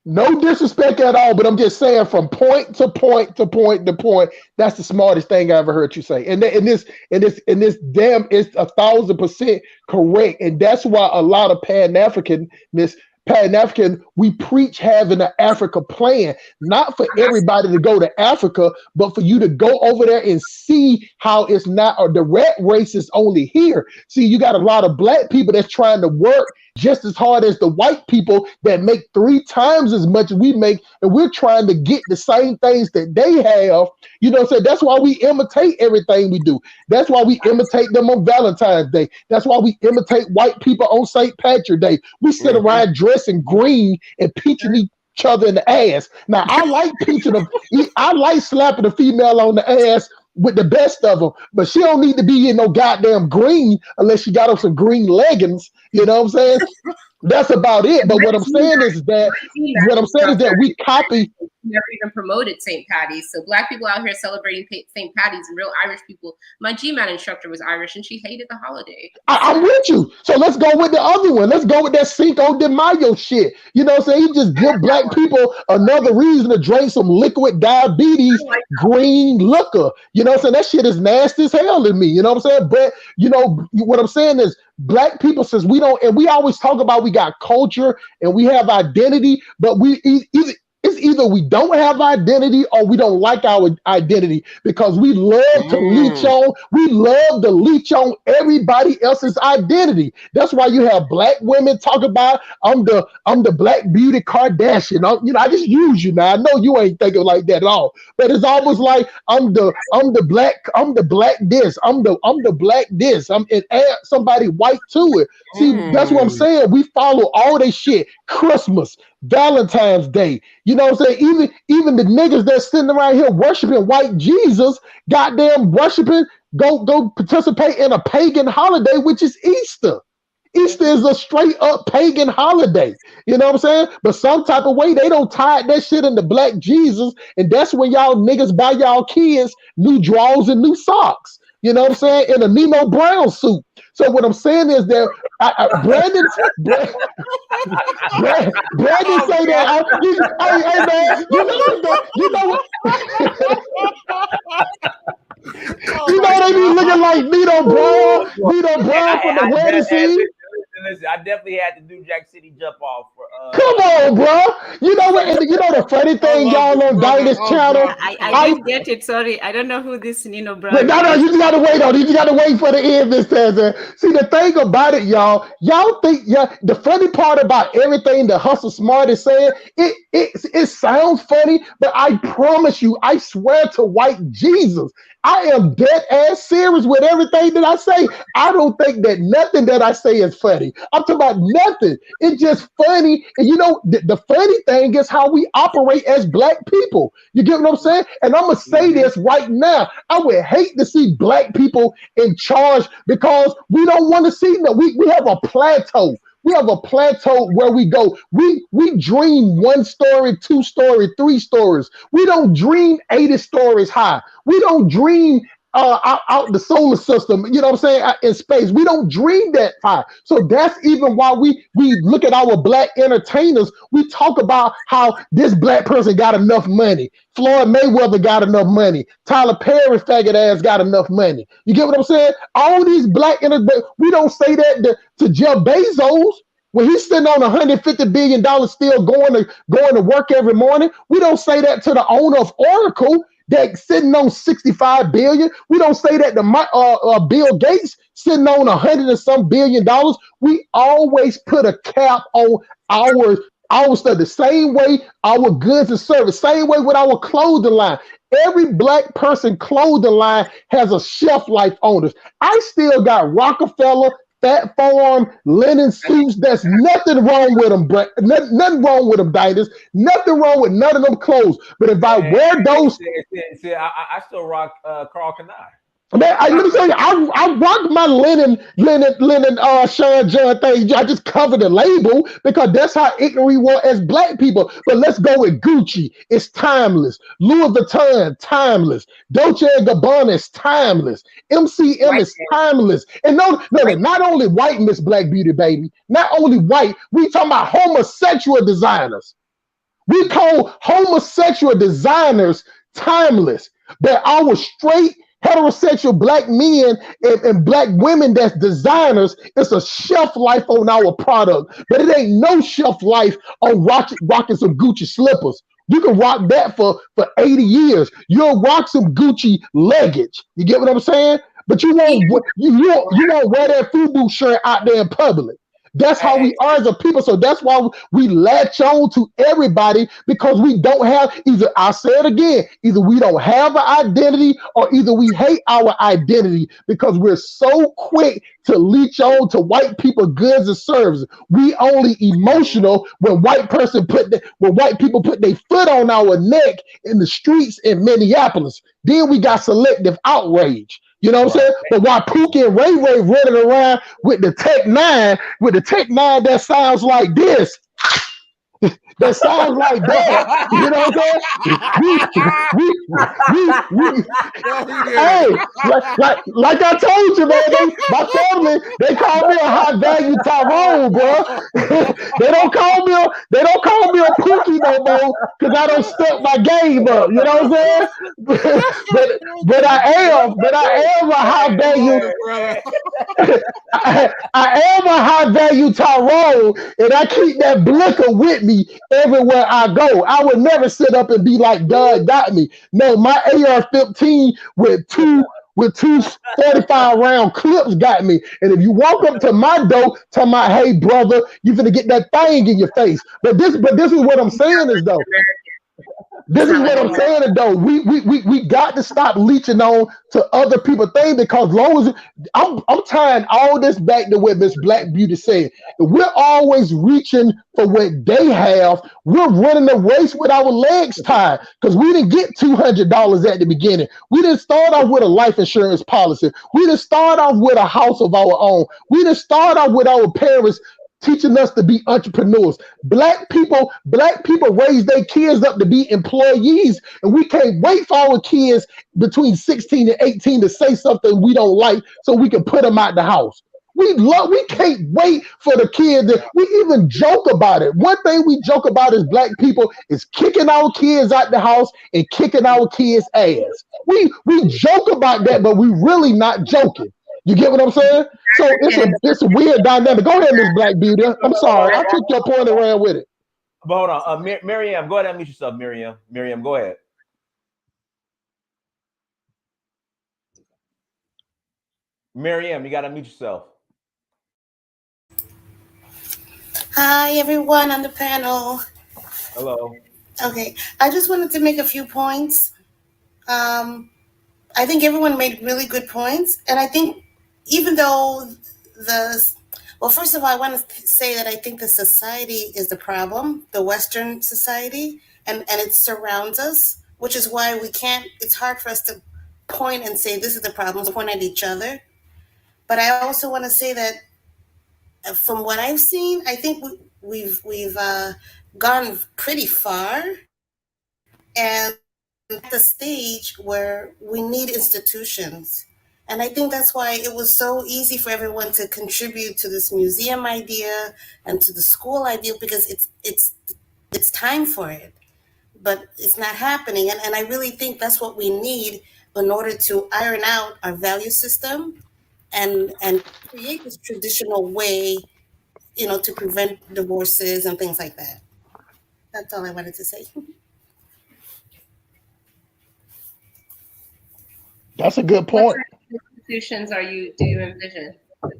No disrespect at all. But I'm just saying, from point to point to point to point, that's the smartest thing I ever heard you say. And this damn is 1,000% correct. And that's why a lot of Pan-African, we preach having an Africa plan, not for everybody to go to Africa, but for you to go over there and see how it's not, or the rat race is only here. See, you got a lot of Black people that's trying to work just as hard as the white people that make 3 times as much as we make, and we're trying to get the same things that they have. You know what I'm saying? That's why we imitate everything we do. That's why we imitate them on Valentine's Day. That's why we imitate white people on St. Patrick's Day. We sit around dressing green and peaching each other in the ass. Now, I like I like slapping a female on the ass with the best of them, but she don't need to be in no goddamn green unless she got on some green leggings. You know what I'm saying? That's about it. But what I'm saying is that we copy. Never even promoted St. Patty's. So Black people out here celebrating St. Patty's, and real Irish people. My GMAT instructor was Irish, and she hated the holiday. I'm with you. So let's go with the other one. Let's go with that Cinco de Mayo shit. You know what I'm saying? You just give Black people another reason to drink some liquid diabetes green liquor. You know what I'm saying? That shit is nasty as hell to me. You know what I'm saying? But you know what I'm saying is, Black people, since we don't, and we always talk about we got culture and we have identity, but It's either we don't have identity or we don't like our identity because we love to leech on. We love to leech on everybody else's identity. That's why you have black women talk about I'm the black beauty Kardashian. I just use you now. I know you ain't thinking like that at all, but it's almost like I'm the black this. I'm the black this. And add somebody white to it. See, that's what I'm saying. We follow all this shit. Christmas, Valentine's Day. You know what I'm saying? Even the niggas that's sitting around here worshiping white Jesus, goddamn worshiping, go participate in a pagan holiday, which is Easter. Easter is a straight up pagan holiday. You know what I'm saying? But some type of way, they don't tie that shit into black Jesus. And that's when y'all niggas buy y'all kids new drawers and new socks. You know what I'm saying? In a Nemo Brown suit. So what I'm saying is that Brandon say that. Hey man, you know they be looking like Nito Brown from the wedding scene. Listen, I definitely had to do Jack City jump off for. Come on, bro. You know what? And you know the funny thing, y'all on Dinah's channel. I didn't get it. Sorry, I don't know who this Nino Brown. No, you just gotta wait on. You just gotta wait for the end this time. See, the thing about it, y'all think, the funny part about everything the Hustle Smart is saying, it sounds funny, but I promise you, I swear to white Jesus, I am dead ass serious with everything that I say. I don't think that nothing that I say is funny. I'm talking about nothing. It's just funny. And you know, the funny thing is how we operate as black people. You get what I'm saying? And I'm going to say this right now. I would hate to see black people in charge because we don't want to see that. We have a plateau. We have a plateau where we go. We dream 1 story, 2 story, 3 stories. We don't dream 80 stories high. We don't dream out the solar system, you know what I'm saying, in space. We don't dream that high. So that's even why we look at our black entertainers. We talk about how this black person got enough money. Floyd Mayweather got enough money. Tyler Perry faggot ass got enough money. You get what I'm saying? All these black entertainers, we don't say that to Jeff Bezos. When he's sitting on $150 billion still going to work every morning. We don't say that to the owner of Oracle that's sitting on $65 billion. We don't say that to Bill Gates sitting on $100 and some billion. We always put a cap on our stuff. The same way our goods and service, same way with our clothing line. Every black person clothing line has a shelf life on it. I still got Rockefeller, Fat Farm, linen suits. There's nothing wrong with them, Brett. Nothing wrong with them, Diners. Nothing wrong with none of them clothes. But if I wear those, I still rock Carl Kanai. Man, let me tell you, I rock my linen Sean John thing. I just cover the label because that's how ignorant we were as black people. But let's go with Gucci. It's timeless. Louis Vuitton, timeless. Dolce & Gabbana is timeless. MCM is timeless. And no, not only white, Miss Black Beauty, baby. Not only white. We talking about homosexual designers. We call homosexual designers timeless. But our straight heterosexual black men and black women that's designers, it's a shelf life on our product, but it ain't no shelf life on rocking some Gucci slippers. You can rock that for 80 years. You'll rock some Gucci luggage. You get what I'm saying? But you won't wear that FUBU shirt out there in public. That's how we are as a people. So that's why we latch on to everybody, because we don't have either, I'll say it again, either we don't have an identity or either we hate our identity because we're so quick to leech on to white people goods and services. We only emotional when white people put their foot on our neck in the streets in Minneapolis. Then we got selective outrage. You know what I'm saying? But while Pookie and Ray Ray running around with the Tech 9, that sounds like this. That sounds like that. You know what I'm saying? Hey, like I told you, man, my family, they call me a high value Tyrone, bro. They don't call me a Pookie no more because I don't step my game up. You know what I'm saying? but I am a high value. I am a high value Tyrone, and I keep that blicker with me everywhere I go. I would never sit up and be like, God got me. No, my AR-15 with two 45 round clips got me. And if you walk up to my door talking about, hey brother, you finna get that thing in your face. But this is what I'm saying is though. This is what I'm saying though. We got to stop leeching on to other people's things, because long as I'm tying all this back to what Miss Black Beauty said. If we're always reaching for what they have, we're running a race with our legs tied, because we didn't get $200 at the beginning. We didn't start off with a life insurance policy. We didn't start off with a house of our own. We didn't start off with our parents teaching us to be entrepreneurs. Black people raise their kids up to be employees, and we can't wait for our kids between 16 and 18 to say something we don't like so we can put them out the house. We can't wait for the kids. We even joke about it. One thing we joke about as Black people is kicking our kids out the house and kicking our kids' ass. We joke about that, but we really not joking. You get what I'm saying? So it's a weird dynamic. Go ahead, Miss Black Beauty. I'm sorry. I took your point and ran with it. But hold on. Miriam, go ahead and mute yourself, Miriam. Miriam, go ahead. Miriam, you got to mute yourself. Hi, everyone on the panel. Hello. Okay, I just wanted to make a few points. I think everyone made really good points. And I think even though first of all, I want to say that I think the society is the problem, the Western society, and it surrounds us, which is why it's hard for us to point and say this is the problem, point at each other. But I also want to say that from what I've seen, I think we've gone pretty far, and at the stage where we need institutions. And I think that's why it was so easy for everyone to contribute to this museum idea and to the school idea, because it's time for it, but it's not happening. And I really think that's what we need in order to iron out our value system and create this traditional way, to prevent divorces and things like that. That's all I wanted to say. That's a good point. What types of institutions do you envision?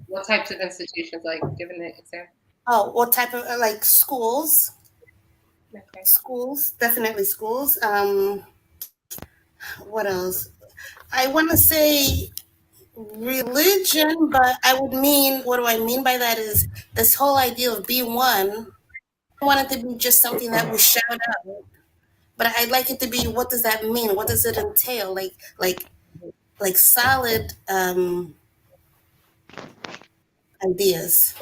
What types of institutions, like give an example? Oh, what type of, like schools? Okay. Schools, definitely schools. What else? I want to say religion, but what do I mean by that is this whole idea of be one. I want it to be just something that we shout out, but I'd like it to be, what does that mean? What does it entail? Like solid ideas.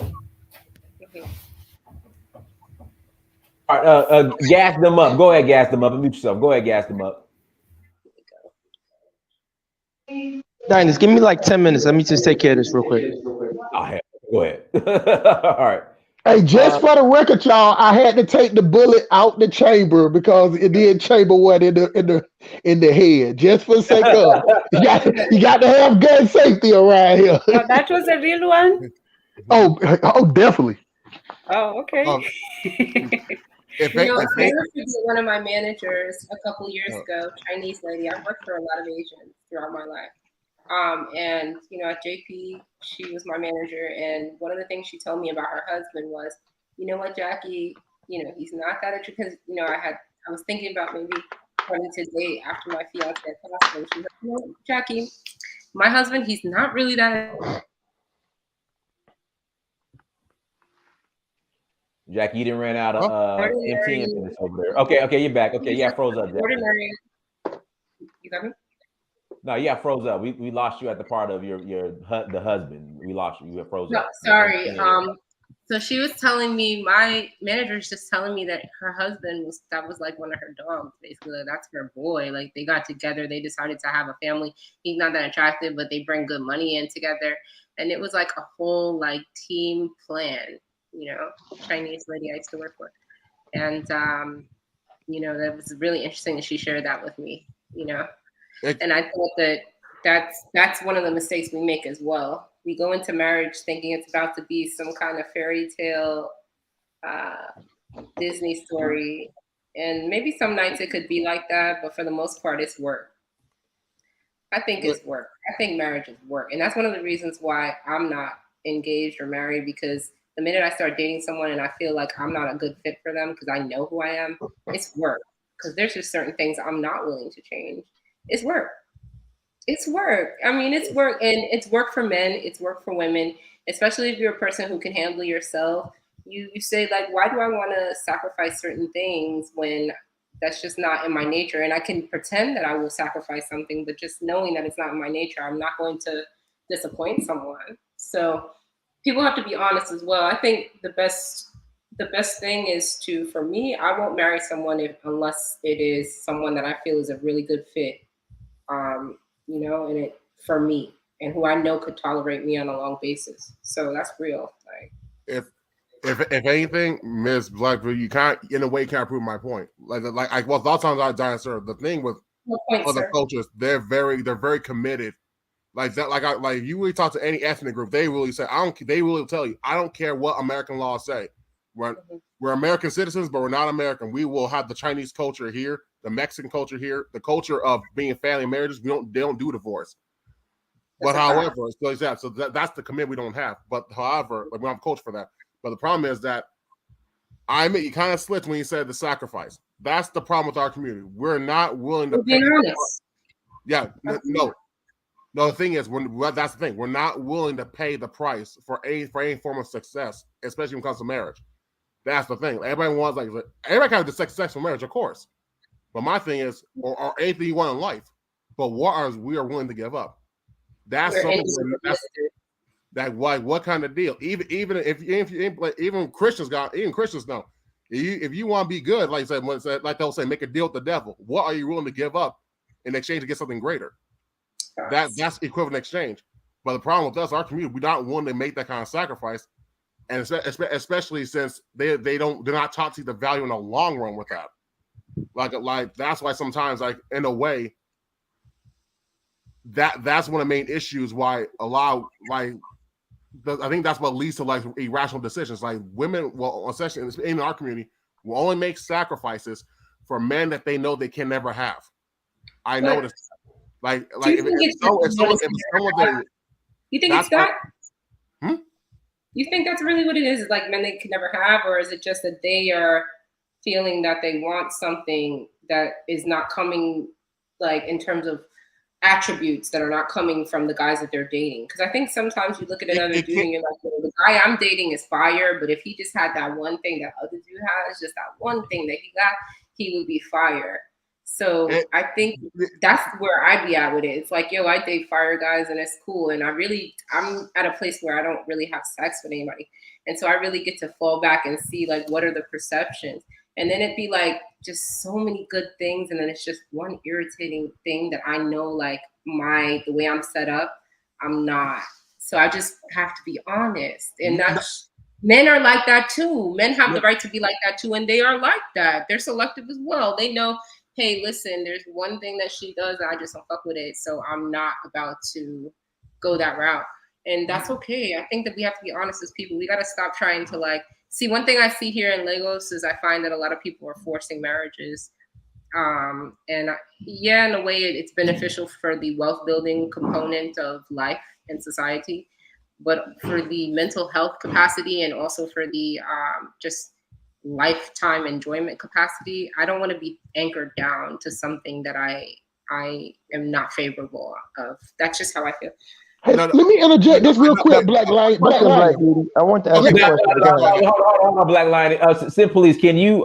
All right, gas them up. Go ahead, gas them up. Mute yourself. Go ahead, gas them up. Diners, give me like 10 minutes. Let me just take care of this real quick. Oh, go ahead. All right. Hey, just for the record, y'all, I had to take the bullet out the chamber because it did chamber one in the head. Just for the sake of you got to have gun safety around here. Oh, that was a real one? Oh, definitely. Oh, okay. One of my managers a couple years ago, Chinese lady. I've worked for a lot of Asians throughout my life. And at JP, she was my manager, and one of the things she told me about her husband was, you know what, Jackie, he's not that because I was thinking about maybe wanting to date after my fiance passed away. She was like, Jackie, my husband, he's not really that. Jackie, you didn't run out of MTN for this over there. Okay, you're back. Okay, yeah, froze up, Jackie. Ordinary. You got me? No, yeah, froze up. We lost you at the part of the husband. We lost you. You were frozen. No, sorry. So she was telling me, my manager's just telling me that her husband was like one of her dogs, basically. Like, that's her boy. Like, they got together, they decided to have a family. He's not that attractive, but they bring good money in together. And it was like a whole like team plan, Chinese lady I used to work with. And that was really interesting that she shared that with me, And I thought that's one of the mistakes we make as well. We go into marriage thinking it's about to be some kind of fairy tale Disney story. And maybe some nights it could be like that, but for the most part, it's work. I think it's work. I think marriage is work. And that's one of the reasons why I'm not engaged or married, because the minute I start dating someone and I feel like I'm not a good fit for them because I know who I am, it's work. Because there's just certain things I'm not willing to change. It's work. It's work. I mean, it's work. And it's work for men. It's work for women, especially if you're a person who can handle yourself. You say, like, why do I want to sacrifice certain things when that's just not in my nature? And I can pretend that I will sacrifice something, but just knowing that it's not in my nature, I'm not going to disappoint someone. So people have to be honest as well. I think the best thing is for me, I won't marry someone unless it is someone that I feel is a really good fit, and it for me, and who I know could tolerate me on a long basis. So that's real. Like, if anything, Ms. Blackwood, you can't prove my point. Well, a lot of times I dinosaur. The thing with other cultures, they're very committed. Like that, like you really talk to any ethnic group, they really say, they will tell you, I don't care what American laws say. We're American citizens, but we're not American. We will have the Chinese culture here, the Mexican culture here, the culture of being family marriages. They don't do divorce. But however, so that's the commitment we don't have. But however, we don't have culture for that. But the problem is that you kind of slipped when you said the sacrifice. That's the problem with our community. We're not willing to pay. Yeah, no. The thing is, that's the thing. We're not willing to pay the price for any form of success, especially when it comes to marriage. That's the thing. Everybody wants everybody kind of just successful marriage, of course. But my thing is, or anything you want in life, but we are willing to give up? That's something. What kind of deal? Even Christians know. If you want to be good, like they'll say, make a deal with the devil. What are you willing to give up in exchange to get something greater? That's equivalent exchange. But the problem with us, our community, we're not willing to make that kind of sacrifice, and especially since they're not taught to see the value in the long run with that. Like that's why sometimes, like in a way, that's one of the main issues why I think that's what leads to like irrational decisions. Like women, well, especially in our community, will only make sacrifices for men that they know they can never have. I noticed. Like if someone, you think it's that? You think that's really what it is? Is like men they can never have, or is it just that they are feeling that they want something that is not coming, like in terms of attributes that are not coming from the guys that they're dating? Because I think sometimes you look at another dude and you're like, well, the guy I'm dating is fire, but if he just had that one thing that other dude has, just that one thing that he got, he would be fire. So I think that's where I'd be at with it. It's like, yo, I date fire guys and it's cool. And I'm at a place where I don't really have sex with anybody. And so I really get to fall back and see like, what are the perceptions? And then it'd be like just so many good things. And then it's just one irritating thing that I know, like the way I'm set up, I'm not. So I just have to be honest. And men are like that too. Men have the right to be like that too. And they are like that. They're selective as well. They know, hey, listen, there's one thing that she does and I just don't fuck with it. So I'm not about to go that route. And that's okay. I think that we have to be honest as people. We got to stop trying to see, one thing I see here in Lagos is I find that a lot of people are forcing marriages. In a way it's beneficial for the wealth building component of life and society, but for the mental health capacity and also for the just lifetime enjoyment capacity, I don't want to be anchored down to something that I am not favorable of. That's just how I feel. Hey, let me interject this real quick, Black Lion. I want to ask you a question. Hold on, Black Lion. Sid Police, can you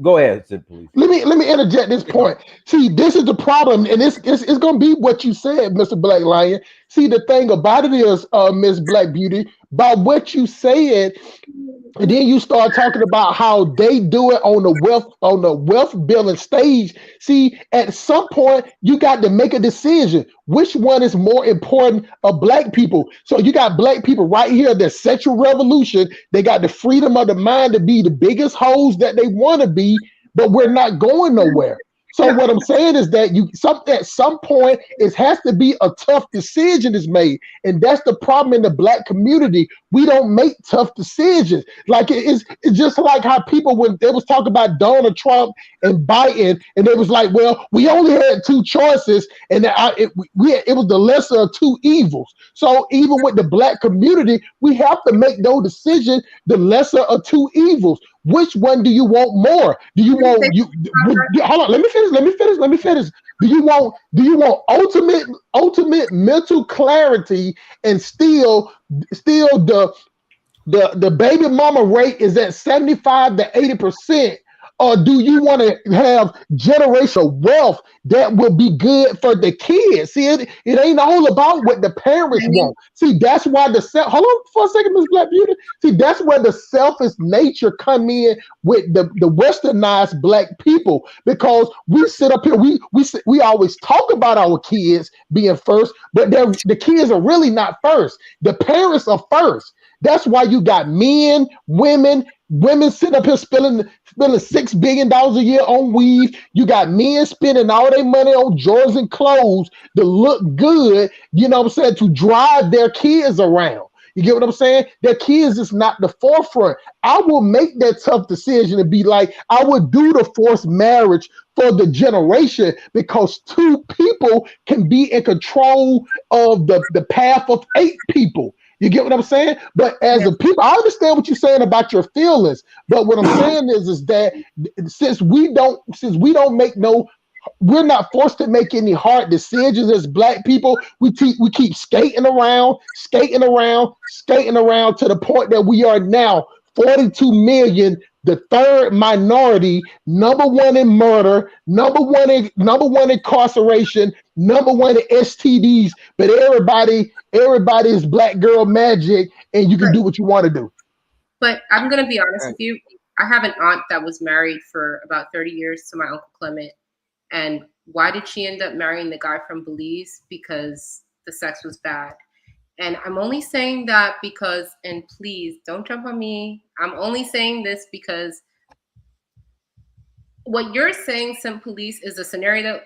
go ahead, Sid Police. Let me interject this point. See, this is the problem, and it's gonna be what you said, Mr. Black Lion. See, the thing about it is, Miss Black Beauty, by what you said, and then you start talking about how they do it on the wealth building stage. See, at some point, you got to make a decision. Which one is more important of Black people? So you got Black people right here, the sexual revolution. They got the freedom of the mind to be the biggest hoes that they want to be, but we're not going nowhere. So what I'm saying is that at some point it has to be a tough decision is made, and that's the problem in the Black community. We don't make tough decisions. Like it's just like how people, when they was talking about Donald Trump and Biden, and they was like, well, we only had two choices, and it was the lesser of two evils. So even with the Black community, we have to make those decisions, the lesser of two evils. Which one do you want more? Do you want hold on, let me finish. Do you want ultimate mental clarity and still the baby mama rate is at 75 to 80%? Or do you want to have generational wealth that will be good for the kids? See, it ain't all about what the parents want. See, that's why hold on for a second, Miss Black Beauty. See, that's where the selfish nature come in with the westernized Black people, because we sit up here, we always talk about our kids being first, but the kids are really not first. The parents are first. That's why you got men, women sitting up here spending $6 billion a year on weave. You got men spending all their money on Jordans and clothes to look good, you know what I'm saying, to drive their kids around. You get what I'm saying? Their kids is not the forefront. I will make that tough decision to be like, I would do the forced marriage for the generation, because two people can be in control of the path of 8 people. You get what I'm saying? But as a people, I understand what you're saying about your feelings. But what I'm saying is that since we don't make we're not forced to make any hard decisions as Black people. We keep skating around to the point that we are now 42 million, the third minority, number one in murder, number one in incarceration, number one in STDs. But everybody is Black girl magic, and you can do what you want to do. But I'm gonna be honest with you. I have an aunt that was married for about 30 years to my Uncle Clement. And why did she end up marrying the guy from Belize? Because the sex was bad. And I'm only saying that because, and please don't jump on me, I'm only saying this because what you're saying, Sim Police, is a scenario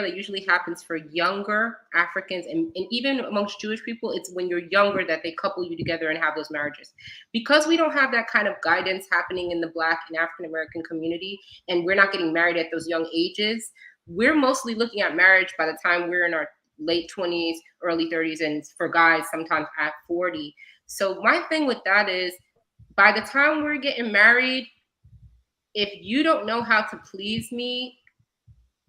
that usually happens for younger Africans, and even amongst Jewish people, it's when you're younger that they couple you together and have those marriages. Because we don't have that kind of guidance happening in the Black and African American community, and we're not getting married at those young ages, we're mostly looking at marriage by the time we're in our late 20s, early 30s, and for guys, sometimes at 40. So my thing with that is, by the time we're getting married, if you don't know how to please me,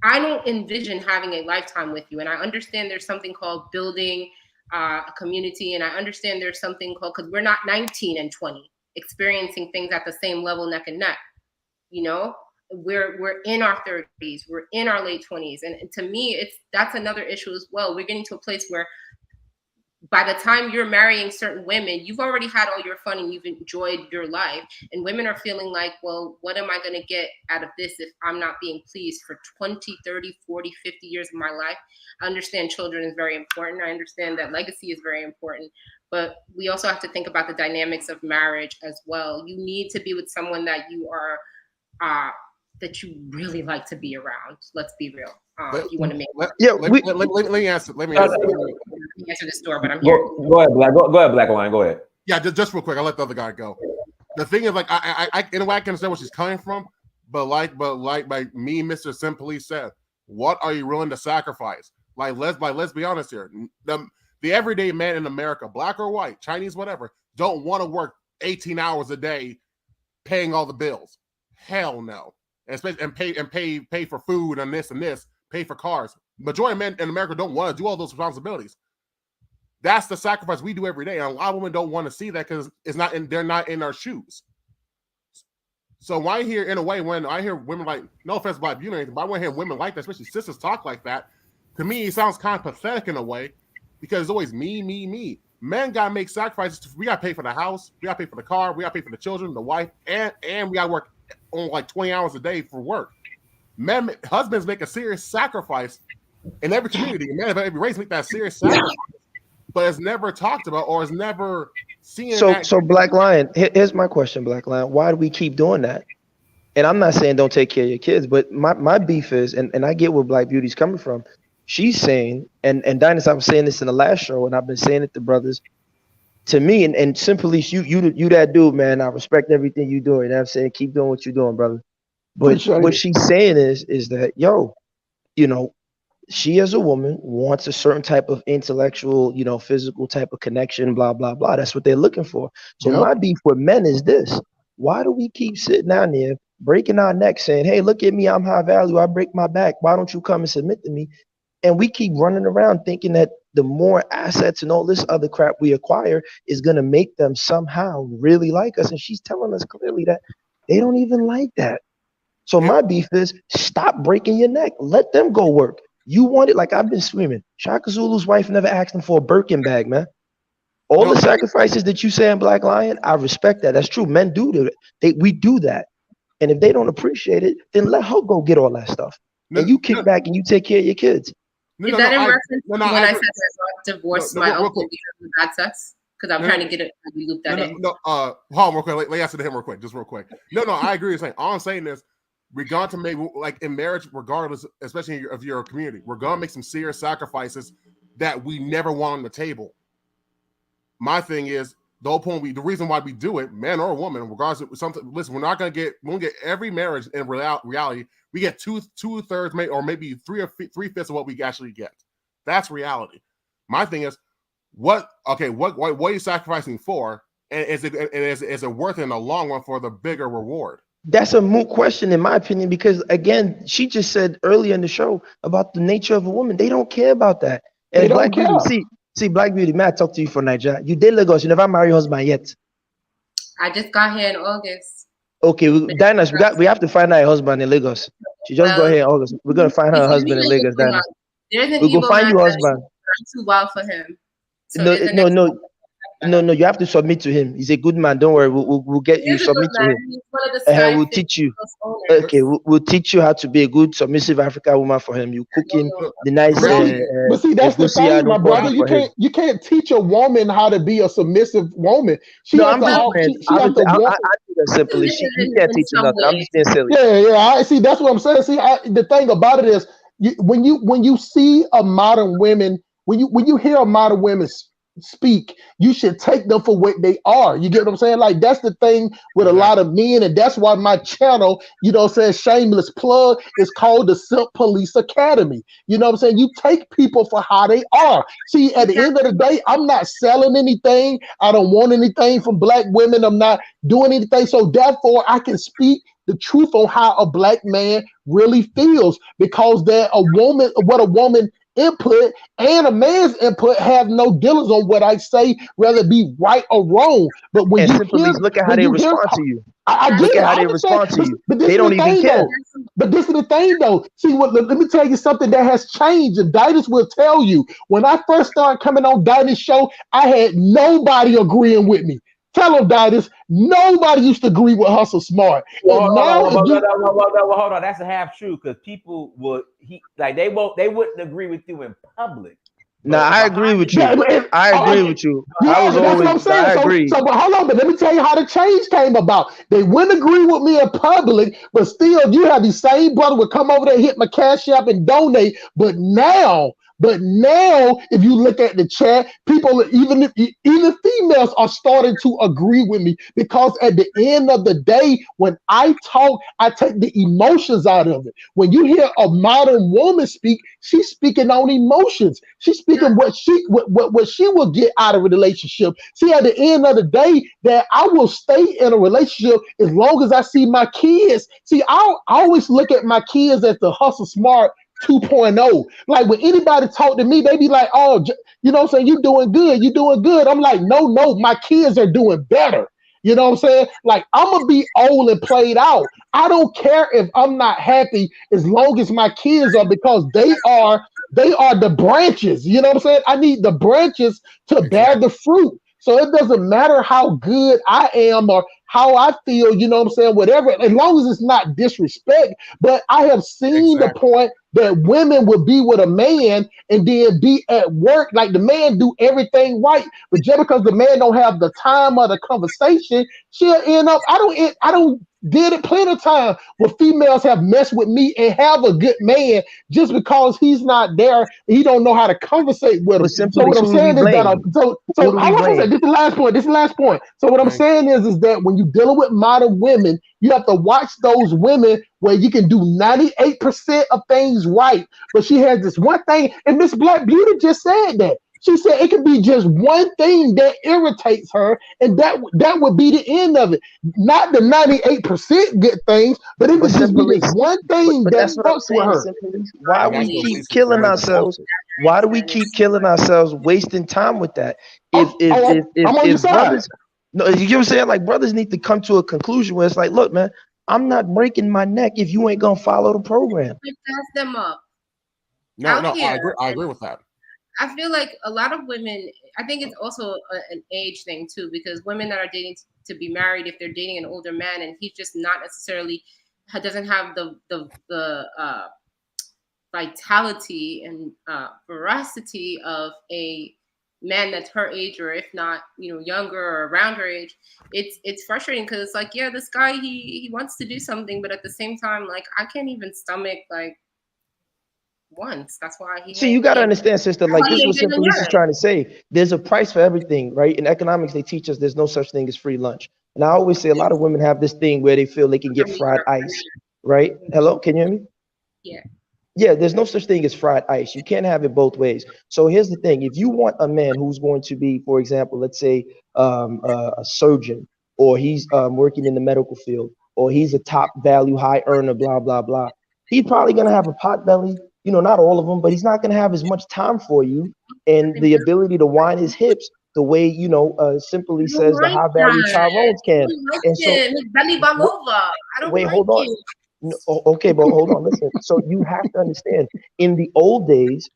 I don't envision having a lifetime with you. And I understand there's something called building a community, and I understand there's something called, because we're not 19 and 20 experiencing things at the same level, neck and neck. You know, we're in our 30s, we're in our late 20s, and to me, that's another issue as well. We're getting to a place where by the time you're marrying certain women, you've already had all your fun and you've enjoyed your life. And women are feeling like, well, what am I going to get out of this if I'm not being pleased for 20, 30, 40, 50 years of my life? I understand children is very important. I understand that legacy is very important. But we also have to think about the dynamics of marriage as well. You need to be with someone that you are, that you really like to be around. Let's be real. You want to make let me answer. Let me answer this door, but I'm here. Go ahead, Black. Go ahead, Black Line. Go ahead. Yeah, just real quick. I'll let the other guy go. The thing is, like, I in a way I can understand where she's coming from, but like me, Mr. Simply said, what are you willing to sacrifice? Let's be honest here. The everyday man in America, Black or white, Chinese, whatever, don't want to work 18 hours a day, paying all the bills. Hell no. And pay for food and this, pay for cars. Majority of men in America don't want to do all those responsibilities. That's the sacrifice we do every day. And a lot of women don't want to see that because they're not in our shoes. So when I hear women like, no offense Black Beauty or anything, but I want to hear women like that, especially sisters talk like that, to me it sounds kind of pathetic in a way, because it's always me. Men gotta make sacrifices. We gotta pay for the house, we gotta pay for the car, we gotta pay for the children, the wife, and we gotta work on like 20 hours a day for work. Husbands make a serious sacrifice in every community. Men of every race make that serious sacrifice, but it's never talked about or is never seen. So Black Lion, here's my question, Black Lion. Why do we keep doing that? And I'm not saying don't take care of your kids, but my beef is, and I get where Black Beauty's coming from. She's saying, and Dynas, I was saying this in the last show, and I've been saying it to brothers. To me, and simply, you that dude, man. I respect everything you doing. You know what I'm saying, keep doing what you're doing, brother. But what she's saying is that, yo, you know, she as a woman wants a certain type of intellectual, you know, physical type of connection, blah, blah, blah. That's what they're looking for. So my beef with men is this. Why do we keep sitting down there, breaking our necks, saying, hey, look at me, I'm high value, I break my back. Why don't you come and submit to me? And we keep running around thinking that the more assets and all this other crap we acquire is going to make them somehow really like us. And she's telling us clearly that they don't even like that. So my beef is stop breaking your neck. Let them go work. You want it, like I've been screaming. Shaka Zulu's wife never asked him for a Birkin bag, man. All the sacrifices that you say in Black Lion, I respect that. That's true. Men do that. We do that. And if they don't appreciate it, then let her go get all that stuff. And you kick back and you take care of your kids. Is that in reference to when I said that divorce my uncle because of bad sex? Because I'm trying to get it, you loop that in. Hold on real quick. Let me answer to him real quick, just real quick. No, I agree with saying. All I'm saying is, we're going to make, like in marriage, regardless, especially if you're a community, we're going to make some serious sacrifices that we never want on the table. My thing is, the whole point, the reason why we do it, man or woman, regardless of something. Listen, we're not going to get every marriage in reality. We get two-thirds, or maybe three-fifths of what we actually get. That's reality. My thing is, what are you sacrificing for? And is it worth it in the long run for the bigger reward? That's a moot question, in my opinion, because again, she just said earlier in the show about the nature of a woman. They don't care about that. And Black Beauty, see, Black Beauty, may I talk to you for Nigeria? You did Lagos. You never married your husband yet. I just got here in August. Okay, Dynas, we have to find her husband in Lagos. She just got here in August. We're gonna find her husband in Lagos, Dynas. We're gonna find you husband. I'm too wild for him. So No, you have to submit to him. He's a good man. Don't worry, we'll get you. Submit to him. And we'll teach you. Okay, we'll teach you how to be a good submissive African woman for him. You cook him the nice. But see, that's the thing, my brother. You can't teach a woman how to be a submissive woman. She has to. I do that simply. You can't teach her nothing. I'm just being silly. Yeah. I see. That's what I'm saying. See, the thing about it is, when you see a modern women, when you hear a modern women speak, you should take them for what they are. You get what I'm saying? Like, that's the thing with a lot of men, and that's why my channel, shameless plug, is called the Simp Police Academy. You know what I'm saying? You take people for how they are. See, at the end of the day, I'm not selling anything. I don't want anything from Black women. I'm not doing anything. So therefore, I can speak the truth on how a Black man really feels, because what a woman input and a man's input have no dealings on what I say, whether it be right or wrong. But when you look at how they respond to you. Look at how they respond to you. They don't even care. But this is the thing, though. See, let me tell you something that has changed, and Dynas will tell you. When I first started coming on Dynas' show, I had nobody agreeing with me. Tell him, Dynas, nobody used to agree with Hustle Smart. Hold on. That's a half true, because people they wouldn't agree with you in public. No, I agree with you. I agree with you. That's what I'm saying. I agree. But hold on, but let me tell you how the change came about. They wouldn't agree with me in public, but still, you have these same brother would come over there, hit my Cash App and donate. But now, if you look at the chat, people, even females, are starting to agree with me, because at the end of the day, when I talk, I take the emotions out of it. When you hear a modern woman speak, she's speaking on emotions. She's speaking what she will get out of a relationship. See, at the end of the day, that I will stay in a relationship as long as I see my kids. See, I always look at my kids as the Hustle Smart 2.0. Like, when anybody talk to me, they be like, oh, you know what I'm saying, you doing good. I'm like, no, my kids are doing better. You know what I'm saying? Like, I'm gonna be old and played out. I don't care if I'm not happy, as long as my kids are, because they are the branches. You know what I'm saying? I need the branches to bear the fruit. So it doesn't matter how good I am or how I feel, you know what I'm saying? Whatever, as long as it's not disrespect. But I have seen the point that women will be with a man and then be at work. Like the man do everything right, but just because the man don't have the time or the conversation, she'll end up. I don't did it plenty of time where females have messed with me and have a good man just because he's not there. He don't know how to conversate with him. So what I'm saying is that this is the last point. This is the last point. So what I'm saying is that when you're dealing with modern women, you have to watch those women where you can do 98% of things right, but she has this one thing. And Miss Black Beauty just said that. She said it could be just one thing that irritates her, and that would be the end of it. Not the 98% good things, but it could just be this one thing that fucks with her. Why we keep killing ourselves? Why do we keep killing ourselves, wasting time with that? If brothers, no, you get what I'm saying? Like brothers need to come to a conclusion where it's like, look, man, I'm not breaking my neck if you ain't gonna follow the program. It does them up. No, I agree with that. I feel like a lot of women, I think it's also an age thing too, because women that are dating to be married, if they're dating an older man and he's just not necessarily, doesn't have the vitality and veracity of a man that's her age, or if not, younger or around her age, it's frustrating because it's like, yeah, this guy, he wants to do something, but at the same time, like, I can't even stomach like once. That's why he. See, you got to understand, sister. Like this is what Simple is trying to say. There's a price for everything, right? In economics, they teach us there's no such thing as free lunch. And I always say a lot of women have this thing where they feel they can get fried ice, right? Hello, can you hear me? Yeah. Yeah, there's no such thing as fried ice. You can't have it both ways. So here's the thing: if you want a man who's going to be, for example, let's say a surgeon, or he's working in the medical field, or he's a top value, high earner, blah blah blah, he's probably gonna have a pot belly. Not all of them, but he's not going to have as much time for you and the ability to wind his hips the way, Simply says the high value Tyrones can. And so, belly bum over. I don't wait, hold on. No, okay, but hold on, listen. So you have to understand, in the old days,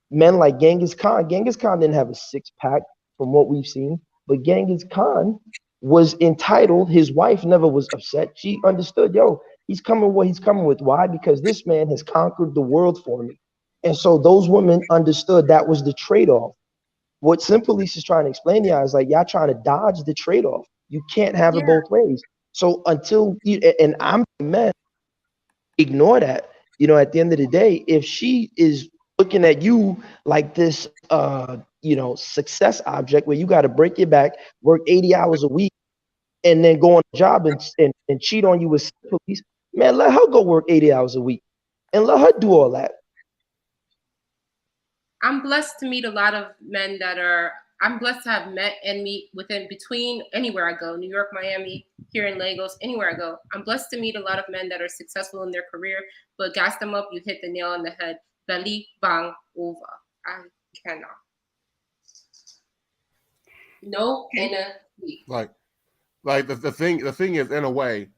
men like Genghis Khan didn't have a six-pack from what we've seen, but Genghis Khan was entitled. His wife never was upset. She understood, he's coming what he's coming with. Why? Because this man has conquered the world for me. And so those women understood that was the trade-off. What Simple is trying to explain to y'all is like, y'all trying to dodge the trade-off. You can't have it both ways. So until, and I'm a man, ignore that. At the end of the day, if she is looking at you like this, success object where you got to break your back, work 80 hours a week, and then go on a job and cheat on you with police, man, let her go work 80 hours a week and let her do all that. I'm blessed to meet a lot of men I'm blessed to have met and meet between anywhere I go, New York, Miami, here in Lagos, anywhere I go. I'm blessed to meet a lot of men that are successful in their career, but gas them up, you hit the nail on the head. Belly bang over. I cannot. No penalty. Like the thing is, in a way,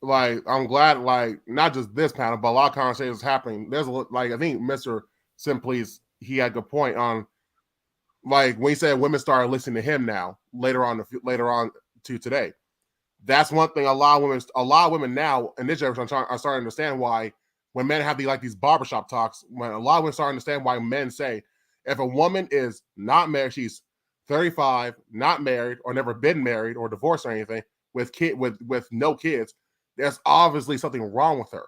like I'm glad, like not just this panel, but a lot of conversations happening. There's I think Mr. Simply's, he had a good point on, like when he said women started listening to him now later on to today. That's one thing. A lot of women now in this generation are starting to understand why when men have these barbershop talks, when a lot of women start to understand why men say if a woman is not married, she's 35, not married, or never been married or divorced or anything, with no kids, there's obviously something wrong with her.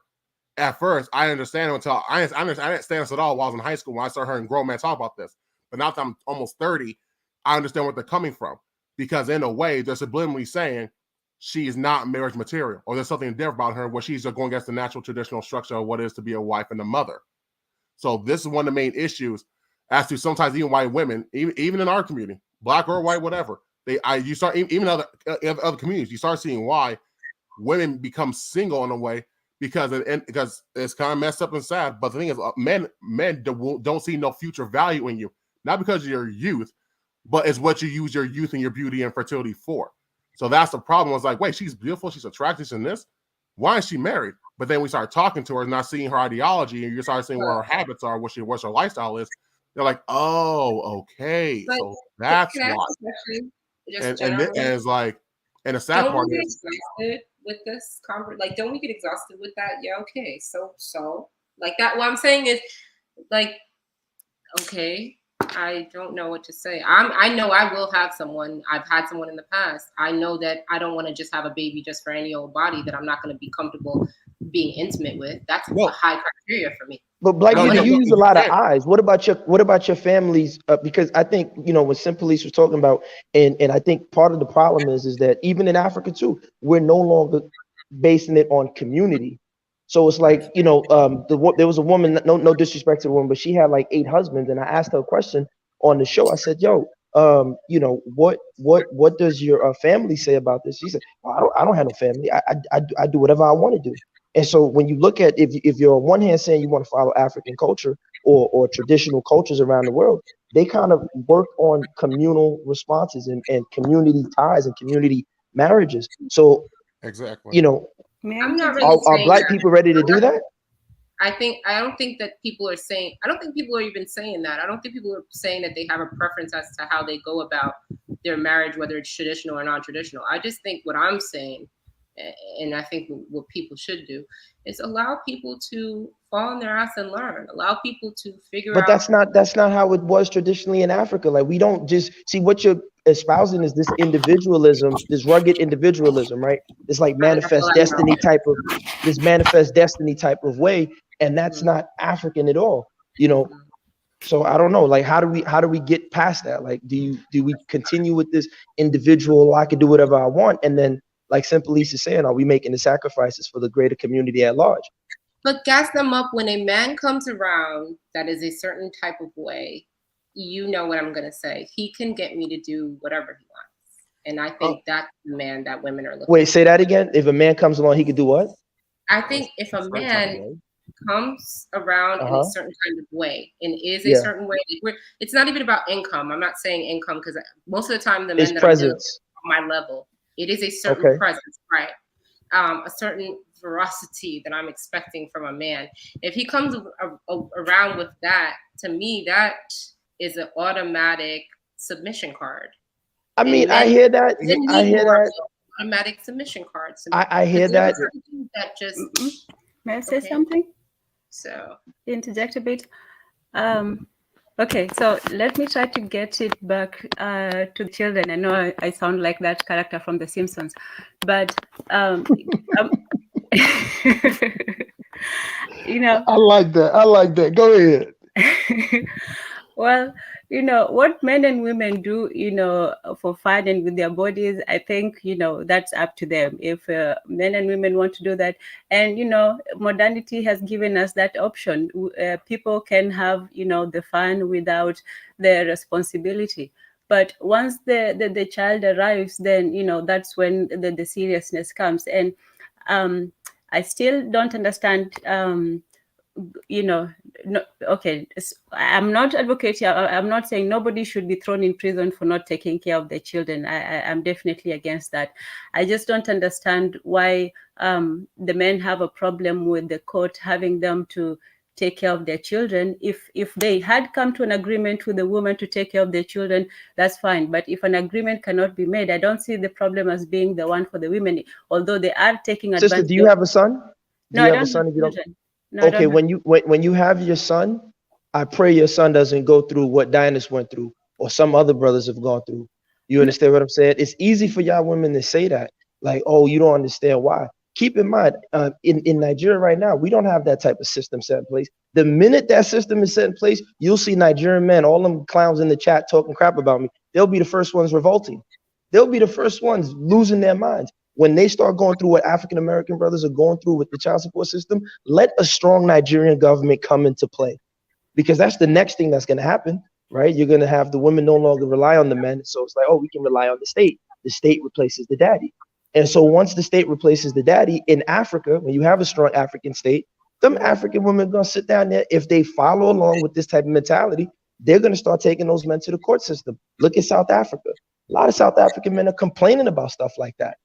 At first, I understand until I didn't understand this at all while I was in high school when I started hearing grown men talk about this. But now that I'm almost 30, I understand where they're coming from. Because in a way, they're subliminally saying she's not marriage material, or there's something different about her where she's going against the natural traditional structure of what it is to be a wife and a mother. So this is one of the main issues as to sometimes even white women, even in our community, black or white, whatever, you start even other communities, you start seeing why women become single in a way because it's kind of messed up and sad. But the thing is, men don't see no future value in you, not because of your youth, but it's what you use your youth and your beauty and fertility for. So that's the problem. It's like, wait, she's beautiful, she's attractive in this. Why is she married? But then we start talking to her, not seeing her ideology, and you start seeing where her habits are, what her lifestyle is. They're like, oh, okay, so that's why. And it's like, And the sad Don't part we get is, exhausted with this like, don't we get exhausted with that? Yeah, okay. So like that, what I'm saying is, like, okay, I don't know what to say. I know I will have someone. I've had someone in the past. I know that I don't want to just have a baby just for any old body that I'm not going to be comfortable being intimate with. That's a high criteria for me. But Black No, Beauty, you- you use a you lot of can't. eyes. What about your family's? Because I think, you know, what Sim Police was talking about, and I think part of the problem is that even in Africa too, we're no longer basing it on community. So it's like, you know, there was a woman, no disrespect to the woman, but she had like 8 husbands, and I asked her a question on the show. I said, "Yo, you know, what does your family say about this?" She said, "Oh, I don't have no family. I do whatever I want to do." And so when you look at, if you're on one hand saying you want to follow African culture or traditional cultures around the world, they kind of work on communal responses and community ties and community marriages. So, Exactly. you know, I'm not really are saying Black that. people ready to do that? I don't think that people are saying, I don't think people are even saying that. I don't think people are saying that they have a preference as to how they go about their marriage, whether it's traditional or non-traditional. I just think what I'm saying, and I think what people should do, is allow people to fall on their ass and learn. Allow people to figure But out. that's not how it was traditionally in Africa. Like, we don't just see what you're espousing is this individualism, this rugged individualism, right? This like manifest destiny type of way, and that's not African at all, you know. So I don't know, like, how do we get past that? Like, do we continue with this individual, I can do whatever I want, and then, like Simple is saying, are we making the sacrifices for the greater community at large? But gas them up when a man comes around that is a certain type of way. You know what I'm gonna say. He can get me to do whatever he wants, and I think that's the man that women are looking. Wait, say that again. If a man comes along, he could do what? I think if a man comes around in a certain kind of way and is a certain way, it's not even about income. I'm not saying income, because most of the time the men that I'm dealing with on my level, it is a certain presence, right? A certain ferocity that I'm expecting from a man. If he comes around with that, to me, that is an automatic submission card. I mean, I hear that. I hear that. Automatic submission cards. I hear that. That just. May I say something? So interject a bit. Okay, so let me try to get it back to the children. I know I sound like that character from The Simpsons, but you know, I like that. Go ahead. Well, you know, what men and women do, you know, for fun and with their bodies, I think, you know, that's up to them. If men and women want to do that, and, you know, modernity has given us that option. People can have, you know, the fun without the responsibility. But once the child arrives, then, you know, that's when the seriousness comes. And I still don't understand, you know, no, okay, I'm not advocating, I'm not saying nobody should be thrown in prison for not taking care of their children. I'm definitely against that. I just don't understand why the men have a problem with the court having them to take care of their children. If they had come to an agreement with the woman to take care of their children, that's fine. But if an agreement cannot be made, I don't see the problem as being the one for the women, although they are taking advantage. Sister, do you have a son? No, I don't have children. No, okay, when you have your son, I pray your son doesn't go through what Dinus went through or some other brothers have gone through. You understand what I'm saying? It's easy for y'all women to say that, like, oh, you don't understand why. Keep in mind, in Nigeria right now, we don't have that type of system set in place. The minute that system is set in place, you'll see Nigerian men, all them clowns in the chat talking crap about me. They'll be the first ones revolting. They'll be the first ones losing their minds. When they start going through what African-American brothers are going through with the child support system, let a strong Nigerian government come into play, because that's the next thing that's going to happen, right? You're going to have the women no longer rely on the men. So it's like, oh, we can rely on the state. The state replaces the daddy. And so once the state replaces the daddy in Africa, when you have a strong African state, them African women are going to sit down there. If they follow along with this type of mentality, they're going to start taking those men to the court system. Look at South Africa. A lot of South African men are complaining about stuff like that.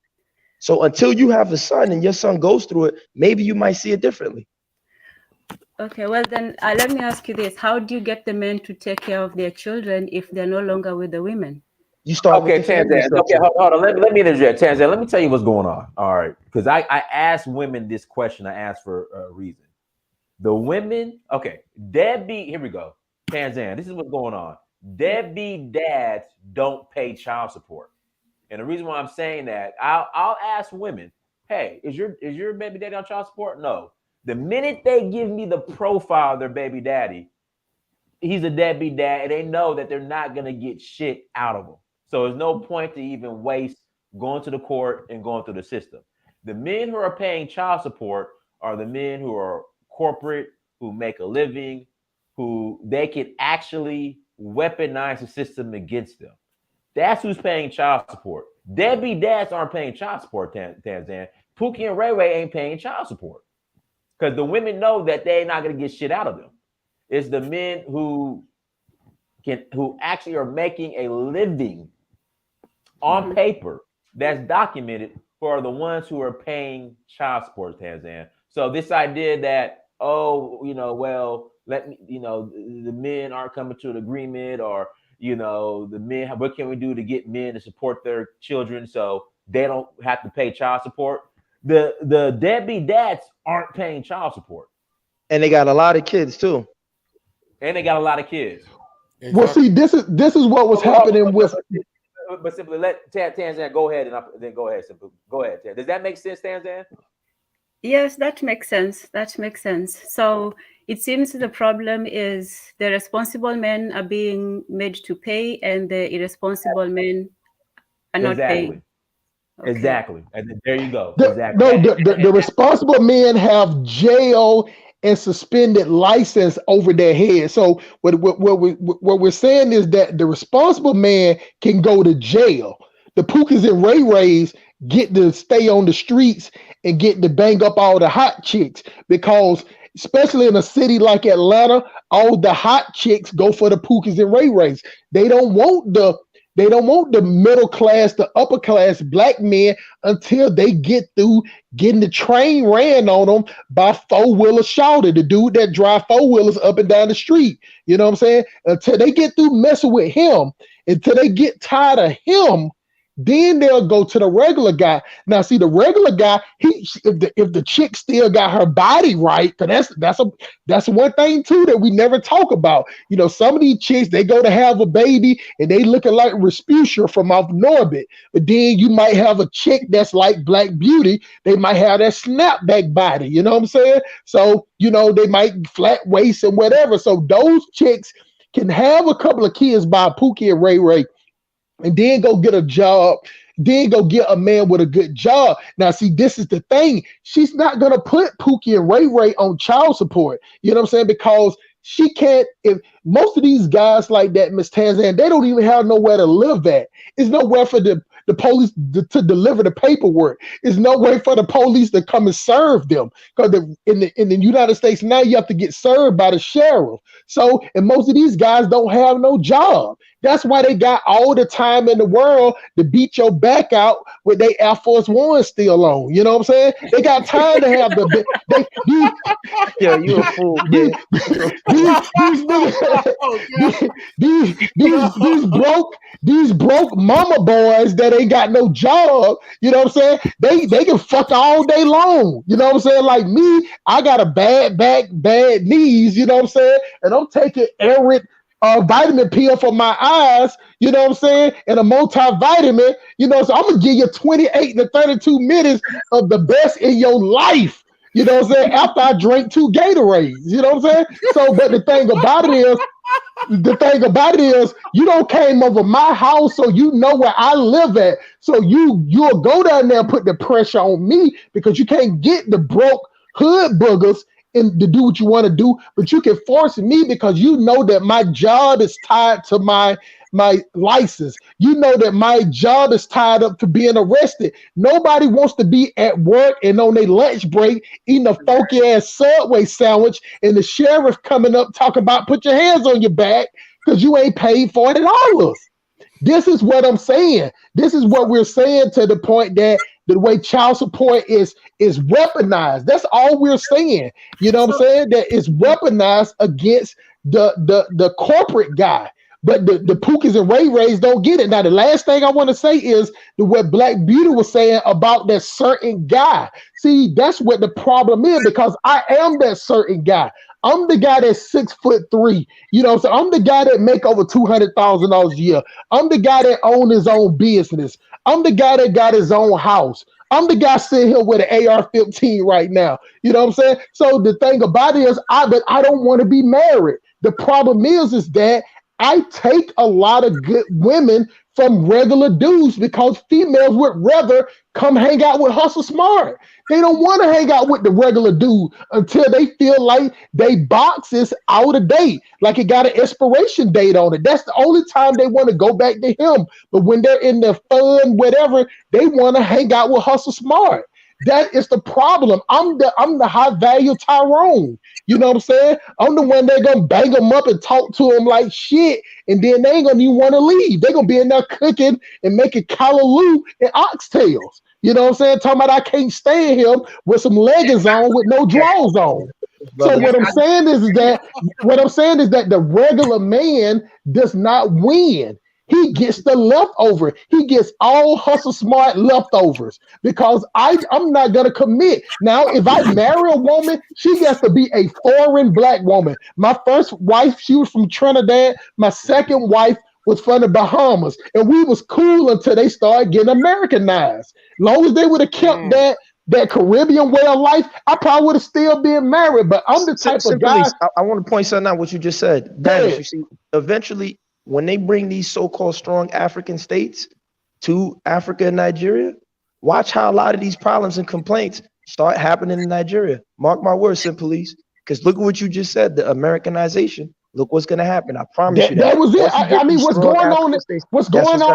So until you have a son and your son goes through it, maybe you might see it differently. Okay, well then let me ask you this. How do you get the men to take care of their children if they're no longer with the women? You start Okay, with the family Tanzan. Okay, structure. hold on. Let me interject. Tanzan, let me tell you what's going on. All right. Because I asked women this question. I asked for a reason. The women, okay, deadbeat, here we go. Tanzan, this is what's going on. Deadbeat dads don't pay child support. And the reason why I'm saying that, I'll ask women, hey, is your baby daddy on child support? No. The minute they give me the profile of their baby daddy, he's a deadbeat dad, and they know that they're not gonna get shit out of him. So there's no point to even waste going to the court and going through the system. The men who are paying child support are the men who are corporate, who make a living, who they can actually weaponize the system against them. That's who's paying child support. Deadbeat dads aren't paying child support, Tanzan. Pookie and Ray Ray ain't paying child support because the women know that they're not going to get shit out of them. It's the men who actually are making a living on paper that's documented for the ones who are paying child support, Tanzan. So this idea that, let me, the men aren't coming to an agreement, or, the men, what can we do to get men to support their children so they don't have to pay child support? The deadbeat dads aren't paying child support. And they got a lot of kids too. And they got a lot of kids. Well, see, this is what was happening with. But simply let Tanzan go ahead, and then go ahead. Simply go ahead. Does that make sense, Tanzan? Yes, that makes sense. That makes sense. So it seems the problem is the responsible men are being made to pay, and the irresponsible men are not paying. Okay. Exactly. And there you go. Exactly. No, the responsible men have jail and suspended license over their head. So what we're saying is that the responsible man can go to jail. The Pookies and Ray Rays get to stay on the streets and get to bang up all the hot chicks, because especially in a city like Atlanta, all the hot chicks go for the Pookies and Ray Rays. They don't want the middle class, the upper class black men until they get through getting the train ran on them by four-wheeler shouter, the dude that drive four-wheelers up and down the street. You know what I'm saying? Until they get through messing with him, until they get tired of him, then they'll go to the regular guy. Now, see, the regular guy, if the chick still got her body right, because that's one thing too that we never talk about. Some of these chicks, they go to have a baby and they looking like Respucia from off Norbit. But then you might have a chick that's like Black Beauty. They might have that snapback body. You know what I'm saying? So, they might flat waist and whatever. So those chicks can have a couple of kids by Pookie and Ray Ray, and then go get a job, then go get a man with a good job. Now, see, this is the thing. She's not going to put Pookie and Ray Ray on child support. You know what I'm saying? Because she can't, if most of these guys like that, Miss Tanzan, they don't even have nowhere to live at. It's nowhere for the police to deliver the paperwork. There's no way for the police to come and serve them. Because in the United States now, you have to get served by the sheriff. So, and most of these guys don't have no job. That's why they got all the time in the world to beat your back out with their Air Force One still on. You know what I'm saying? They got time to have Yeah, you a fool, man. These broke mama boys that ain't got no job, you know what I'm saying? They can fuck all day long. You know what I'm saying? Like me, I got a bad back, bad knees, you know what I'm saying? And I'm taking arid vitamin pill for my eyes, you know what I'm saying? And a multivitamin, so I'm gonna give you 28 to 32 minutes of the best in your life. You know what I'm saying? After I drank 2 Gatorades, you know what I'm saying? So, but the thing about it is, you don't came over my house, so you know where I live at. So you'll go down there and put the pressure on me, because you can't get the broke hood boogers and to do what you want to do, but you can force me because you know that my job is tied to my license. You know that my job is tied up to being arrested. Nobody wants to be at work and on their lunch break eating a funky ass Subway sandwich and the sheriff coming up talking about put your hands on your back because you ain't paid $40. This is what I'm saying. This is what we're saying, to the point that the way child support is weaponized. That's all we're saying. You know what I'm saying? That it's weaponized against the corporate guy. but the Pookies and Ray Rays don't get it. Now, the last thing I want to say is what Black Beauty was saying about that certain guy. See, that's what the problem is, because I am that certain guy. I'm the guy that's 6'3". You know, so I'm the guy that make over $200,000 a year. I'm the guy that owns his own business. I'm the guy that got his own house. I'm the guy sitting here with an AR-15 right now. You know what I'm saying? So the thing about it is, I don't want to be married. The problem is that I take a lot of good women from regular dudes, because females would rather come hang out with Hustle Smart. They don't want to hang out with the regular dude until they feel like they box is out of date, like it got an expiration date on it. That's the only time they want to go back to him. But when they're in their fun, whatever, they want to hang out with Hustle Smart. That is the problem. I'm the high value Tyrone. You know what I'm saying? I'm the one that's gonna bang them up and talk to them like shit, and then they ain't gonna even want to leave. They're gonna be in there cooking and making callaloo and oxtails. You know what I'm saying? Talking about I can't stand him with some leggings on with no drawers on. So what I'm saying is that the regular man does not win. He gets the leftover. He gets all Hustle Smart leftovers, because I'm not going to commit. Now, if I marry a woman, she gets to be a foreign Black woman. My first wife, she was from Trinidad. My second wife was from the Bahamas. And we was cool until they started getting Americanized. Long as they would have kept that Caribbean way of life, I probably would have still been married. But I'm the type of guy. I want to point something out what you just said. Dennis, you see, eventually, when they bring these so-called strong African states to Africa and Nigeria, watch how a lot of these problems and complaints start happening in Nigeria. Mark my words, Police, because look at what you just said, the Americanization. Look what's going to happen. I promise you. That was it. I mean, what's going on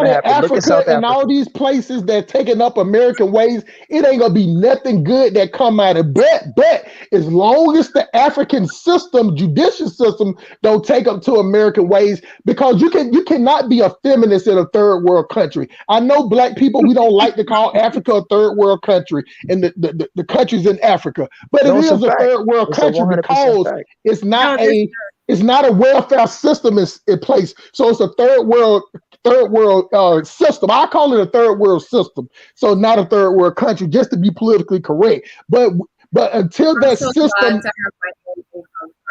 in Africa and all these places that taking up American ways, it ain't going to be nothing good that come out of it. But as long as the African system, judicial system, don't take up to American ways, because you cannot be a feminist in a third world country. I know Black people, we don't like to call Africa a third world country, and the countries in Africa. But it is a third world country because it's not It's not a welfare system in place, so it's a third world system. I call it a third world system, so not a third world country, just to be politically correct. But until that system, I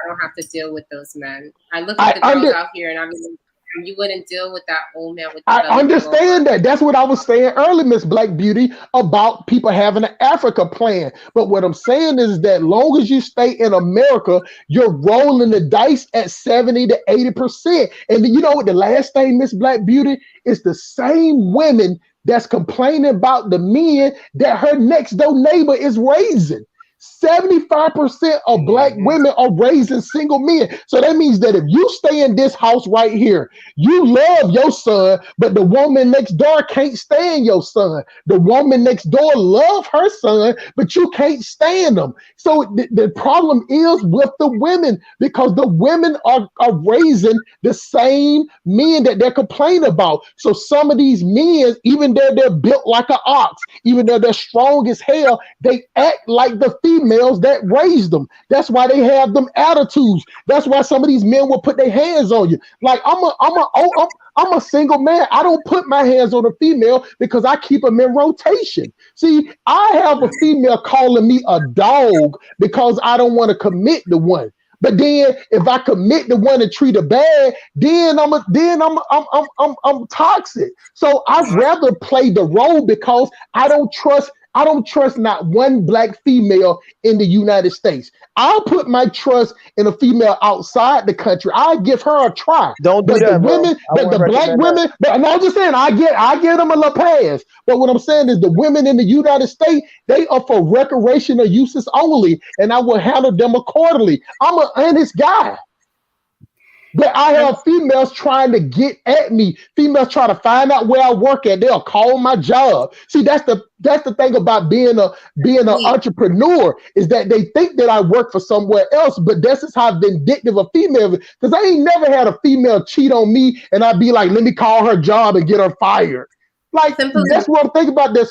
don't have to deal with those men. I look at the girls out here, and I mean, you wouldn't deal with that old man with the I understand that. That's what I was saying earlier, Miss Black Beauty, about people having an Africa plan. But what I'm saying is that long as you stay in America, you're rolling the dice at 70 to 80%. And you know what the last thing, Miss Black Beauty, is the same women that's complaining about the men that her next door neighbor is raising. 75% of Black women are raising single men. So that means that if you stay in this house right here, you love your son, but the woman next door can't stand your son. The woman next door love her son, but you can't stand them. So the problem is with the women, because the women are raising the same men that they're complaining about. So some of these men, even though they're built like an ox, even though they're strong as hell, they act like the females that raised them. That's why they have them attitudes. That's why some of these men will put their hands on you. Like I'm a single man. I don't put my hands on a female because I keep them in rotation. See, I have a female calling me a dog because I don't want to commit to one. But then if I commit to one and treat her bad, then I'm toxic. So I'd rather play the role because I don't trust not one Black female in the United States. I'll put my trust in a female outside the country. I'll give her a try. Don't do but that, the women, but the Black women, but I'm just saying I get them a little pass. But what I'm saying is the women in the United States, they are for recreational uses only, and I will handle them accordingly. I'm an honest guy. But I have females trying to get at me. Females try to find out where I work at. They'll call my job. See, that's the thing about being an entrepreneur, is that they think that I work for somewhere else. But this is how vindictive a female is. Because I ain't never had a female cheat on me and I'd be like, let me call her job and get her fired. Like, that's what I'm thinking about that.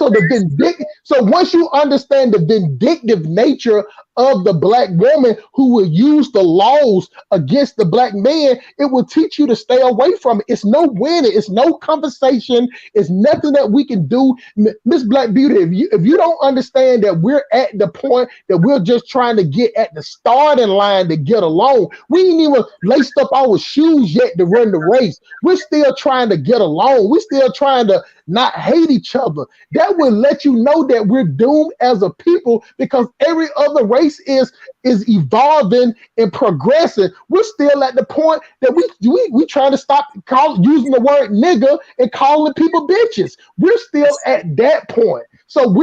So once you understand the vindictive nature of the black woman who will use the laws against the black man, it will teach you to stay away from it. It's no winning. It's no conversation. It's nothing that we can do. Miss Black Beauty, if you don't understand that we're at the point that we're just trying to get at the starting line to get along, we ain't even laced up our shoes yet to run the race. We're still trying to get along. We're still trying to not hate each other. That will let you know that we're doomed as a people, because every other race is evolving and progressing. We're still at the point that we trying to stop using the word nigger and calling people bitches. We're still at that point. So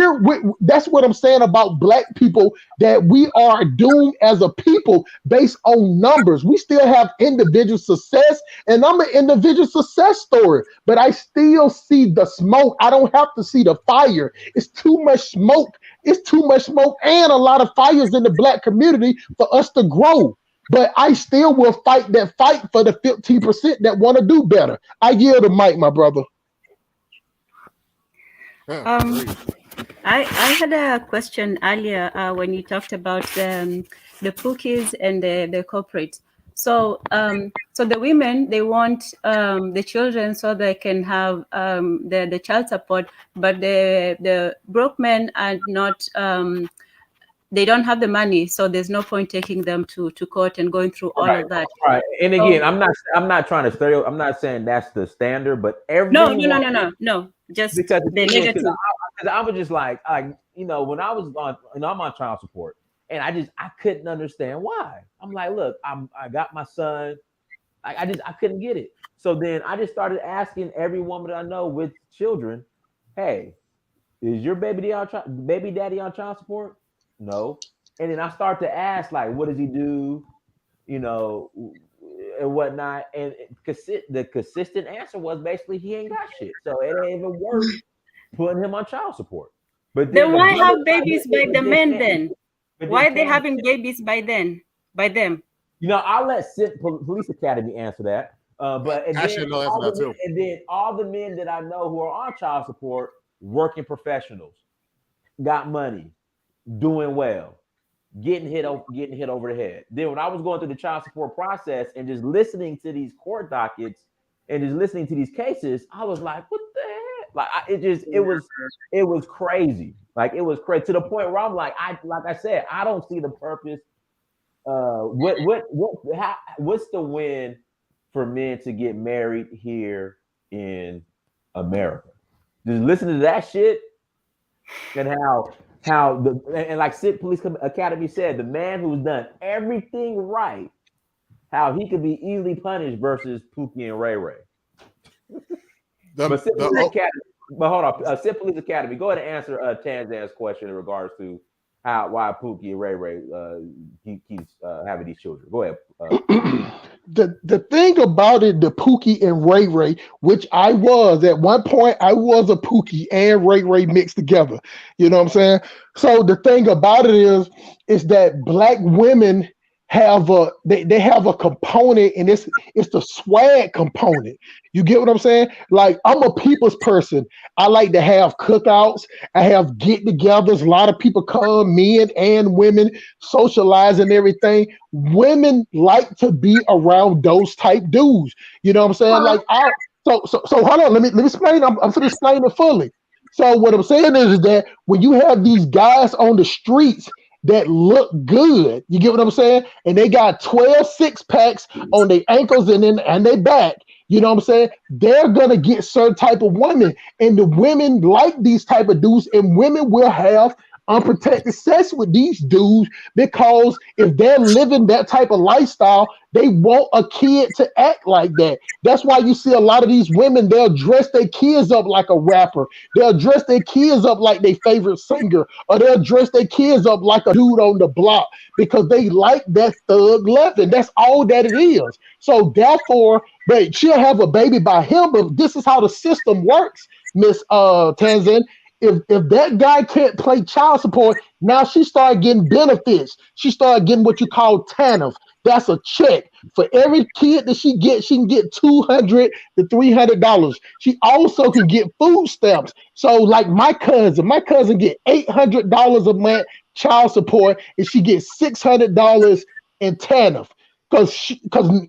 that's what I'm saying about black people, that we are doomed as a people based on numbers. We still have individual success, and I'm an individual success story, but I still see the smoke. I don't have to see the fire. It's too much smoke. It's too much smoke and a lot of fires in the black community for us to grow. But I still will fight that fight for the 15% that want to do better. I yield the mic, my brother. I had a question earlier when you talked about the Pookies and the corporate. So the women, they want the children so they can have the child support, but the broke men are not. They don't have the money, so there's no point taking them to court and going through all of that. Right. And again, I'm not trying to I'm not saying that's the standard, but everyone. No. Just because the negative. Because I was just like, when I was on, I'm on child support, and I couldn't understand why. I'm like, look, I got my son, I couldn't get it. So then I just started asking every woman that I know with children, hey, is your baby daddy on child support? No. And then I start to ask, like, what does he do? And whatnot. And the consistent answer was basically he ain't got shit. So it ain't even worth putting him on child support. But then why have babies by the men then? Why are they having babies by them? I'll let Police Academy answer that. But and then all the men that I know who are on child support, working professionals, got money, doing well, getting hit over the head. Then when I was going through the child support process and just listening to these court dockets and just listening to these cases, I was like, what the heck? Like it was crazy. Like it was crazy to the point where I'm like I said, I don't see the purpose. What's the win for men to get married here in America? Just listen to that shit and and like Sid Police Academy said, the man who's done everything right, how he could be easily punished versus Pookie and Ray Ray. But hold on, Sid Police Academy, go ahead and answer Tanzan's question in regards to why Pookie and Ray Ray keeps having these children. Go ahead. The thing about it, the Pookie and Ray Ray, which I was at one point, I was a Pookie and Ray Ray mixed together. You know what I'm saying? So the thing about it is that black women have they have a component, and it's the swag component. You get what I'm saying? Like, I'm a people's person. I like to have cookouts. I have get-togethers. A lot of people come, men and women, socialize and everything. Women like to be around those type dudes. You know what I'm saying? Like, so hold on. Let me explain. I'm going to explain it fully. So what I'm saying is that when you have these guys on the streets that look good, you get what I'm saying? And they got 12 six-packs on their ankles and their back. You know what I'm saying? They're going to get certain type of women. And the women like these type of dudes, and women will have unprotected sex with these dudes, because if they're living that type of lifestyle, they want a kid to act like that. That's why you see a lot of these women, they'll dress their kids up like a rapper. They'll dress their kids up like their favorite singer, or they'll dress their kids up like a dude on the block, because they like that thug loving. That's all that it is. So therefore, she'll have a baby by him, but this is how the system works, Miss Tanzan. If that guy can't pay child support, now she started getting benefits. She started getting what you call TANF. That's a check. For every kid that she gets, she can get $200 to $300. She also can get food stamps. So like my cousin get $800 a month child support, and she gets $600 in TANF because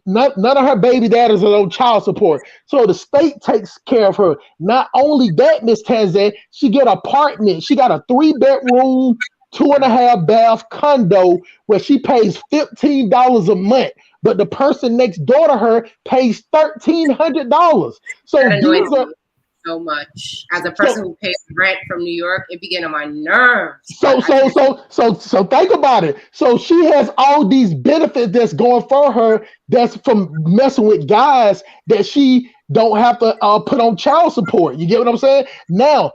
none of her baby daddies are on child support. So the state takes care of her. Not only that, Miss Tanzan, she get an apartment. She got a 3-bedroom, 2.5 bath condo where she pays $15 a month. But the person next door to her pays $1,300. So That annoys these are me so much. As a person who pays rent from New York, it be getting on my nerves. So think about it. So she has all these benefits that's going for her that's from messing with guys that she don't have to put on child support. You get what I'm saying? Now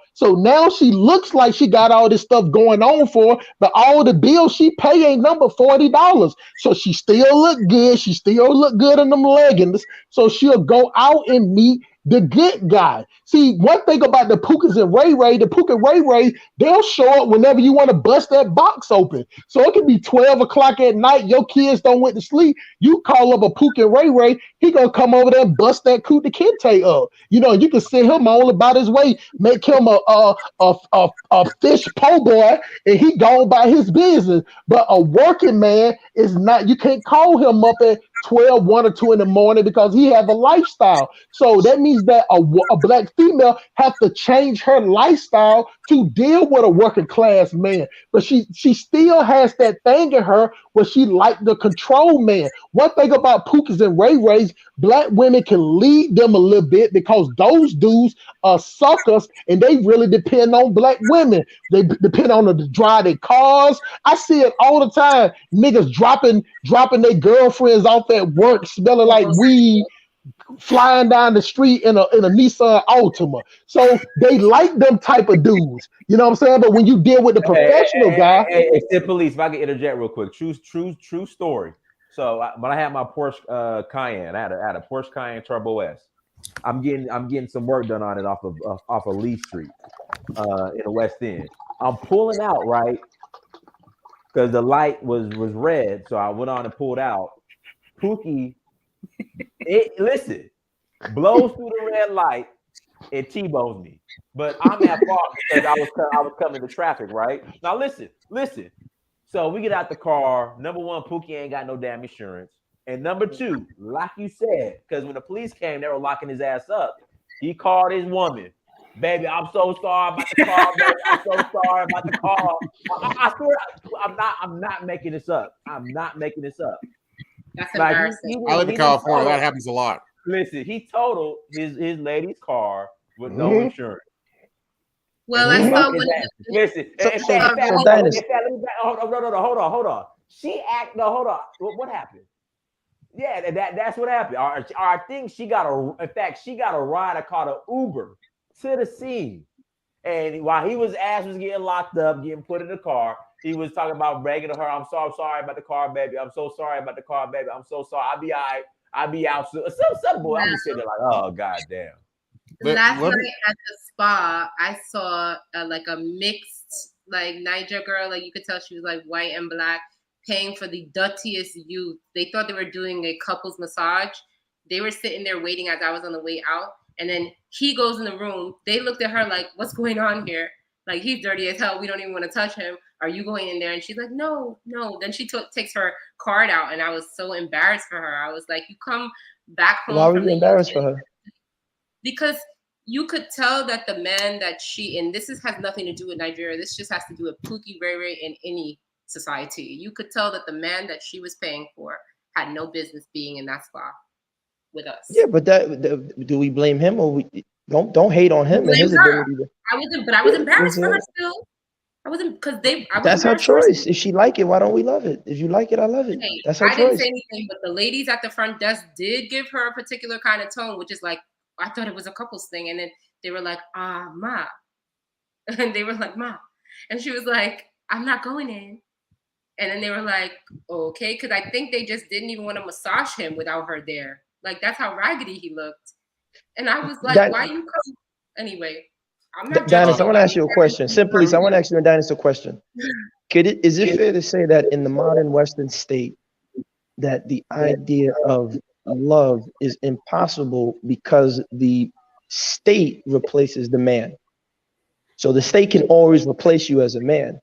she looks like she got all this stuff going on for her, but all the bills she pay ain't number $40. So she still look good. She still look good in them leggings. So she'll go out and meet the good guy. See, one thing about the Pookas and Ray Ray, they'll show up whenever you want to bust that box open. So it can be 12 o'clock at night. Your kids don't went to sleep. You call up a Pook and Ray Ray, he gonna come over there and bust that Kuta Kente up. You know, you can send him all about his way, make him a fish po' boy, and he gone by his business. But a working man is not. You can't call him up at 12, 1 or 2 in the morning because he have a lifestyle. So that means that a black female have to change her lifestyle to deal with a working class man. But she still has that thing in her where she like the control man. One thing about Pookies and Ray Rays, black women can lead them a little bit because those dudes are suckers and they really depend on black women. They depend on them to drive their cars. I see it all the time. Niggas dropping their girlfriends off at work smelling like weed, flying down the street in a Nissan Altima. So they like them type of dudes. You know what I'm saying? But when you deal with the professional guy, hey, police, if I can interject real quick, true story. So when I had my Porsche Cayenne, I had a Porsche Cayenne Turbo S. I'm getting some work done on it off of Lee Street in the West End. I'm pulling out, right? Because the light was red, so I went on and pulled out. Pookie, listen, blows through the red light and T-bones me. But I'm at fault because I was coming to traffic, right? Now listen. So we get out the car. Number one, Pookie ain't got no damn insurance. And number two, like you said, because when the police came, they were locking his ass up. He called his woman. Baby, I'm so sorry about the car. Baby, I'm so sorry about the car. I swear, I'm not making this up. I'm not making this up. That's embarrassing. I live in California. That happens a lot. Listen, he totaled his lady's car with no insurance. Well, I saw one. Listen, hold on. Hold on. What happened? Yeah, that's what happened. I think she got a ride called an Uber to the scene. And while his ass was getting locked up, getting put in the car, he was talking about begging to her, I'm so sorry about the car, baby. I'm so sorry about the car, baby. I'm so sorry. I'll be all right. I'll be out soon. Some boy, I'm just sitting there like, oh, goddamn. Last night at the spa, I saw like a mixed like Niger girl. Like you could tell she was like white and black, paying for the dirtiest youth. They thought they were doing a couples massage. They were sitting there waiting as I was on the way out. And then he goes in the room. They looked at her like, what's going on here? Like, he's dirty as hell. We don't even want to touch him. Are you going in there? And she's like, no. Then she takes her card out. And I was so embarrassed for her. I was like, you come back home. Why were you embarrassed for her? Because you could tell that the man that and this has nothing to do with Nigeria. This just has to do with Pookie Ray Ray in any society. You could tell that the man that she was paying for had no business being in that spa with us. Yeah, but do we blame him or we don't hate on him and his ability to, I was embarrassed for her still. I wasn't because that's her choice. If she like it, why don't we love it? If you like it, I love it. Hey, that's her choice. I didn't say anything, but the ladies at the front desk did give her a particular kind of tone, which is like, I thought it was a couples thing. And then they were like, ma. And they were like, ma. And she was like, I'm not going in. And then they were like, okay. Because I think they just didn't even want to massage him without her there. Like, that's how raggedy he looked. And I was like, why you come? Anyway, I'm not Dennis, I want to ask you a question. Simply, I want to ask you and Dennis a question. Is it fair to say that in the modern Western state, that the idea of love is impossible because the state replaces the man? So the state can always replace you as a man.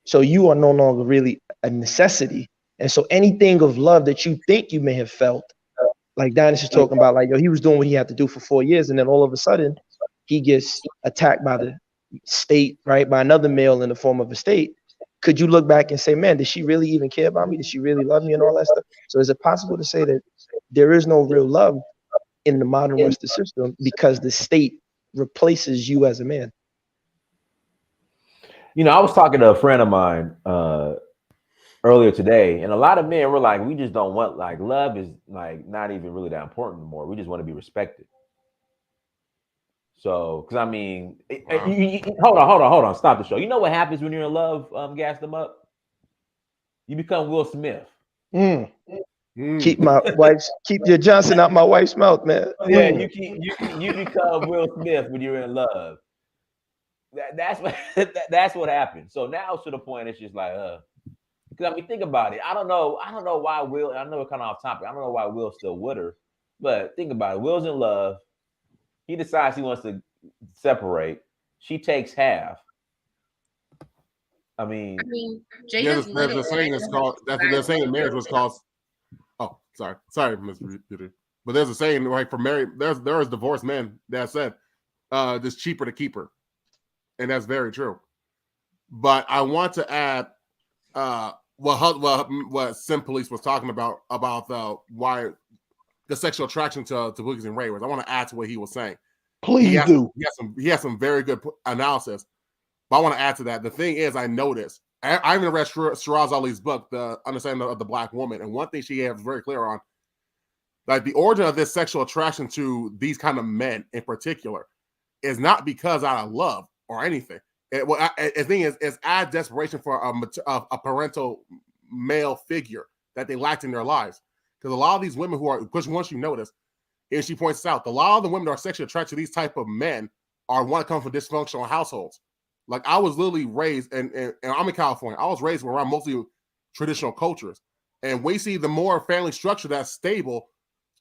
So you are no longer really a necessity. And so anything of love that you think you may have felt, like Dennis is talking about, like, yo, he was doing what he had to do for 4 years, and then all of a sudden he gets attacked by the state, right, by another male in the form of a state. Could you look back and say, man, did she really even care about me? Did she really love me and all that stuff? So is it possible to say that there is no real love in the modern Western system because the state replaces you as a man? You know, I was talking to a friend of mine earlier today, and a lot of men were like, we just don't want, like, love is like not even really that important anymore. We just want to be respected. So, because I mean, hold on, stop the show. You know what happens when you're in love? Gas them up. You become Will Smith. Keep your Johnson out my wife's mouth, man. Yeah, you become Will Smith when you're in love. That's what happens. So now to the point, it's just like, because I mean, think about it. I don't know why Will. I know it's kind of off topic. I don't know why Will's still with her, but think about it. Will's in love. He decides he wants to separate. She takes half. I mean, there's a saying that's called. They're saying in marriage was called. Oh, sorry, Mr. Peter. But there's a saying, like, for married, there is divorced men that said, "It's cheaper to keep her," and that's very true. But I want to add, what Sim Police was talking about why the sexual attraction to Boogies and Ray was. I want to add to what he was saying. Please do. He has some very good analysis. But I want to add to that. The thing is, I noticed. I even read Shiraz Ali's book, The Understanding of the Black Woman, and one thing she was very clear on, like, the origin of this sexual attraction to these kind of men in particular is not because out of love or anything. The thing is, it's out of desperation for a parental male figure that they lacked in their lives. Because a lot of these women who are, because once you notice, and she points out, a lot of the women that are sexually attracted to these type of men are one that come from dysfunctional households. Like, I was literally raised, and I'm in California. I was raised around mostly traditional cultures. And we see the more family structure that's stable,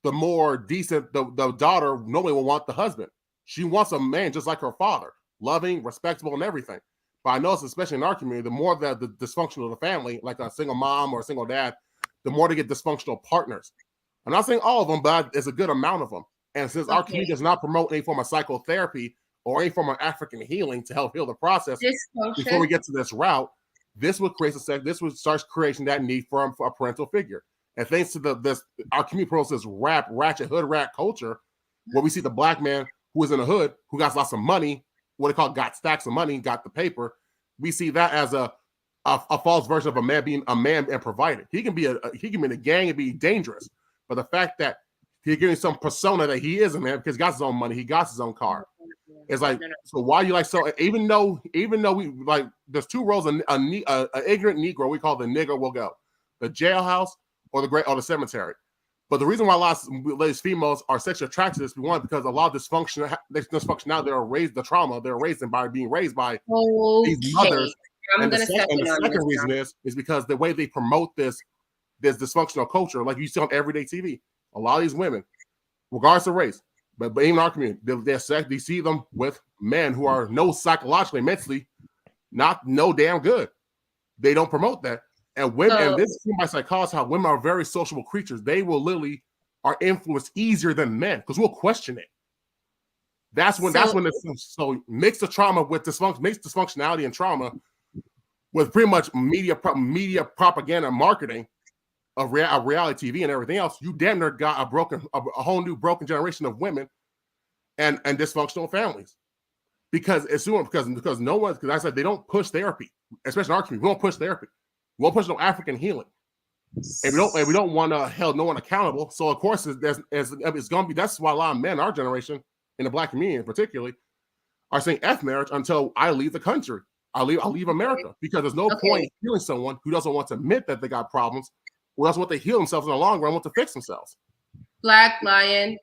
the more decent the daughter normally will want the husband. She wants a man just like her father, loving, respectable, and everything. But I notice, especially in our community, the more the dysfunctional of the family, like a single mom or a single dad, the more they get dysfunctional partners. I'm not saying all of them, but it's a good amount of them. And since our community does not promote any form of psychotherapy or any form of African healing to help heal the process, before we get to this route, this would start creating that need for a parental figure. And thanks to our community promotes this ratchet hood rat culture, where we see the black man who is in the hood, who got lots of money, what they call got stacks of money, got the paper. We see that as a false version of a man being a man and provided. He can be in a gang and be dangerous, but the fact that he's getting some persona that he is a man because he got his own money, he got his own car. It's like, so why you like, so even though we like, there's two roles, an ignorant Negro, we call the nigger, will go the jailhouse or the cemetery. But the reason why a lot of ladies, females are sexually attracted to this, one, because a lot of dysfunction now, they're raised by being raised by these mothers. And the second reason is because the way they promote this dysfunctional culture, like you see on everyday TV, a lot of these women, regardless of race, but even in our community, they see them with men who are psychologically, mentally, no damn good. They don't promote that. And women, and this is my psychology, how women are very sociable creatures. They will literally are influenced easier than men because we'll question it. That's when it's so mix the trauma with dysfunctionality and trauma with pretty much media propaganda and marketing of reality TV and everything else. You damn near got a whole new broken generation of women and dysfunctional families. Because no one, because I said they don't push therapy, especially in our community. We don't push therapy. We won't push no African healing. And we don't want to hold no one accountable. So of course it's gonna be, that's why a lot of men in our generation, in the black community particularly, are saying F marriage until I leave the country. I'll leave America, because there's no point healing someone who doesn't want to admit that they got problems, or else want to heal themselves in the long run, want to fix themselves. Black Lion,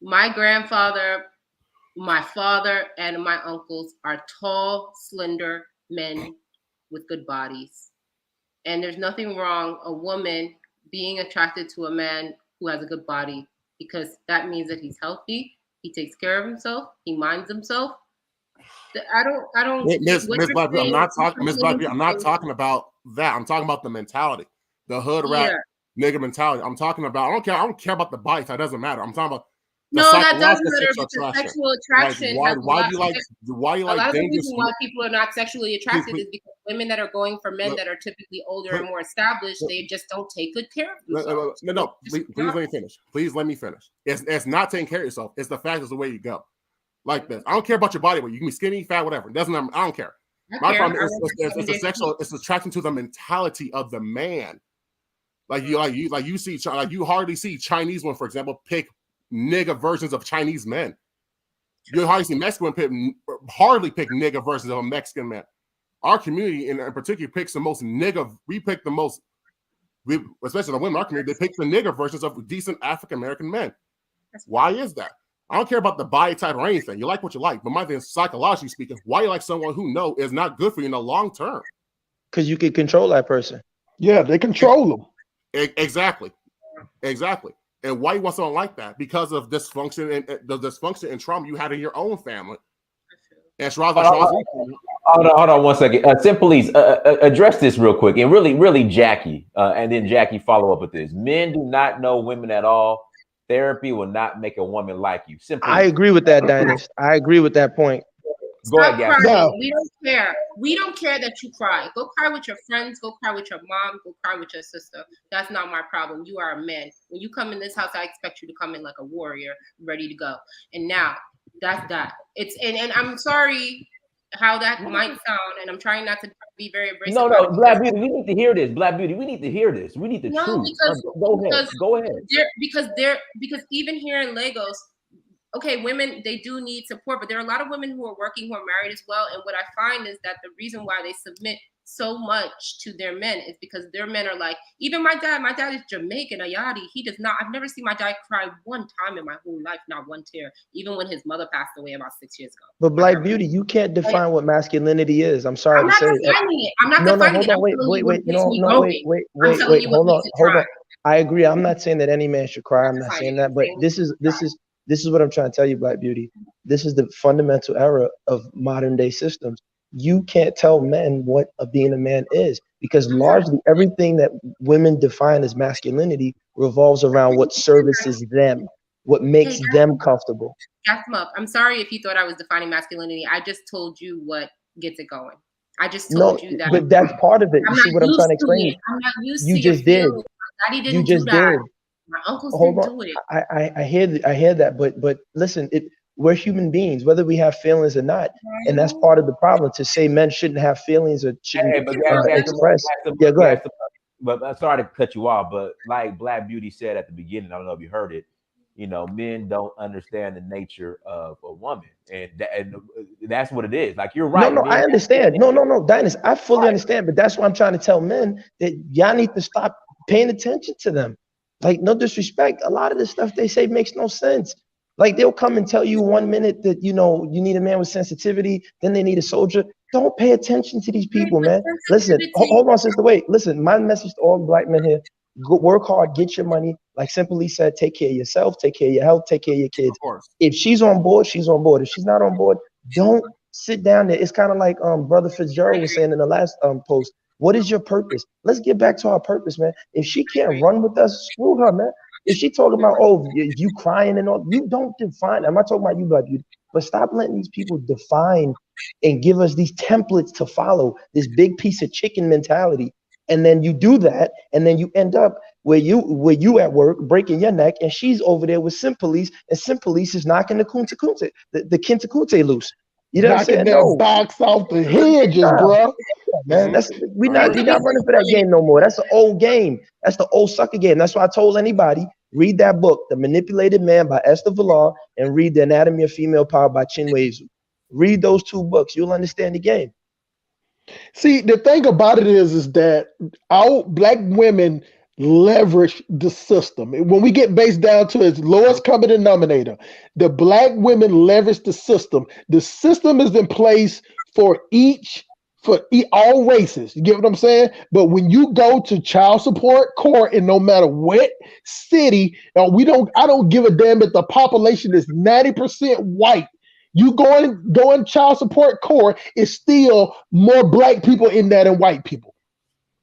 my grandfather, my father, and my uncles are tall, slender men with good bodies. And there's nothing wrong a woman being attracted to a man who has a good body, because that means that he's healthy, he takes care of himself, he minds himself, I don't. Miss what Miss you're Blackbeard, I'm saying not is talking Miss Blackbeard, I'm not completely- talking about that. I'm talking about the mentality, the hood rat nigga mentality. I'm talking about. I don't care about the bite. That doesn't matter. I'm talking about the No, that does psychological matter sexual because attraction. sexual attraction Like, has why a do you like a lot of the dangerous? reason why people are not sexually attracted Please, is because women that are going for men Look, that are typically older look, and more established, look. they just don't take good care of themselves. No. Please let me finish. Please let me finish. It's not taking care of yourself. It's the fact it's the way you go. Like this. I don't care about your body weight. You can be skinny, fat, whatever. It doesn't matter. I don't care. My problem is it's a sexual. It's attraction to the mentality of the man. You hardly see Chinese women, for example, pick nigga versions of Chinese men. You hardly see Mexican hardly pick nigga versions of a Mexican man. Our community in particular picks the most nigga. We pick the most, especially the women in our community, they pick the nigga versions of decent African American men. Why is that? I don't care about the body type or anything. You like what you like, but my thing is, psychologically speaking, why you like someone who know is not good for you in the long term? Because you can control that person. Yeah, they control them. Exactly. And why you want someone like that? Because of dysfunction and the dysfunction and trauma you had in your own family. And Hold on 1 second. Simply address this real quick, and really Jackie, and then Jackie follow up with this. Men do not know women at all. Therapy will not make a woman like you. Simply. I agree with that, Dynast. I agree with that point. Go ahead, Gabby. No. We don't care. We don't care that you cry. Go cry with your friends. Go cry with your mom. Go cry with your sister. That's not my problem. You are a man. When you come in this house, I expect you to come in like a warrior, ready to go. And now, that's that. It's and I'm sorry how that might sound, and I'm trying not to be very abrasive. No, Black Beauty, we need to hear this. Black Beauty, we need to hear this. We need the truth. Go ahead. Because even here in Lagos, okay, women, they do need support, but there are a lot of women who are working who are married as well. And what I find is that the reason why they submit so much to their men is because their men are like, even my dad is Jamaican, Ayadi. He does not, I've never seen my dad cry one time in my whole life, not one tear, even when his mother passed away about 6 years ago. But Black Beauty, you can't define what masculinity is. I'm sorry to say it. I'm not defining it. Wait, hold on. I agree. I'm not saying that any man should cry. I'm not saying that, but this is what I'm trying to tell you, Black Beauty. This is the fundamental error of modern day systems. You can't tell men what being a man is, because largely everything that women define as masculinity revolves around what services them, what makes them comfortable. I'm sorry if you thought I was defining masculinity. I just told you what gets it going. I just told you that. But that's part of it. You see what I'm trying to explain? I'm not used you to just did. My daddy didn't do that. My uncles didn't do it. I hear that, but listen, we're human beings, whether we have feelings or not, and that's part of the problem. To say men shouldn't have feelings or shouldn't express. Yeah, go ahead. But I'm sorry to cut you off, but like Black Beauty said at the beginning, I don't know if you heard it. You know, men don't understand the nature of a woman, and that's what it is. Like, you're right. No, I understand. No, Dynast, I fully understand, but that's why I'm trying to tell men that y'all need to stop paying attention to them. Like, no disrespect, a lot of the stuff they say makes no sense. Like, they'll come and tell you 1 minute that, you know, you need a man with sensitivity, then they need a soldier. Don't pay attention to these people, man. Listen, hold on, sister, wait. Listen, my message to all Black men here: go work hard, get your money. Like Simply said, take care of yourself, take care of your health, take care of your kids. If she's on board, she's on board. If she's not on board, don't sit down there. It's kind of like Brother Fitzgerald was saying in the last post. What is your purpose? Let's get back to our purpose, man. If she can't run with us, screw her, man. If she talking about, oh, you crying and all, you don't define. I'm not talking about you, Black Beauty, but stop letting these people define and give us these templates to follow, this big piece of chicken mentality. And then you do that, and then you end up where you at work breaking your neck, and she's over there with Simpolice, and Simpolice is knocking the Kunta Kunta, the Kinta Kunta loose. You know what I'm saying? Knocking that box off the hedges, bro. Man, we're not running for that game no more. That's an old game. That's the old sucker game. That's why I told anybody, read that book, The Manipulated Man by Esther Villar, and read The Anatomy of Female Power by Chinwezu. Read those 2 books. You'll understand the game. See, the thing about it is that our Black women leverage the system. When we get based down to its lowest common denominator, the Black women leverage the system. The system is in place for all races. You get what I'm saying? But when you go to child support court, and no matter what city, I don't give a damn if the population is 90% white. you going child support court, it's still more black people in that than white people.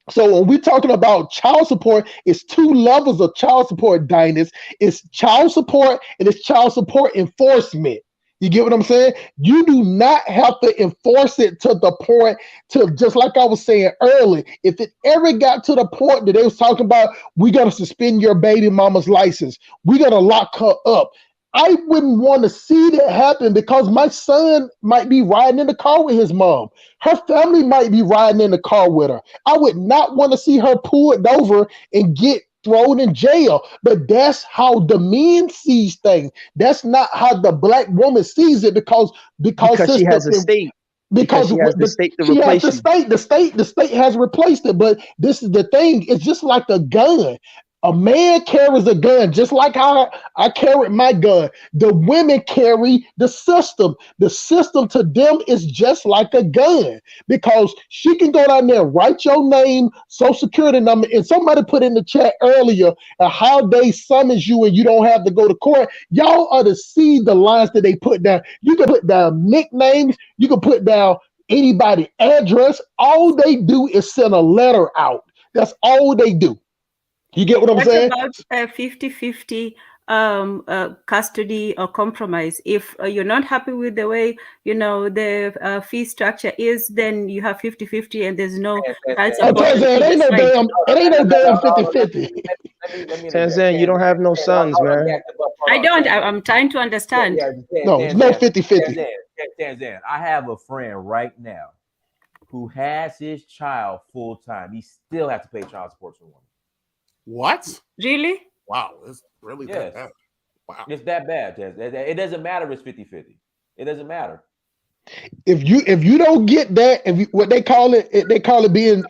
So when we're talking about child support, it's two levels of child support, Dinus. It's child support and it's child support enforcement. You get what I'm saying? You do not have to enforce it to the point to, just like I was saying earlier, if it ever got to the point that they was talking about, we got to suspend your baby mama's license, we got to lock her up, I wouldn't want to see that happen, because my son might be riding in the car with his mom. Her family might be riding in the car with her. I would not want to see her pulled over and get thrown in jail. But that's how the men sees things. That's not how the black woman sees it, because she has a state. Because she has the state to replace it. The state has replaced it. But this is the thing. It's just like a gun. A man carries a gun just like how I carried my gun. The women carry the system. The system to them is just like a gun, because she can go down there, write your name, social security number, and somebody put in the chat earlier how they summons you and you don't have to go to court. Y'all ought to see the lines that they put down. You can put down nicknames. You can put down anybody's address. All they do is send a letter out. That's all they do. You get what I'm saying? What about 50-50 custody or compromise? If you're not happy with the way, the fee structure is, then you have 50-50 and there's no child support. It ain't no damn 50-50. Tanzan, you don't have no sons, man. I don't. I'm trying to understand. No, it's no 50-50. Tanzan, I have a friend right now who has his child full time. He still has to pay child support to a woman. What? Really? Wow, it's really that bad. Wow. It's that bad, Jess. It doesn't matter if it's 50-50. It doesn't matter. If you don't get that, what they call it being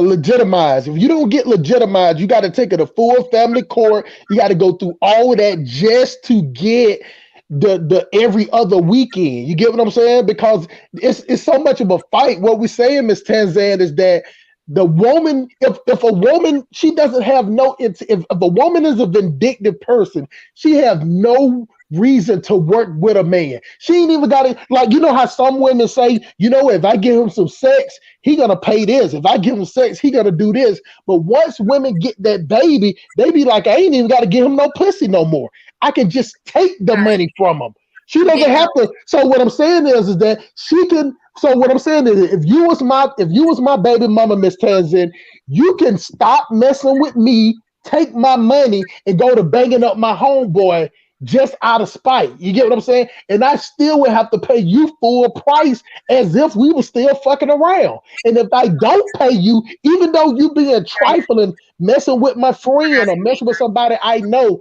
legitimized. If you don't get legitimized, you got to take it to full family court. You got to go through all of that just to get the every other weekend. You get what I'm saying? Because it's so much of a fight. What we're saying, Miss Tanzan, is that the woman, if a woman, she doesn't have if a woman is a vindictive person, she has no reason to work with a man. She ain't even got it. Like, how some women say, if I give him some sex, he gonna pay this. If I give him sex, he gonna do this. But once women get that baby, they be like, I ain't even got to give him no pussy no more. I can just take the money from him. She doesn't have to. So what I'm saying is that she can. So what I'm saying is, if you was my baby mama, Miss Tanzan, you can stop messing with me, take my money, and go to banging up my homeboy just out of spite. You get what I'm saying? And I still would have to pay you full price as if we were still fucking around. And if I don't pay you, even though you being trifling, messing with my friend or messing with somebody I know,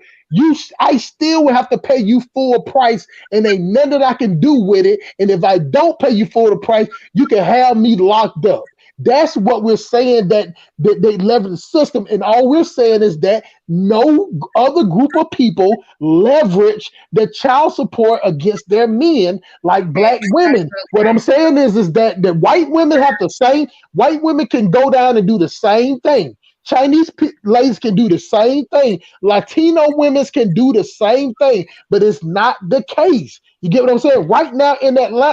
I still will have to pay you full price, and ain't nothing that I can do with it. And if I don't pay you full price, you can have me locked up. That's what we're saying, that they leverage the system. And all we're saying is that no other group of people leverage the child support against their men like black women. What I'm saying is that the white women have the same. White women can go down and do the same thing. Chinese ladies can do the same thing. Latino women can do the same thing, but it's not the case. You get what I'm saying? Right now,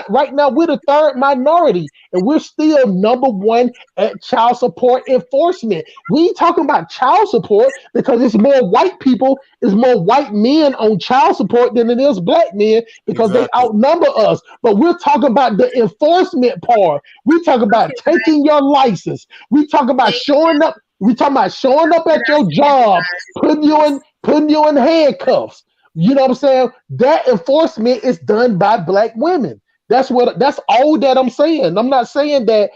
right now, we're the third minority, and we're still number one at child support enforcement. We ain't talking about child support because it's more white people, it's more white men on child support than it is black men, because they outnumber us. But we're talking about the enforcement part. We talk about taking your license. We talk about showing up. We talking about showing up at your job, putting you in handcuffs. You know what I'm saying? That enforcement is done by black women. That's all that I'm saying. I'm not saying that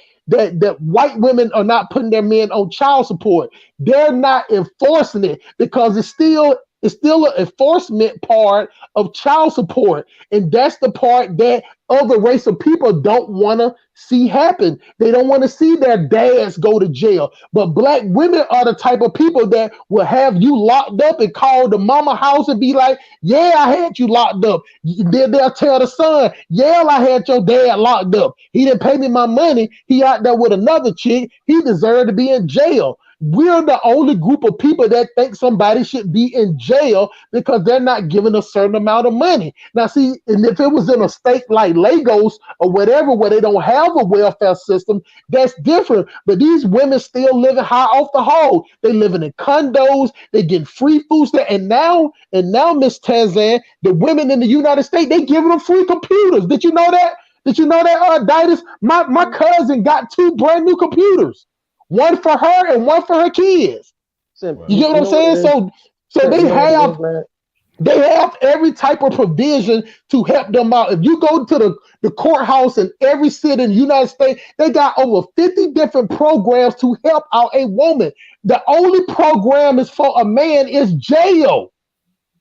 white women are not putting their men on child support. They're not enforcing it because it's still an enforcement part of child support. And that's the part that other race of people don't want to see happen. They don't want to see their dads go to jail. But black women are the type of people that will have you locked up and call the mama house and be like, yeah, I had you locked up. Then they'll tell the son, yeah, I had your dad locked up. He didn't pay me my money. He out there with another chick. He deserved to be in jail. we're the only group of people that think somebody should be in jail because they're not given a certain amount of money. Now, see, and if it was in a state like Lagos or whatever, where they don't have a welfare system, that's different. But these women still living high off the hog. They living in condos. They getting free food there. And now, Miss Tazan, the women in the United States, they giving them free computers. Did you know that? Did you know that, Ditus? My cousin got 2 brand new computers, one for her and one for her kids. You get what I'm saying? So they have every type of provision to help them out. If you go to the courthouse in every city in the United States, they got over 50 different programs to help out a woman. The only program is for a man is jail.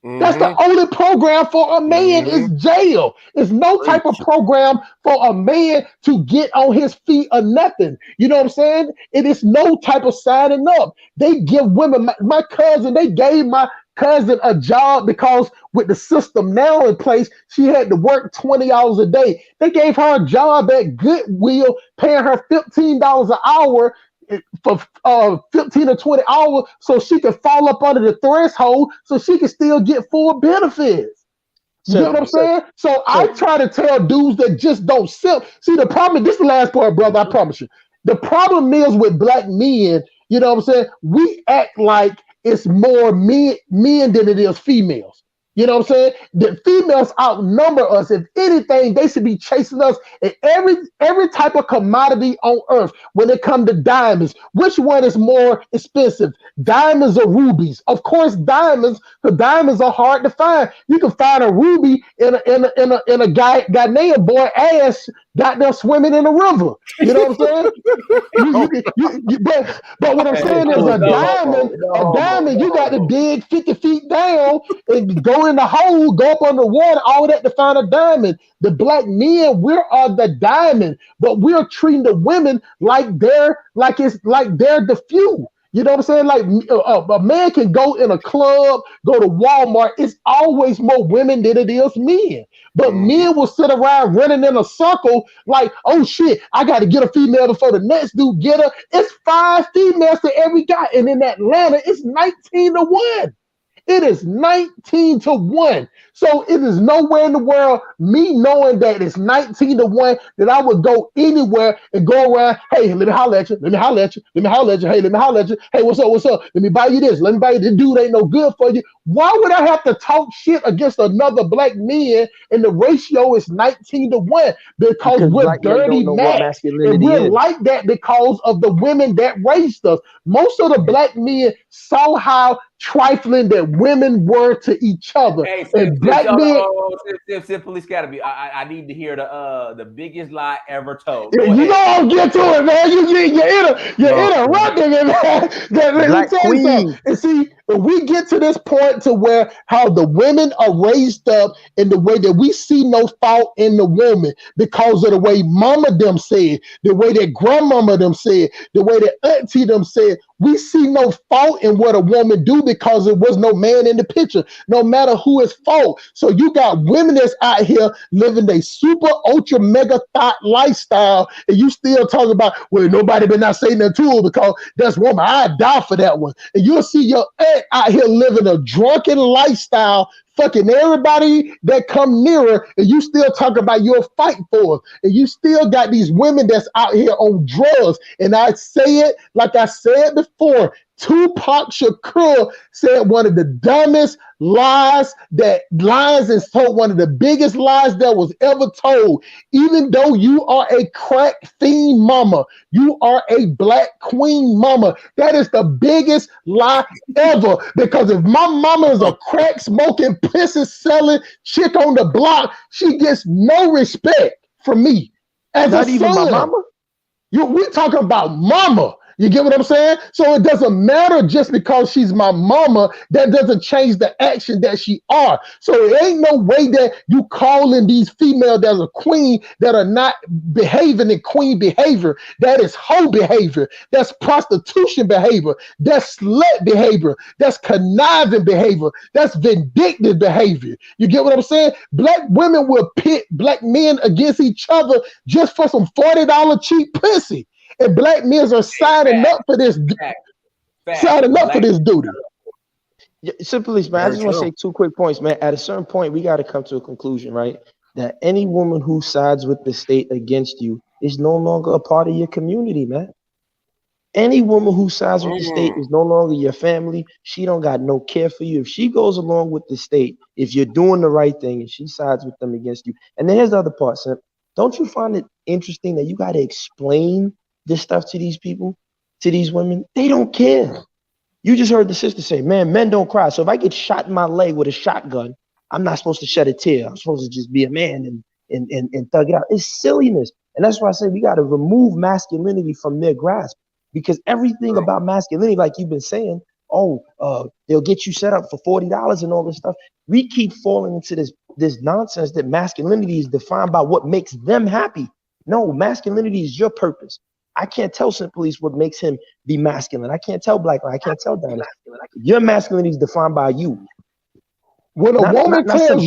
That's the only program for a man is jail. It's no type of program for a man to get on his feet or nothing. You know what I'm saying? It is no type of signing up. They give women, my cousin, they gave my cousin a job because with the system now in place, she had to work 20 hours a day. They gave her a job at Goodwill, paying her $15 an hour for 15 or 20 hours so she could fall up under the threshold so she could still get full benefits. You know what I'm saying? So I try to tell dudes that just don't simp. See, the problem, this is the last part, brother, I promise you. The problem is with black men, you know what I'm saying? We act like it's more men than it is females. You know what I'm saying? The females outnumber us. If anything, they should be chasing us in every type of commodity on earth. When it comes to diamonds, which one is more expensive? Diamonds or rubies? Of course, diamonds, because diamonds are hard to find. You can find a ruby in a Ghanaian boy ass goddamn swimming in a river. You know what I'm saying? But what I'm saying is a diamond, you got to dig 50 feet down and go in the hole, go up under water, all that to find a diamond. The black men, we are the diamond, but we're treating the women like they're the few. You know what I'm saying? Like a man can go in a club, go to Walmart. It's always more women than it is men. But men will sit around running in a circle like, oh shit, I got to get a female before the next dude get her. It's 5 females to every guy. And in Atlanta, it's 19-1. It is 19-1. So it is nowhere in the world, me knowing that it's 19-1, that I would go anywhere and go around, hey, let me holler at you, let me holler at you, let me holler at you, hey, let me holler at you, hey, what's up, let me buy you this, let me buy you this, dude ain't no good for you. Why would I have to talk shit against another black man and the ratio is 19-1? Because we're dirty mad. And we're like that because of the women that raised us. Most of the black men saw how trifling that women were to each other. Hey, and black men. Police Academy. I need to hear the biggest lie ever told. You know I'll get to it, man. You're interrupting it, man. Let me tell you something. And see, we get to this point to where how the women are raised up in the way that we see no fault in the woman because of the way mama them said, the way that grandmama them said, the way that auntie them said. We see no fault in what a woman do because there was no man in the picture, no matter who is fault. So you got women that's out here living a super ultra mega thought lifestyle, and you still talking about, well, nobody been not saying that to her because that's woman. I die for that one. And you'll see your aunt out here living a drunken lifestyle, fucking everybody that come nearer, and you still talk about your fight for us. And you still got these women that's out here on drugs. And I say it like I said before, Tupac Shakur said one of the dumbest lies and told one of the biggest lies that was ever told. Even though you are a crack fiend mama, you are a black queen mama. That is the biggest lie ever. Because if my mama is a crack smoking, pussy selling chick on the block, she gets no respect from me. As not a even son, my mama. We're talking about mama. You get what I'm saying? So it doesn't matter just because she's my mama, that doesn't change the action that she are. So it ain't no way that you calling these females that's a queen that are not behaving in queen behavior. That is hoe behavior. That's prostitution behavior. That's slut behavior. That's conniving behavior. That's vindictive behavior. You get what I'm saying? Black women will pit black men against each other just for some $40 cheap pussy. And black men are signing up for this. signing up for this duty. Yeah, simply, man, I just want to say 2 quick points, man. At a certain point, we got to come to a conclusion, right? That any woman who sides with the state against you is no longer a part of your community, man. Any woman who sides with the state is no longer your family. She don't got no care for you. If she goes along with the state, if you're doing the right thing and she sides with them against you. And then here's the other part, Simp. Don't you find it interesting that you got to explain this stuff to these people, to these women? They don't care. You just heard the sister say, man, men don't cry. So if I get shot in my leg with a shotgun, I'm not supposed to shed a tear. I'm supposed to just be a man and thug it out. It's silliness. And that's why I say we got to remove masculinity from their grasp. Because everything about masculinity, like you've been saying, they'll get you set up for $40 and all this stuff. We keep falling into this nonsense that masculinity is defined by what makes them happy. No, masculinity is your purpose. I can't tell Simply what makes him be masculine. I can't tell Black Man. I can't tell Dynasty. Your masculinity is defined by you. When a woman tells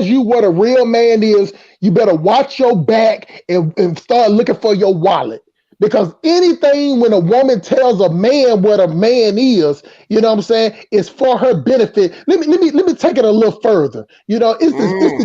you what a real man is, you better watch your back and start looking for your wallet. Because anything when a woman tells a man what a man is, you know what I'm saying, is for her benefit. Let me take it a little further. You know, it's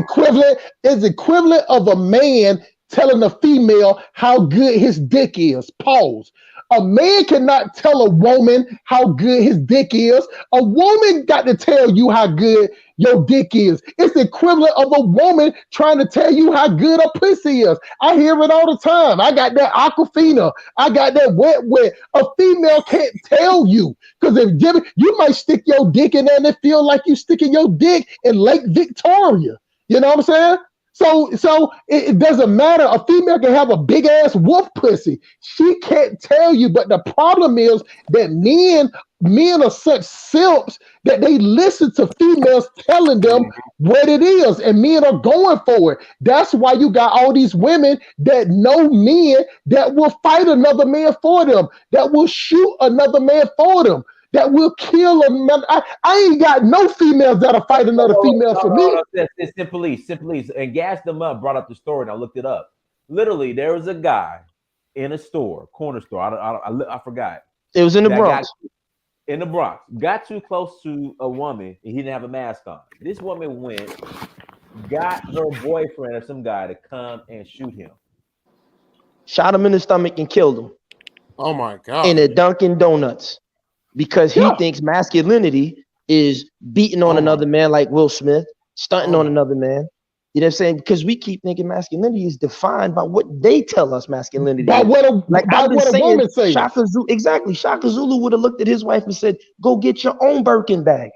equivalent of a man telling a female how good his dick is. Pause. A man cannot tell a woman how good his dick is. A woman got to tell you how good your dick is. It's the equivalent of a woman trying to tell you how good a pussy is. I hear it all the time. I got that Aquafina. I got that wet. A female can't tell you. Because if you might stick your dick in there and it feel like you sticking your dick in Lake Victoria. You know what I'm saying? So it doesn't matter. A female can have a big ass wolf pussy. She can't tell you. But the problem is that men are such simps that they listen to females telling them what it is, and men are going for it. That's why you got all these women that know men that will fight another man for them, that will shoot another man for them, that will kill a man. I ain't got no females that'll fight another female for me. It's Simply. And Gas Them Up brought up the story, and I looked it up. Literally, there was a guy in a store, corner store. I forgot. It was in the Bronx. In the Bronx, got too close to a woman, and he didn't have a mask on. This woman went, got her boyfriend or some guy to come and shoot him. Shot him in the stomach and killed him. Oh my God. In a Dunkin' Donuts. Because he thinks masculinity is beating on another man like Will Smith, stunting on another man. You know what I'm saying? Because we keep thinking masculinity is defined by what they tell us masculinity is. A woman says. Shaka Zulu, exactly. Shaka Zulu would have looked at his wife and said, go get your own Birkin bag.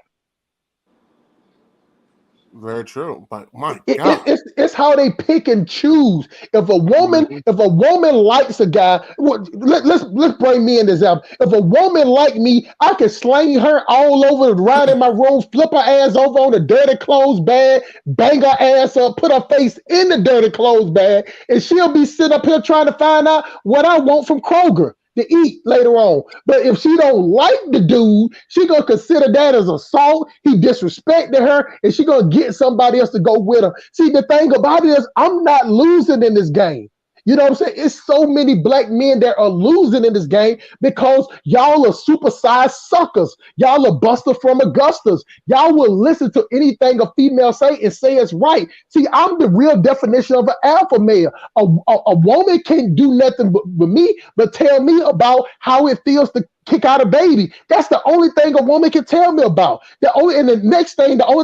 Very true, but my God, it's how they pick and choose. If a woman likes a guy, let's bring me in this out. If a woman like me, I can slang her all over, ride in my room, flip her ass over on the dirty clothes bag, bang her ass up, put her face in the dirty clothes bag, and she'll be sitting up here trying to find out what I want from Kroger to eat later on. But if she don't like the dude, she gonna consider that as assault. He disrespected her, and she gonna get somebody else to go with her. See, the thing about it is, I'm not losing in this game. You know what I'm saying? It's so many black men that are losing in this game because y'all are supersized suckers. Y'all are Buster from Augustus. Y'all will listen to anything a female say and say it's right. See, I'm the real definition of an alpha male. A woman can't do nothing with me but tell me about how it feels to kick out a baby. That's the only thing a woman can tell me about. The only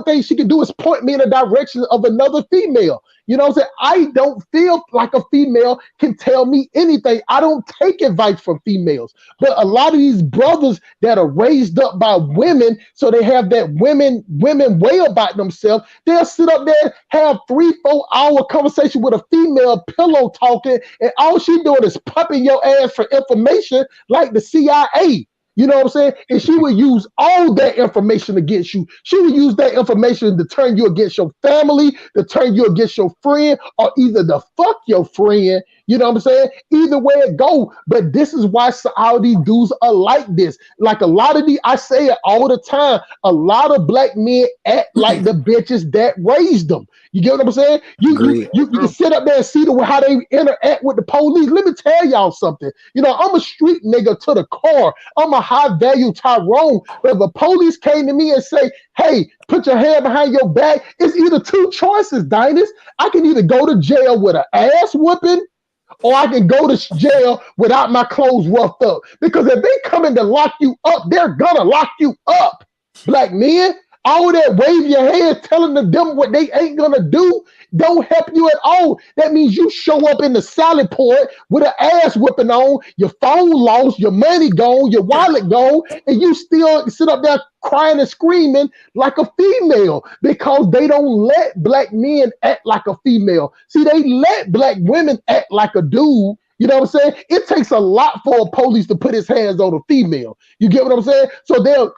thing she can do is point me in the direction of another female. You know what I'm saying? I don't feel like a female can tell me anything. I don't take advice from females. But a lot of these brothers that are raised up by women, so they have that women way about themselves, they'll sit up there, have 3-4 hour conversation with a female, pillow talking, and all she doing is pumping your ass for information like the CIA. You know what I'm saying? And she would use all that information against you. She would use that information to turn you against your family, to turn you against your friend, or either to fuck your friend, You know what I'm saying? Either way it go, but this is why all these dudes are like this. Like a lot of I say it all the time, a lot of black men act like the bitches that raised them. You get what I'm saying? You can sit up there and see how they interact with the police. Let me tell y'all something. You know, I'm a street nigga to the core. I'm a high value Tyrone. But if the police came to me and say, hey, put your hand behind your back, it's either two choices, Dinus. I can either go to jail with an ass whooping, or I can go to jail without my clothes roughed up. Because if they coming to lock you up, they're gonna lock you up. Black men, all that wave your hands telling them what they ain't gonna do don't help you at all. That means you show up in the salad port with an ass whipping on, your phone lost, your money gone, your wallet gone, and you still sit up there crying and screaming like a female because they don't let black men act like a female. See, they let black women act like a dude. You know what I'm saying? It takes a lot for a police to put his hands on a female. You get what I'm saying? So they'll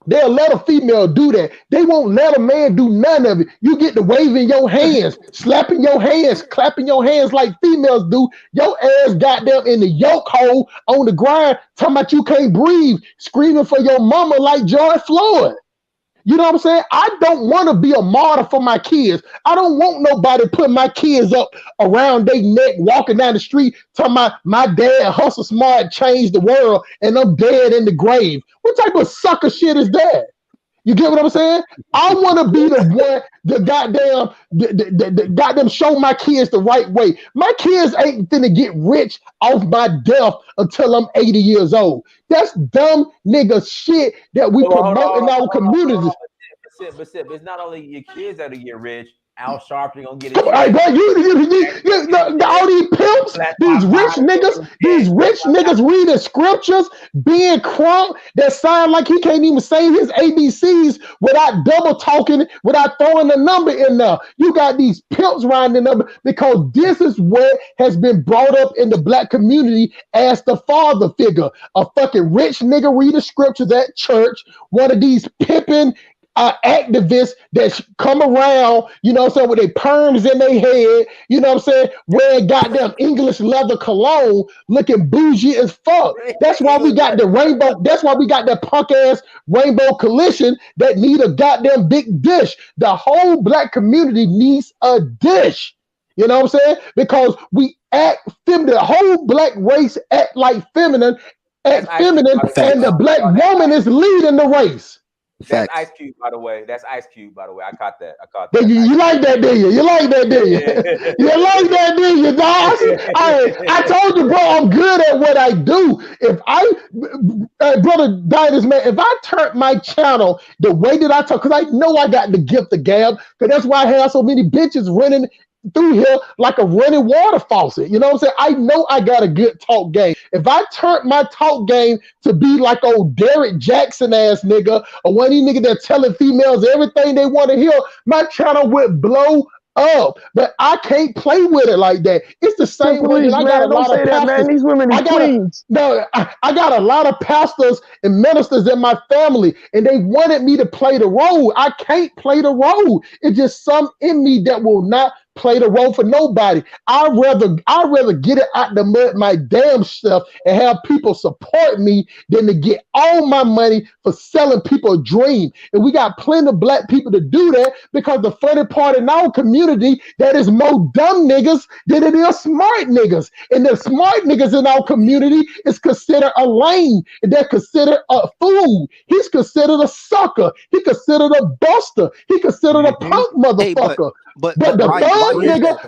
let a female do that. They won't let a man do none of it. You get to waving your hands, slapping your hands, clapping your hands like females do. Your ass got them in the yoke hole on the ground, talking about you can't breathe, screaming for your mama like George Floyd. You know what I'm saying? I don't want to be a martyr for my kids. I don't want nobody putting my kids up around their neck, walking down the street, talking about my dad hustle smart, changed the world, and I'm dead in the grave. What type of sucker shit is that? You get what I'm saying? I want to be the one that goddamn show my kids the right way. My kids ain't finna get rich off my death until I'm 80 years old. That's dumb nigga shit that we promote in our communities. But it's not only your kids that'll get rich. Al Sharpton gonna get it. All right, bro, all these pimps, these rich niggas reading scriptures, being crunk that sound like he can't even say his ABCs without double talking, without throwing a number in there. You got these pimps riding the number because this is what has been brought up in the black community as the father figure. A fucking rich nigga reading scriptures at church, one of these pimping activists that come around, you know what I'm saying, with their perms in their head, you know what I'm saying, wearing goddamn English leather cologne, looking bougie as fuck. That's why we got the rainbow, that's why we got that punk ass rainbow coalition that need a goddamn big dish. The whole black community needs a dish. You know what I'm saying? Because we act feminine, the whole black race act like feminine, and the black woman is leading the race. That's Ice Cube, by the way. That's Ice Cube, by the way. I caught that. You like that, do you? You like that, do you? You like that, do you, dog? I told you, bro, I'm good at what I do. If brother Dinus, man, if I turn my channel the way that I talk, because I know I got the gift of gab, because that's why I have so many bitches running through here like a running water faucet. You know what I'm saying? I know I got a good talk game. If I turn my talk game to be like old Derek Jackson ass nigga, or one of these niggas that telling females everything they want to hear, my channel would blow up. But I can't play with it like that. It's the same way that I got a lot of pastors. These women are queens. I got a lot of pastors and ministers in my family, and they wanted me to play the role. I can't play the role. It's just some in me that will not play the role for nobody. I'd rather get it out the mud my damn self and have people support me than to get all my money for selling people a dream. And we got plenty of black people to do that, because the funny part in our community, that is more dumb niggas than it is smart niggas. And the smart niggas in our community is considered a lame, and they're considered a fool. He's considered a sucker. He considered a buster. He considered a punk motherfucker. But the thug nigga,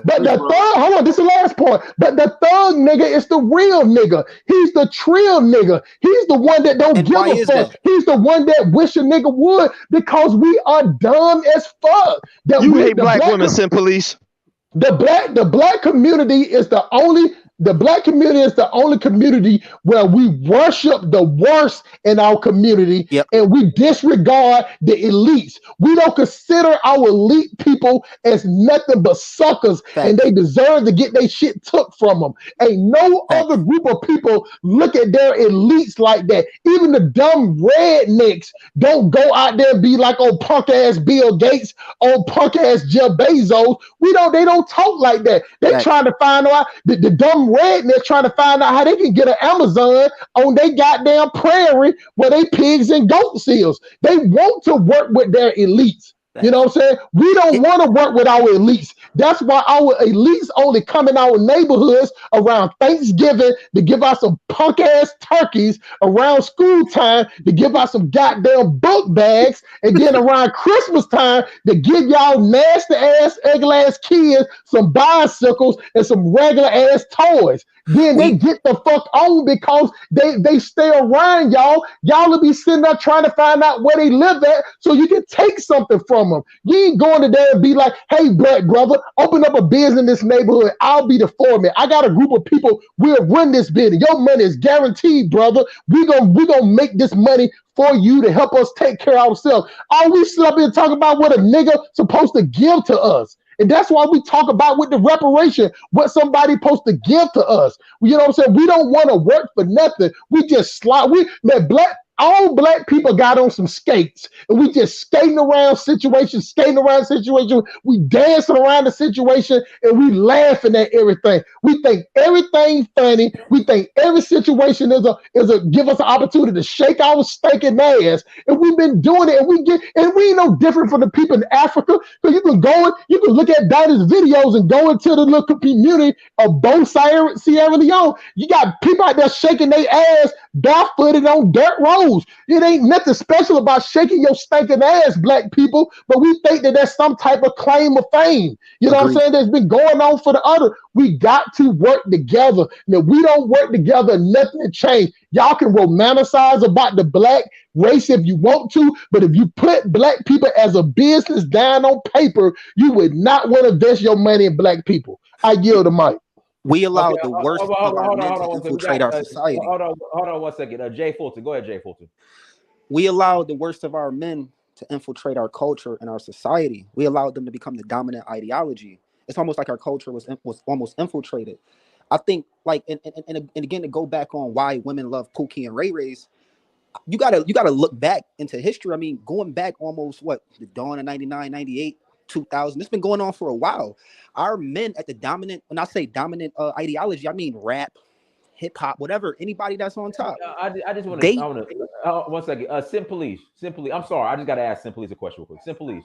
hold on, this is the last point. But the thug nigga is the real nigga. He's the trill nigga. He's the one that don't give a fuck. He's the one that wish a nigga would, because we are dumb as fuck. You hate black women, Sim Police. The black community is the only The black community is the only community where we worship the worst in our community, and we disregard the elites. We don't consider our elite people as nothing but suckers, and they deserve to get their shit took from them. Ain't no other group of people look at their elites like that. Even the dumb rednecks don't go out there and be like on punk ass Bill Gates, on punk ass Jeff Bezos. They don't talk like that. They trying to find out the dumb rednecks trying to find out how they can get an Amazon on their goddamn prairie where they pigs and goat seals. They want to work with their elites. You know what I'm saying? We don't want to work with our elites. That's why our elites only come in our neighborhoods around Thanksgiving to give out some punk ass turkeys, around school time to give out some goddamn book bags, and then around Christmas time to give y'all nasty ass, ugly ass kids some bicycles and some regular ass toys. Then they get the fuck on because they stay around y'all. Y'all will be sitting there trying to find out where they live at so you can take something from them. You ain't going to there and be like, hey, black brother, open up a business in this neighborhood. I'll be the foreman. I got a group of people. We'll run this business. Your money is guaranteed, brother. We gonna make this money for you to help us take care of ourselves. All we sit up here talking about what a nigga supposed to give to us. And that's why we talk about with the reparation, what somebody supposed to give to us. You know what I'm saying? We don't want to work for nothing. We just slide. All black people got on some skates, and we just skating around situations. We dancing around the situation, and we laughing at everything. We think everything funny. We think every situation is a give us an opportunity to shake our stinking ass. And we've been doing it, and we ain't no different from the people in Africa. Because you can look at Dinah's videos and go into the little community of both Sierra Leone. You got people out there shaking their ass barefooted on dirt roads. It ain't nothing special about shaking your stinking ass, black people, but we think that that's some type of claim of fame. You know what I'm saying? That's been going on for the other. We got to work together. Now, we don't work together, nothing will change. Y'all can romanticize about the black race if you want to, but if you put black people as a business down on paper, you would not want to invest your money in black people. I yield the mic. We allow the worst of our men to infiltrate our society. Hold on 1 second. Jay Fulton, go ahead, Jay Fulton. We allow the worst of our men to infiltrate our culture and our society. We allowed them to become the dominant ideology. It's almost like our culture was almost infiltrated. I think, like, and again, to go back on why women love Pookie and Ray Rays, you gotta look back into history. I mean, going back almost the dawn of 99, 98. 2000. It's been going on for a while. Our men at the dominant, when I say dominant ideology, I mean rap, hip hop, whatever. Anybody that's on top. I just want to. 1 second. Simply. I'm sorry. I just got to ask Simply a question real quick. Simply.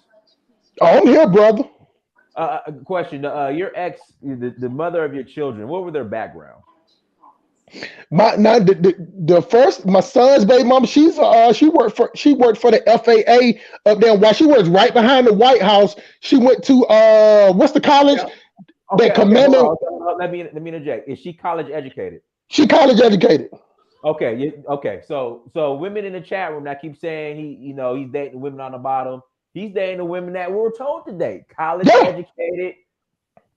I'm here, brother. Question. Your ex, the mother of your children, what were their background? My son's baby mama, she worked for the FAA up there. While she was right behind the White House, she went to what's the college? Okay, let me interject. Is she college educated? She college educated. Okay. So women in the chat room that keep saying he's dating women on the bottom. He's dating the women that we were told to date. College educated,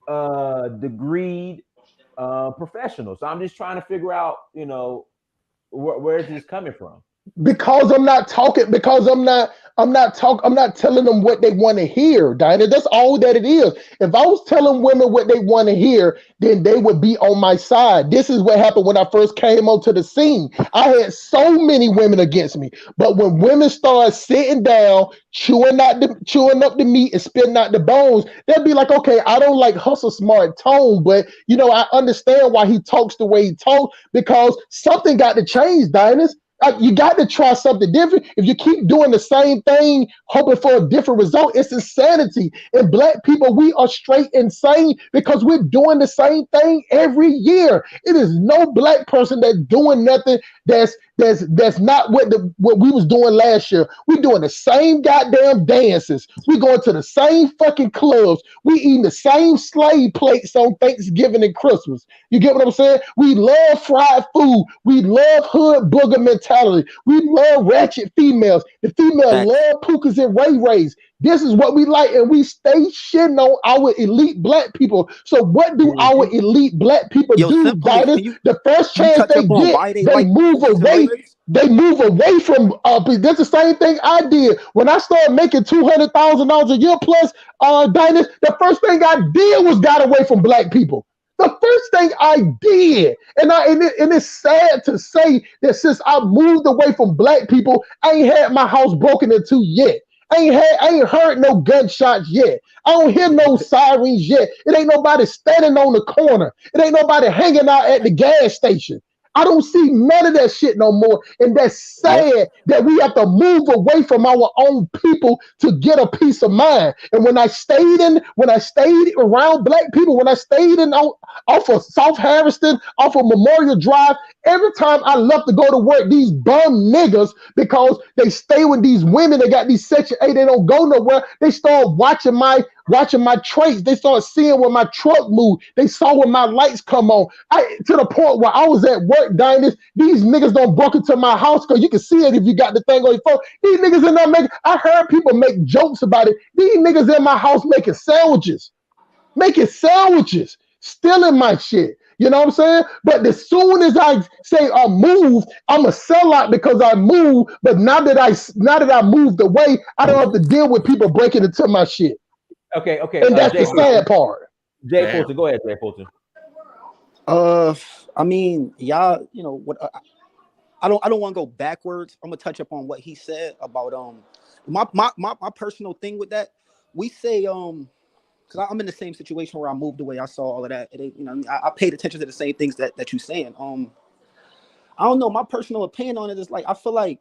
degreed. Professional. So I'm just trying to figure out, where is this coming from? Because I'm not talking. Because I'm not telling them what they want to hear, Dinah. That's all that it is. If I was telling women what they want to hear, then they would be on my side. This is what happened when I first came onto the scene. I had so many women against me, but when women start sitting down, chewing up the meat and spitting out the bones, they'll be like, okay, I don't like Hustle Smart tone, but I understand why he talks the way he talks, because something got to change, Dinah. You got to try something different. If you keep doing the same thing, hoping for a different result, it's insanity. And black people, we are straight insane because we're doing the same thing every year. It is no black person that's doing nothing that's not what we was doing last year. We're doing the same goddamn dances. We going to the same fucking clubs. We eating the same slave plates on Thanksgiving and Christmas. You get what I'm saying? We love fried food. We love hood booger mentality. mentality. We love ratchet females. The female love Pukas and Ray Rays. This is what we like, and we stay shitting on our elite black people. So what do our elite black people do, Dinah? The first chance they get, they move away. They move away from. That's the same thing I did when I started making $200,000 a year plus. Dinah, the first thing I did was got away from black people. The first thing I did, and it's sad to say that since I moved away from black people, I ain't had my house broken into yet. I ain't heard no gunshots yet. I don't hear no sirens yet. It ain't nobody standing on the corner. It ain't nobody hanging out at the gas station. I don't see none of that shit no more. And that's sad that we have to move away from our own people to get a peace of mind. And when I stayed around black people, when I stayed off of South Harrison, off of Memorial Drive, every time I left to go to work, these bum niggas, because they stay with these women, they got these Section 8, they don't go nowhere. They start watching my traits. They start seeing when my truck moved. They saw when my lights come on. To the point where I was at work, Diners, these niggas don't broke into my house because you can see it if you got the thing on your phone. These niggas in there making, I heard people make jokes about it. These niggas in my house making sandwiches, stealing my shit. You know what I'm saying? But as soon as I say I moved, I'm a sellout because I moved. But now that I moved away, I don't have to deal with people breaking into my shit. Okay. And that's the sad part. Jay Fulton, go ahead, Jay Fulton. I mean, y'all, you know what? I don't want to go backwards. I'm gonna touch up on what he said about my personal thing with that. We say because I'm in the same situation where I moved away. I saw all of that. I paid attention to the same things that you're saying. I don't know. My personal opinion on it is like I feel like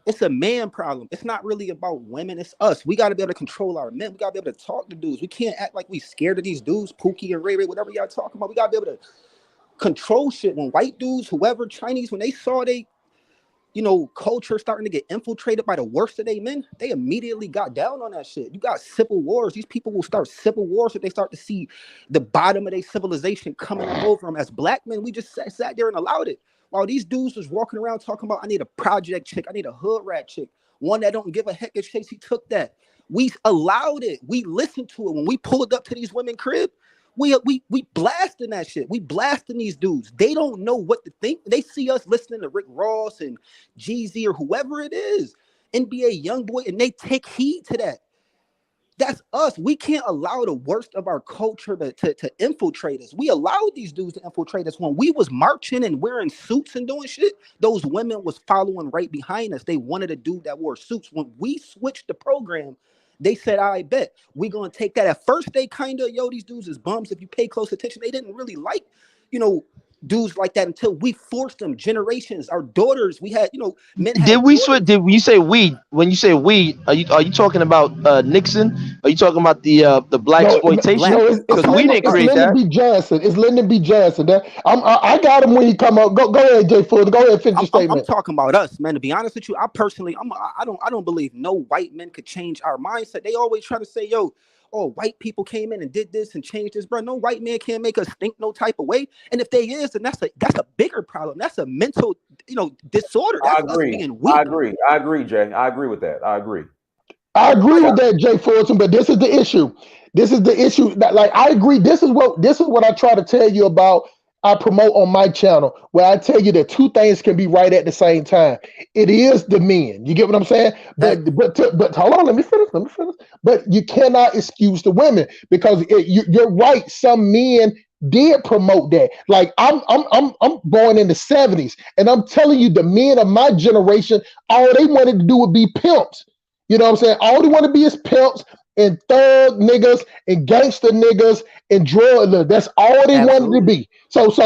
it's a man problem. It's not really about women. It's us. We got to be able to control our men. We got to be able to talk to dudes. We can't act like we scared of these dudes, Pookie and Ray Ray, whatever y'all talking about. We got to be able to control shit. When white dudes, whoever, Chinese, when they saw culture starting to get infiltrated by the worst of they men, they immediately got down on that shit. You got civil wars. These people will start civil wars if they start to see the bottom of their civilization coming up over them. As black men, we just sat there and allowed it. While these dudes was walking around talking about, I need a project chick, I need a hood rat chick, one that don't give a heck if Chase, he took that. We allowed it. We listened to it. When we pulled up to these women crib, we blasting that shit. We blasting these dudes. They don't know what to think. They see us listening to Rick Ross and Jeezy or whoever it is, NBA Youngboy, and they take heed to that. That's us. We can't allow the worst of our culture to infiltrate us. We allowed these dudes to infiltrate us. When we was marching and wearing suits and doing shit, those women was following right behind us. They wanted a dude that wore suits. When we switched the program, they said, I bet we're going to take that. At first, they kind of, these dudes is bums. If you pay close attention, they didn't really like, dudes like that until we forced them. Generations, our daughters, we had, men. Did we switch? Did when you say we? When you say we, are you talking about Nixon? Are you talking about the black exploitation? Because we didn't create that. It's Lyndon B. Johnson. I got him when he come up. Go ahead, Jay Ford. Go ahead and finish your statement. I'm talking about us, man. To be honest with you, I personally, I don't believe no white men could change our mindset. They always try to say, white people came in and did this and changed this, bro. No white man can't make us think no type of way. And if they is, then that's a bigger problem. That's a mental, disorder. That's us being weak. I agree, Jay. I agree with that. I agree with that, Jay Fulton. But this is the issue. That, like, I agree. This is what I try to tell you about. I promote on my channel where I tell you that two things can be right at the same time. It is the men. You get what I'm saying? But hold on, let me finish. But you cannot excuse the women because you're right. Some men did promote that. Like I'm born in the 70s, and I'm telling you, the men of my generation, all they wanted to do would be pimps. You know what I'm saying? All they want to be is pimps and thug niggas and gangster niggas and drug niggas. That's all they wanted to be. But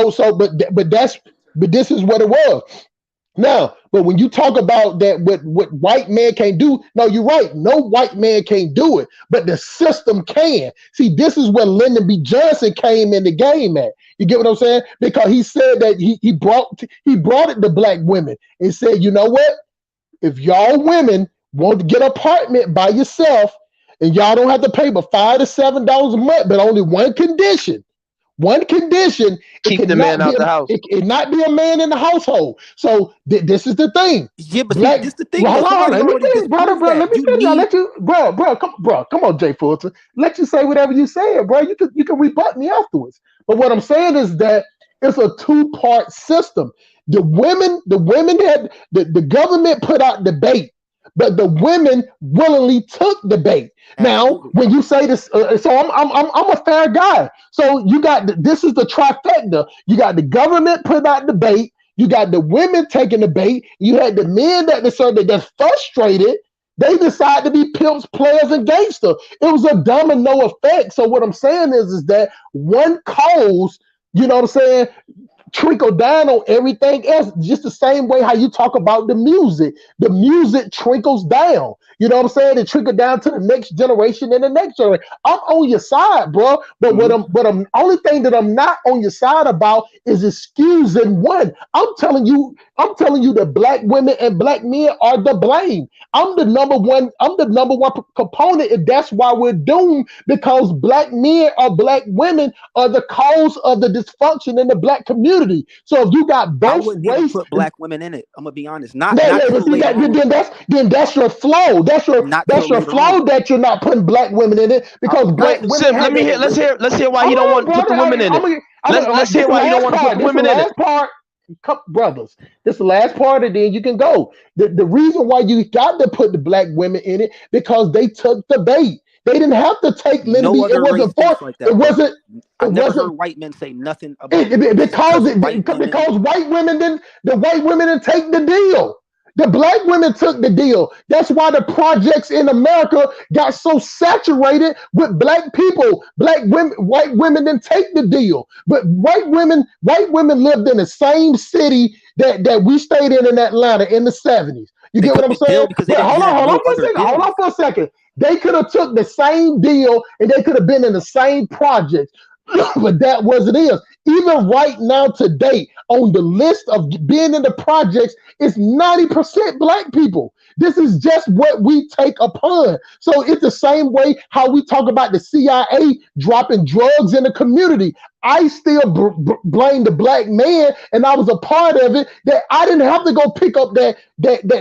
this is what it was. Now, but when you talk about that, what white man can't do, no, you're right. No white man can't do it, but the system can. See, this is where Lyndon B. Johnson came in the game at. You get what I'm saying? Because he said that he brought it to black women and said, you know what? If y'all women want to get an apartment by yourself, and y'all don't have to pay but $5 to $7 a month, but only one condition. One condition: keep the man out the house. It not be a man in the household. So this is the thing. Yeah, but Black, see, this the thing. hold on, let me finish, brother. Let me finish. I let you, bro. Come on, Jay Fulton. Let you say whatever you say, bro. You can rebut me afterwards. But what I'm saying is that it's a two-part system. The women had the government put out the bait, but the women willingly took the bait. Now, when you say this, so I'm a fair guy. So you got this is the trifecta. You got the government put out the bait. You got the women taking the bait. You had the men that's frustrated. They decide to be pimps, players, and gangsters. It was a domino effect. So what I'm saying is that one cause, you know what I'm saying, trickle down on everything else, just the same way how you talk about the music. The music trickles down. You know what I'm saying? It trickle down to the next generation and the next generation. I'm on your side, bro. But what I'm only thing that I'm not on your side about is excusing one. I'm telling you that black women and black men are the blame. I'm the number one component, and that's why we're doomed, because black men or black women are the cause of the dysfunction in the black community. So if you got both I wouldn't even race, put black women in it. I'm gonna be honest. Then that's your flaw. That's your flaw that you're not putting black women in it, because black women. Sim, let's hear why you don't want to put the women in it. Let's hear why you don't want to put the women in it. Brothers, this is the last part, and then you can go. The reason why you got to put the black women in it, because they took the bait. They didn't have to take men. No other race thinks like that. It wasn't. I've never heard white men say nothing about because white women didn't take the deal. The black women took the deal. That's why the projects in America got so saturated with black people. White women didn't take the deal. But white women lived in the same city that we stayed in Atlanta in the 70s. You get what I'm saying? Hold on for a second. They could have took the same deal and they could have been in the same projects. But that wasn't it. Even right now today, on the list of being in the projects, it's 90% black people. This is just what we take upon. So it's the same way how we talk about the CIA dropping drugs in the community. I still blame the black man, and I was a part of it, that I didn't have to go pick up that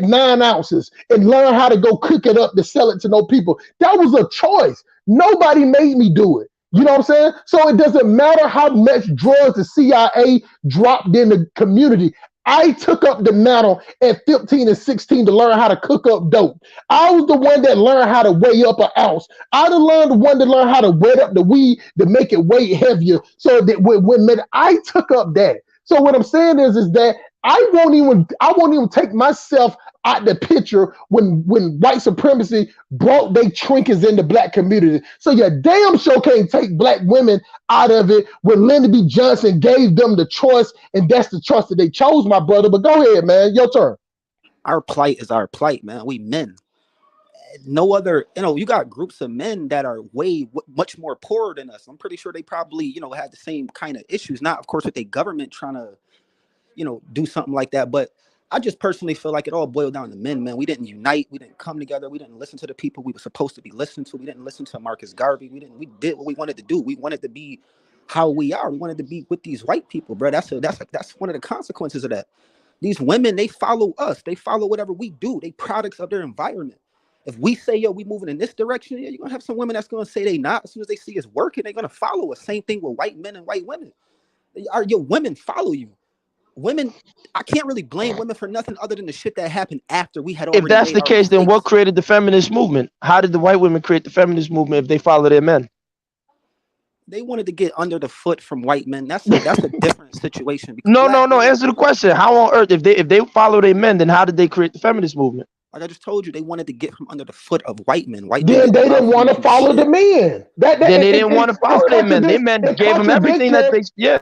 9 ounces and learn how to go cook it up to sell it to no people. That was a choice. Nobody made me do it. You know what I'm saying? So it doesn't matter how much drugs the CIA dropped in the community. I took up the mantle at 15 and 16 to learn how to cook up dope. I was the one that learned how to weigh up an ounce. I the one that learned how to wet up the weed to make it weight heavier. So that when I took up that. So what I'm saying is that I won't even take myself out the picture when white supremacy brought their trinkets in the black community. So your damn sure can't take black women out of it when Lyndon B. Johnson gave them the choice, and that's the choice that they chose, my brother. But go ahead, man. Your turn. Our plight is our plight, man. We men. No other, you got groups of men that are much more poorer than us. I'm pretty sure they probably, had the same kind of issues. Not, of course, with the government trying to, do something like that. But I just personally feel like it all boiled down to men, man. We didn't unite. We didn't come together. We didn't listen to the people we were supposed to be listening to. We didn't listen to Marcus Garvey. We did what we wanted to do. We wanted to be how we are. We wanted to be with these white people, bro. That's one of the consequences of that. These women, they follow us. They follow whatever we do. They products of their environment. If we say, yo, we moving in this direction, you're going to have some women that's going to say they not. As soon as they see it's working, they're going to follow us. Same thing with white men and white women. Your women follow you. Women, I can't really blame women for nothing other than the shit that happened after we had already. If that's the case, then what created the feminist movement? How did the white women create the feminist movement if they follow their men? They wanted to get under the foot from white men. That's a different situation. No. Answer the question. How on earth, if they follow their men, then how did they create the feminist movement? Like I just told you, they wanted to get from under the foot of white men. Then they didn't want to follow the men. Then they didn't want to follow their men. Their men gave them everything that they. Yeah.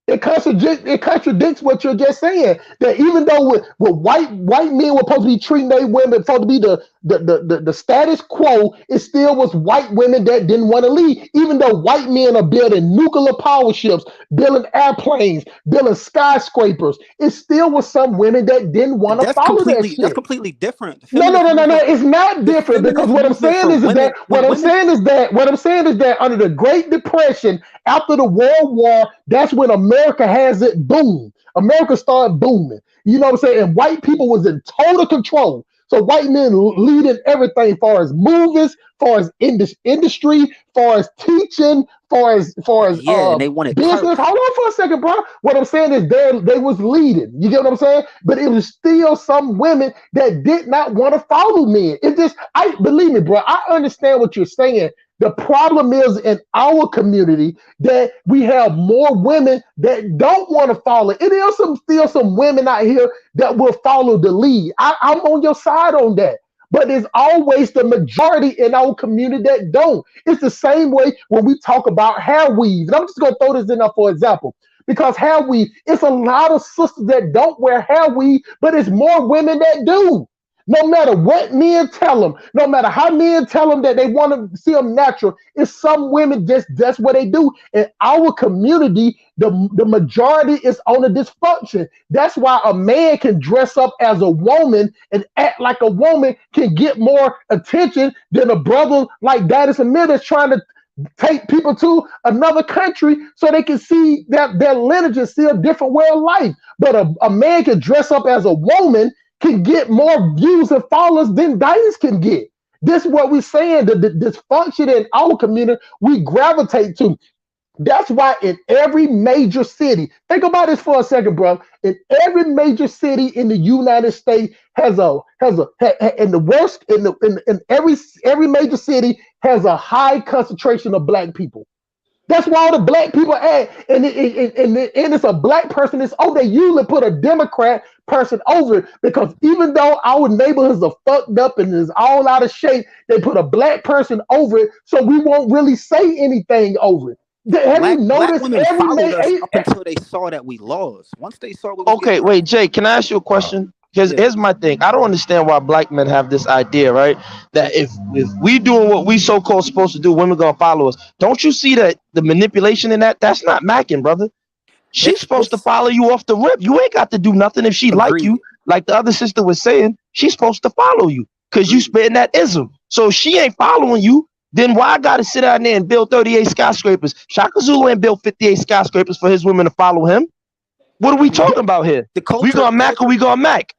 It contradicts what you're just saying. That even though with white men were supposed to be treating their women, supposed to be the the status quo, it still was white women that didn't want to lead. Even though white men are building nuclear power ships, building airplanes, building skyscrapers, it still was some women that didn't want to follow that shit. That's completely different. No. It's not different, because what I'm saying is that under the Great Depression, after the World War, that's when America has it boom. America started booming. You know what I'm saying? And white people was in total control. So white men leading everything, far as movies, far as industry, far as teaching, far as and they wanted business. Hold on for a second, bro. What I'm saying is they was leading. You get what I'm saying? But it was still some women that did not want to follow men. It just, believe me, bro. I understand what you're saying. The problem is in our community that we have more women that don't want to follow. It is still some women out here that will follow the lead. I'm on your side on that. But there's always the majority in our community that don't. It's the same way when we talk about hair weave. And I'm just going to throw this in there for example. Because hair weave, it's a lot of sisters that don't wear hair weave, but it's more women that do. No matter what men tell them, no matter how men tell them that they want to see them natural, it's some women that's what they do. In our community, the majority is on the dysfunction. That's why a man can dress up as a woman and act like a woman can get more attention than a brother like Daddy Smith is trying to take people to another country so they can see that their lineage is still a different way of life. But a man can dress up as a woman, can get more views and followers than Dice can get. This is what we're saying, the dysfunction in our community we gravitate to. That's why in every major city, think about this for a second, bro. In every major city in the United States in every major city has a high concentration of black people. That's why all the black people act, and it's a black person. They usually put a Democrat person over it, because even though our neighborhoods are fucked up and is all out of shape, they put a black person over it, so we won't really say anything over it. Have you noticed? Black women followed us up until they saw that we lost. Once they saw what Okay, wait, Jay, can I ask you a question? Because here's my thing. I don't understand why black men have this idea, right? That if we doing what we so-called supposed to do, women gonna follow us. Don't you see that the manipulation in that? That's not macking, brother. She's supposed to follow you off the rip. You ain't got to do nothing if she like you. Like the other sister was saying, she's supposed to follow you because you spitting that ism. So if she ain't following you, then why I gotta sit down there and build 38 skyscrapers? Shaka Zulu ain't built 58 skyscrapers for his women to follow him. What are we talking about here? We gonna mac or we gonna mac?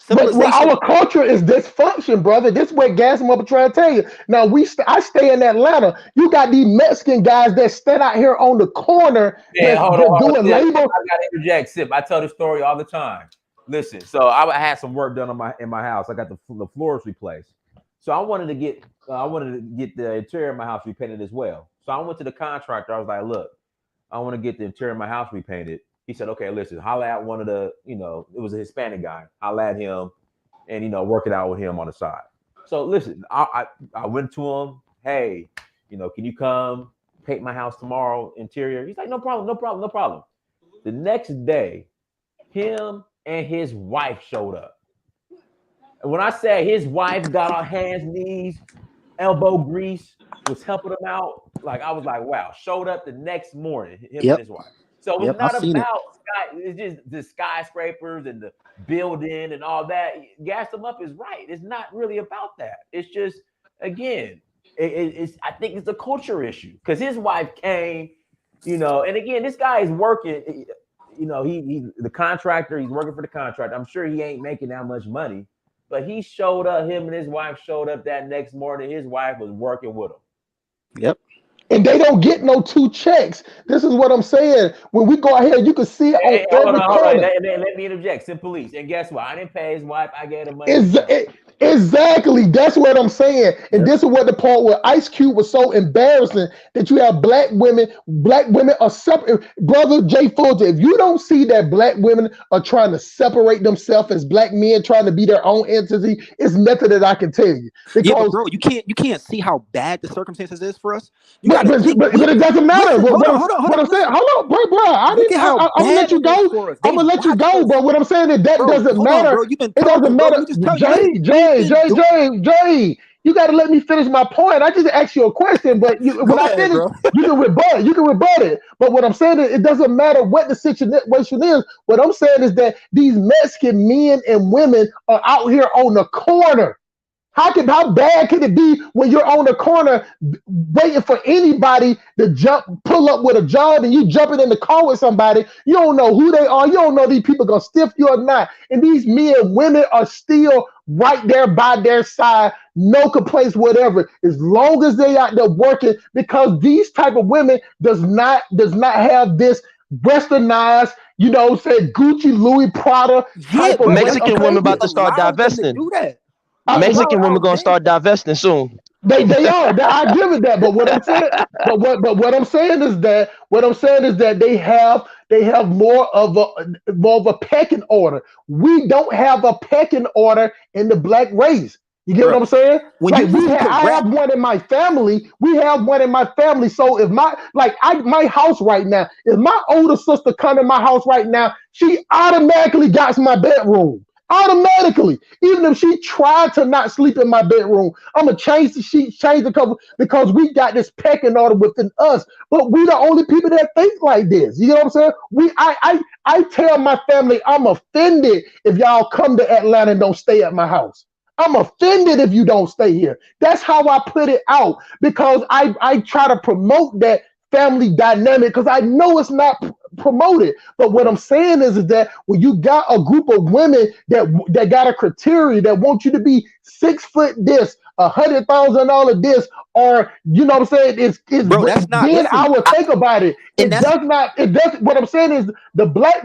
But our culture is dysfunction, brother. This is what gas them up and try to tell you. Now I stay in Atlanta. You got these Mexican guys that stand out here on the corner doing labor. I gotta interject, Sip. I tell this story all the time. Listen, so I had some work done in my house. I got the floors replaced. So I wanted to get the interior of my house repainted as well. So I went to the contractor. I was like, look, I want to get the interior of my house repainted. He said, okay, listen, holla at one of the, it was a Hispanic guy. Holla at him and, work it out with him on the side. So listen, I went to him. Hey, can you come paint my house tomorrow, interior? He's like, no problem. The next day, him and his wife showed up. And when I say his wife got on hands, knees, elbow grease, was helping him out, like I was like, wow, showed up the next morning, him and his wife. So it's not about it's just the skyscrapers and the building and all that. Gas them up is right. It's not really about that. It's just, again, it's I think it's a culture issue, because his wife came, and again, this guy is working, he the contractor, he's working for the contractor. I'm sure he ain't making that much money, but he showed up, him and his wife showed up that next morning. His wife was working with him. Yep. And they don't get no 2 checks. This is what I'm saying. When we go ahead, you can see it on every corner. Let me interject. Sim Police. And guess what? I didn't pay his wife. I gave him money. Exactly. That's what I'm saying. And this is what the part where Ice Cube was so embarrassing, that you have black women are separate. Brother Jay Fulton, if you don't see that black women are trying to separate themselves as black men, trying to be their own entity, it's nothing that I can tell you. Because bro, you can't see how bad the circumstances is for us. But it doesn't matter. Hold on, bro. I'm gonna let you go. I'm gonna let you go. But what I'm saying is that doesn't matter. It doesn't matter. Jay, Jay, you got to let me finish my point. I just asked you a question, but when I finish, you can rebut it. You can rebut it. But what I'm saying is, it doesn't matter what the situation is. What I'm saying is that these Mexican men and women are out here on the corner. How bad can it be when you're on the corner waiting for anybody to pull up with a job, and you jumping in the car with somebody? You don't know who they are. You don't know these people gonna stiff you or not. And these men and women are still right there by their side, no complaints, whatever, as long as they out there working, because these type of women does not have this westernized, say Gucci, Louis, Prada type of Mexican women about to start divesting. Mexican women gonna start divesting soon. They are. I give it that. But what I'm saying, what I'm saying is that they have more of a pecking order. We don't have a pecking order in the black race. You get what I'm saying? I have one in my family. We have one in my family. So if my house right now, if my older sister come in my house right now, she automatically got my bedroom. Automatically, even if she tried to not sleep in my bedroom, I'm gonna change the sheets, change the cover, because we got this pecking order within us. But we the only people that think like this. You know what I'm saying? I tell my family I'm offended if y'all come to Atlanta and don't stay at my house. I'm offended if you don't stay here. That's how I put it out, because I try to promote that family dynamic, because I know it's not promoted. But what I'm saying is that when you got a group of women that got a criteria that want you to be 6 foot this, $100,000 this, or what I'm saying, it's bro, that's not, then listen, I will think about it. What I'm saying is the black,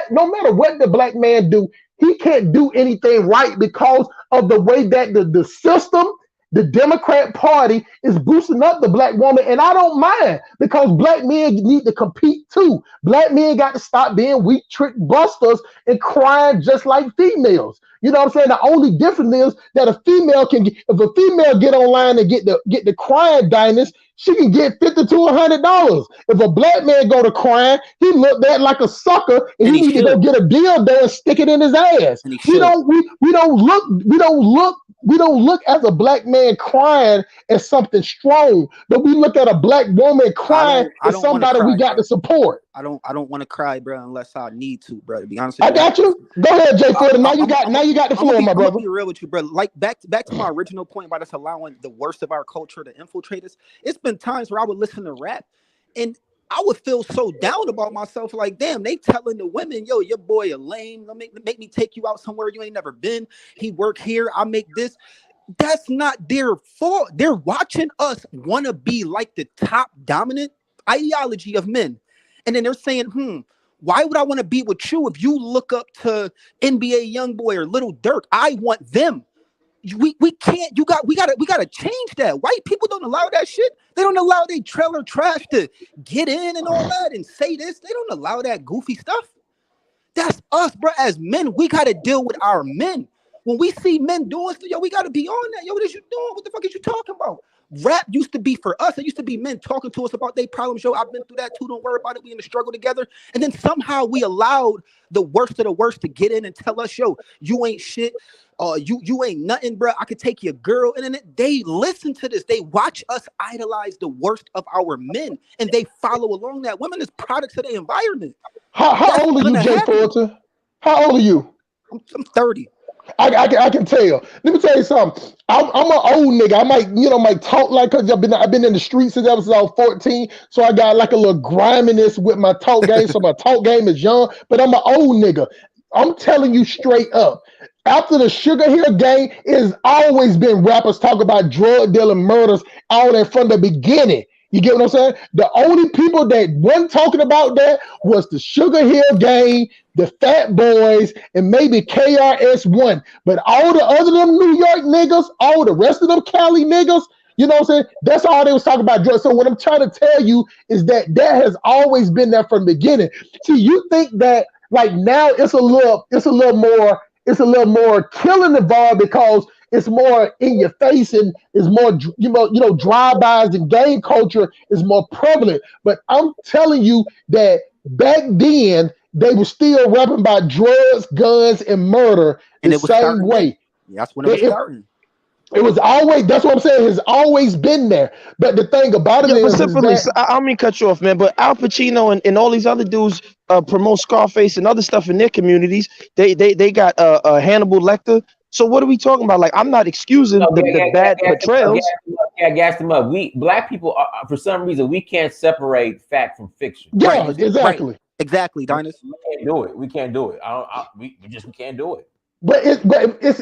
no matter what the black man do, he can't do anything right because of the way that the system, the Democrat Party, is boosting up the black woman. And I don't mind, because black men need to compete too. Black men got to stop being weak trick busters and crying just like females. You know what I'm saying? The only difference is that if a female get online and get the crying dynasty, she can get $50 to $100. If a black man go to crying, he looked at like a sucker, and he need to go get a deal there and stick it in his ass. We don't look as a black man crying as something strong, but we look at a black woman crying as somebody we got to support. I don't want to cry, bro, unless I need to, bro. To be honest with you, I got you. Go ahead, Jay Ford. Now you got the floor, my brother. I'm gonna be real with you, bro. Like back to my original point about us allowing the worst of our culture to infiltrate us. It's been times where I would listen to rap, and I would feel so down about myself. Like, damn, they telling the women, yo, your boy a lame. Make me take you out somewhere you ain't never been. He work here. I make this. That's not their fault. They're watching us want to be like the top dominant ideology of men. And then they're saying, why would I want to be with you if you look up to NBA Youngboy or Little Dirk? I want them. We can't. We gotta change that. White people don't allow that shit. They don't allow their trailer trash to get in and all that and say this. They don't allow that goofy stuff. That's us, bro. As men, we gotta deal with our men. When we see men doing stuff, yo, we gotta be on that. Yo, what is you doing? What the fuck is you talking about? Rap used to be for us. It used to be men talking to us about their problems. Yo, I've been through that too. Don't worry about it. We in the struggle together. And then somehow we allowed the worst of the worst to get in and tell us, yo, you ain't shit. You ain't nothing, bro. I could take your girl. And then they listen to this. They watch us idolize the worst of our men, and they follow along that. Women is products of the environment. How old are you, Jay Porter? How old are you? I'm 30. I can tell. Let me tell you something. I'm an old nigga. I might talk like, cause I've been in the streets since I was 14. So I got like a little griminess with my talk game. So my talk game is young, but I'm an old nigga. I'm telling you straight up. After the Sugar Hill gang, it has always been rappers talk about drug dealing, murders, all that from the beginning. You get what I'm saying? The only people that weren't talking about that was the Sugar Hill gang, the Fat Boys, and maybe KRS-One. But all the other them New York niggas, all the rest of them Cali niggas, you know what I'm saying? That's all they was talking about drugs. So what I'm trying to tell you is that has always been there from the beginning. See, you think that like now it's a little more killing involved because it's more in your face and it's more, drive-bys and gang culture is more prevalent. But I'm telling you that back then they were still rapping about drugs, guns, and murder the same way. That's when it was starting. It was always, that's what I'm saying, has always been there. But the thing about it is simply, that, I don't mean cut you off, man, but Al Pacino and all these other dudes promote Scarface and other stuff in their communities. They got Hannibal Lecter. So what are we talking about? Like, I'm not excusing the bad portrayals. Gassed them up. We black people are, for some reason, we can't separate fact from fiction. Yeah, exactly. Right. Exactly, Dinus. We can't do it. We can't do it. We can't do it. But it's like this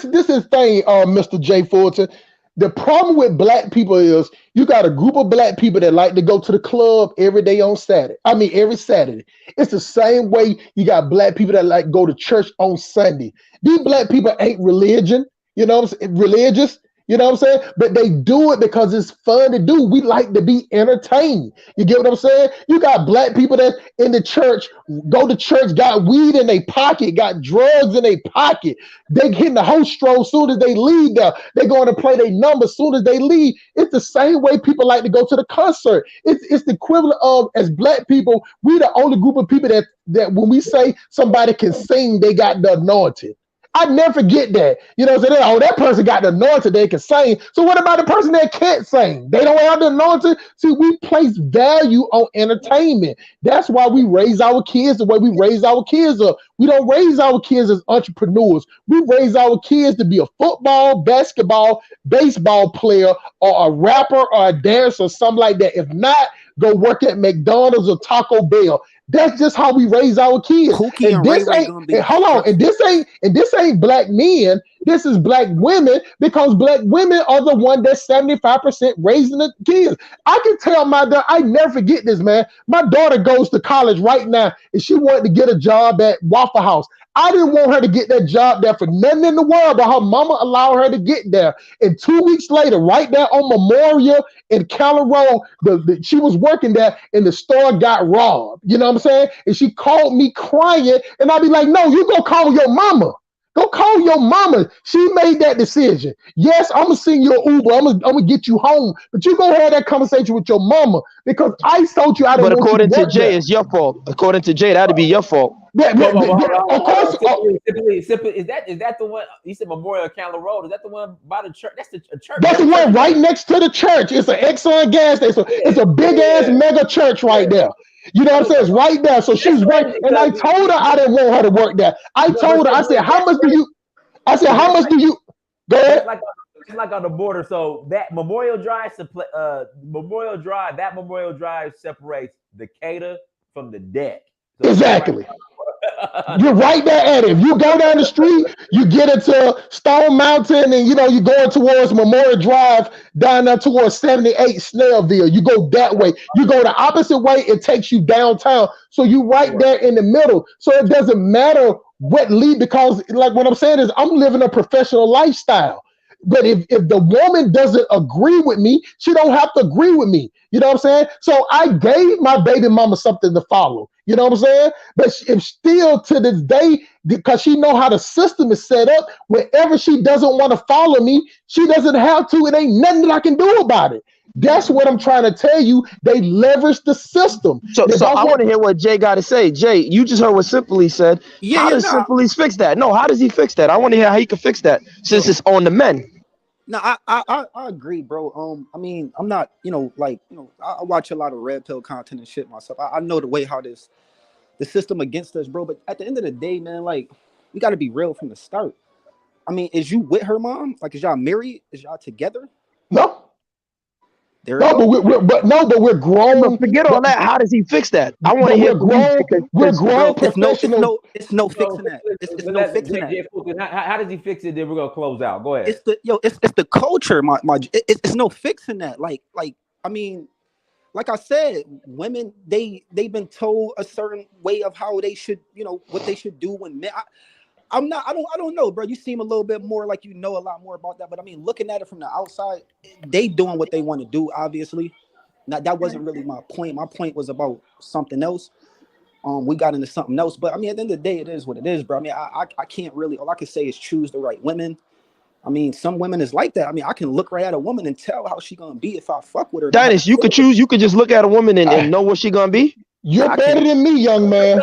is the thing, Mr. J. Fulton. The problem with black people is you got a group of black people that like to go to the club every day on Saturday. I mean, every Saturday. It's the same way you got black people that like go to church on Sunday. These black people ain't religious. You know what I'm saying? But they do it because it's fun to do. We like to be entertained. You get what I'm saying? You got black people that in the church, go to church, got weed in their pocket, got drugs in their pocket. They hitting the host stroll as soon as they leave there. They going to play their number as soon as they leave. It's the same way people like to go to the concert. It's the equivalent of, as black people, we the only group of people that when we say somebody can sing, they got the anointing. I never forget that. You know what I'm saying? Oh, that person got the anointing, they can sing. So what about the person that can't sing? They don't have the anointing. See, we place value on entertainment. That's why we raise our kids the way we raise our kids up. We don't raise our kids as entrepreneurs. We raise our kids to be a football, basketball, baseball player, or a rapper, or a dancer, or something like that. If not, go work at McDonald's or Taco Bell. That's just how we raise our kids. Pookie and this Ray ain't, and hold on, and this ain't black men. This is black women, because black women are the one that's 75% raising the kids. I can tell my daughter, I never forget this, man. My daughter goes to college right now, and she wanted to get a job at Waffle House. I didn't want her to get that job there for nothing in the world, but her mama allowed her to get there. And 2 weeks later, right there on Memorial in Keller Road, she was working there, and the store got robbed. You know what I'm saying? And she called me crying, and I'd be like, no, you go call your mama. Go call your mama. She made that decision. Yes, I'm gonna send you an Uber. I'm gonna get you home, but you go have that conversation with your mama, because I told you I didn't. But according to Jay, it's your fault. According to Jay, that'd be your fault. Yeah, of course. Simply, is that the one? You said Memorial Keller Road. Is that the one by the church? That's a church. That's the one right next to the church. It's an Exxon gas station. It's a big ass mega church right there. You know what I'm saying? It's right there. So she's right. And I told her I didn't want her to work there. I told her, I said, how much do you go ahead? It's like on the border. So that Memorial Drive separates Decatur from the deck. So exactly. You're right there at it. If you go down the street, you get into Stone Mountain, and you're going towards Memorial Drive, down there towards 78 Snellville. You go that way. You go the opposite way, it takes you downtown. So you right there in the middle. So it doesn't matter what lead, because like what I'm saying is I'm living a professional lifestyle. But if the woman doesn't agree with me, she don't have to agree with me. You know what I'm saying? So I gave my baby mama something to follow. You know what I'm saying? But if still to this day, because she know how the system is set up, whenever she doesn't want to follow me, she doesn't have to. It ain't nothing that I can do about it. That's what I'm trying to tell you. They leverage the system. So I want to hear what Jay got to say. Jay, you just heard what Simply said. How does Simply fix that? No, how does he fix that? I want to hear how he can fix that, since it's on the men. No, I agree, bro. I mean, I'm not, I watch a lot of red pill content and shit myself. I know the way how the system against us, bro. But at the end of the day, man, like, we got to be real from the start. I mean, is you with her mom? Like, is y'all married? Is y'all together? No. But we're grown. But forget all that. How does he fix that? I want to hear. We're grown professionals. It's no fixing that. It's no fixing that. How does he fix it? Then we're gonna close out. Go ahead. It's the culture. It's no fixing that. Like I mean, like I said, women they've been told a certain way of how they should, what they should do when men. I don't know, bro. You seem a little bit more like you know a lot more about that. But I mean, looking at it from the outside, they doing what they want to do, obviously. Now, that wasn't really my point. My point was about something else. We got into something else. But I mean, at the end of the day, it is what it is, bro. I mean, I can't really, all I can say is choose the right women. I mean, some women is like that. I mean, I can look right at a woman and tell how she gonna be if I fuck with her. Dennis, you could just look at a woman and know what she gonna be. You're better than me, young man.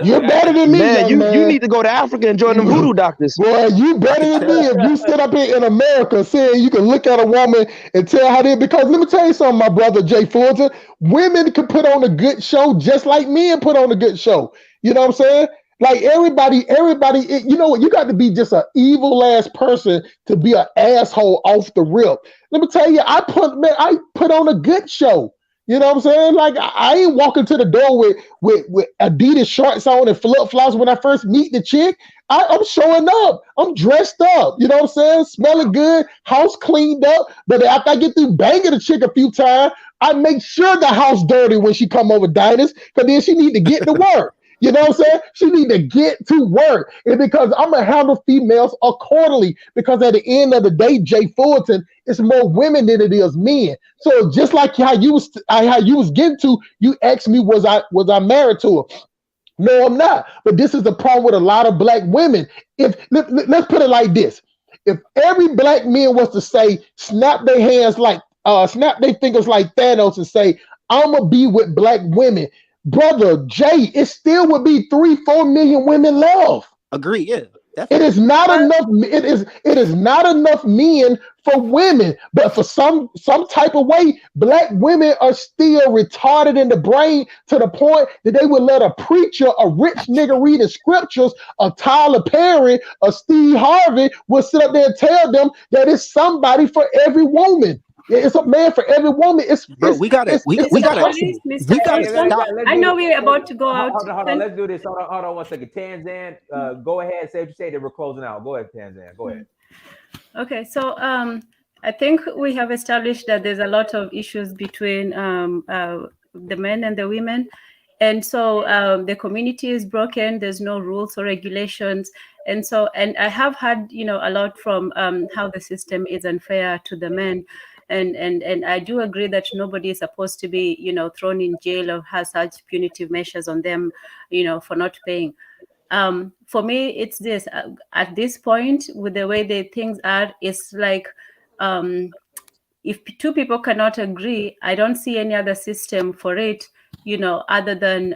You're better than me, Man, young man. you need to go to Africa and join them voodoo doctors. Boy, you better than me if you sit up here in America saying you can look at a woman and tell how they, because let me tell you something, my brother Jay Fulton, women can put on a good show just like men put on a good show. You know what I'm saying? Like everybody, you know what? You got to be just an evil ass person to be an asshole off the rip. Let me tell you, I put on a good show. You know what I'm saying? Like I ain't walking to the door with Adidas shorts on and flip flops when I first meet the chick. I'm showing up. I'm dressed up. You know what I'm saying? Smelling good, house cleaned up. But after I get through banging the chick a few times, I make sure the house dirty when she come over Diners, because then she need to get to work. You know what I'm saying? She need to get to work. And because I'm going to handle females accordingly, because at the end of the day, Jay Fulton, it's more women than it is men. So just like how you was getting to, you asked me, was I married to her? No, I'm not. But this is the problem with a lot of black women. Let's put it like this. If every black man was to say, snap their fingers like Thanos and say, I'm going to be with black women, brother Jay, it still would be 3-4 million women left. Agree, yeah. Definitely. It is not enough. It is not enough men for women, but for some type of way, black women are still retarded in the brain to the point that they would let a preacher, a rich nigga reading scriptures, a Tyler Perry, a Steve Harvey will sit up there and tell them that it's somebody for every woman. It's a man for every woman. We gotta stop. I know we're about to go out. Hold on. Let's do this. Hold on 1 second. Tanzan, go ahead. Say what you say. Then we're closing out. Go ahead, Tanzan. Go ahead. Okay, so I think we have established that there's a lot of issues between the men and the women. And so the community is broken. There's no rules or regulations. And I have had, a lot from how the system is unfair to the men. And I do agree that nobody is supposed to be, thrown in jail or has such punitive measures on them, for not paying. For me, it's this. At this point, with the way the things are, it's like if two people cannot agree, I don't see any other system for it, other than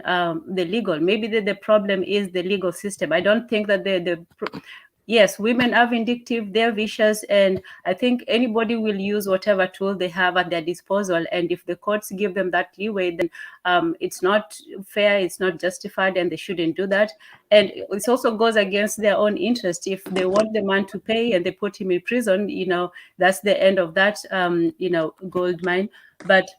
the legal. Maybe the problem is the legal system. I don't think that yes, women are vindictive, they're vicious, and I think anybody will use whatever tool they have at their disposal. And if the courts give them that leeway, then it's not fair, it's not justified, and they shouldn't do that. And it also goes against their own interest. If they want the man to pay and they put him in prison, that's the end of that, gold mine. But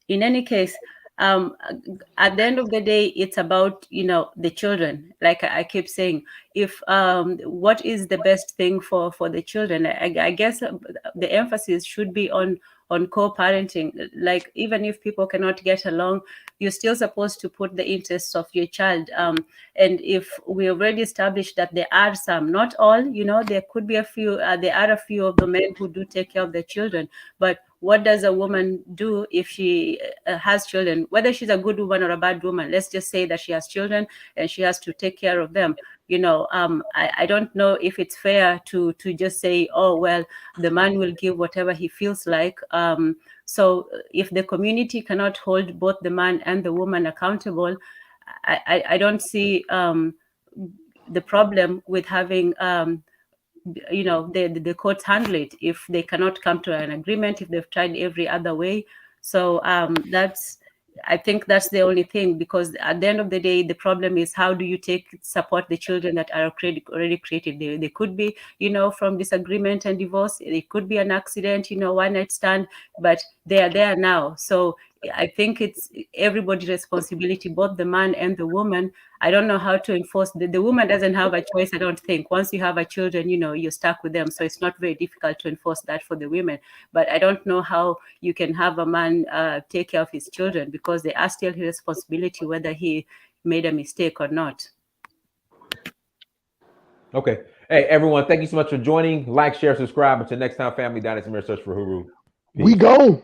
in any case, at the end of the day, it's about, the children. Like I keep saying, if what is the best thing for the children? I guess the emphasis should be on co-parenting. Like, even if people cannot get along, you're still supposed to put the interests of your child. And if we already established that there are some, not all, there could be a few, there are a few of the men who do take care of their children. But what does a woman do if she has children, whether she's a good woman or a bad woman? Let's just say that she has children and she has to take care of them. I don't know if it's fair to just say, oh, well, the man will give whatever he feels like. So if the community cannot hold both the man and the woman accountable, I don't see the problem with having the courts handle it if they cannot come to an agreement, if they've tried every other way. So I think that's the only thing, because at the end of the day, the problem is, how do you support the children that are already created? They could be, from disagreement and divorce. It could be an accident, one night stand, but they are there now. So I think it's everybody's responsibility, both the man and the woman. I don't know how to enforce. The woman doesn't have a choice, I don't think. Once you have a children, you're stuck with them. So it's not very difficult to enforce that for the women. But I don't know how you can have a man take care of his children, because they are still his responsibility, whether he made a mistake or not. Okay. Hey, everyone, thank you so much for joining. Like, share, subscribe. Until next time, family, Dynasty Mirror, search for Huru. Peace. We go.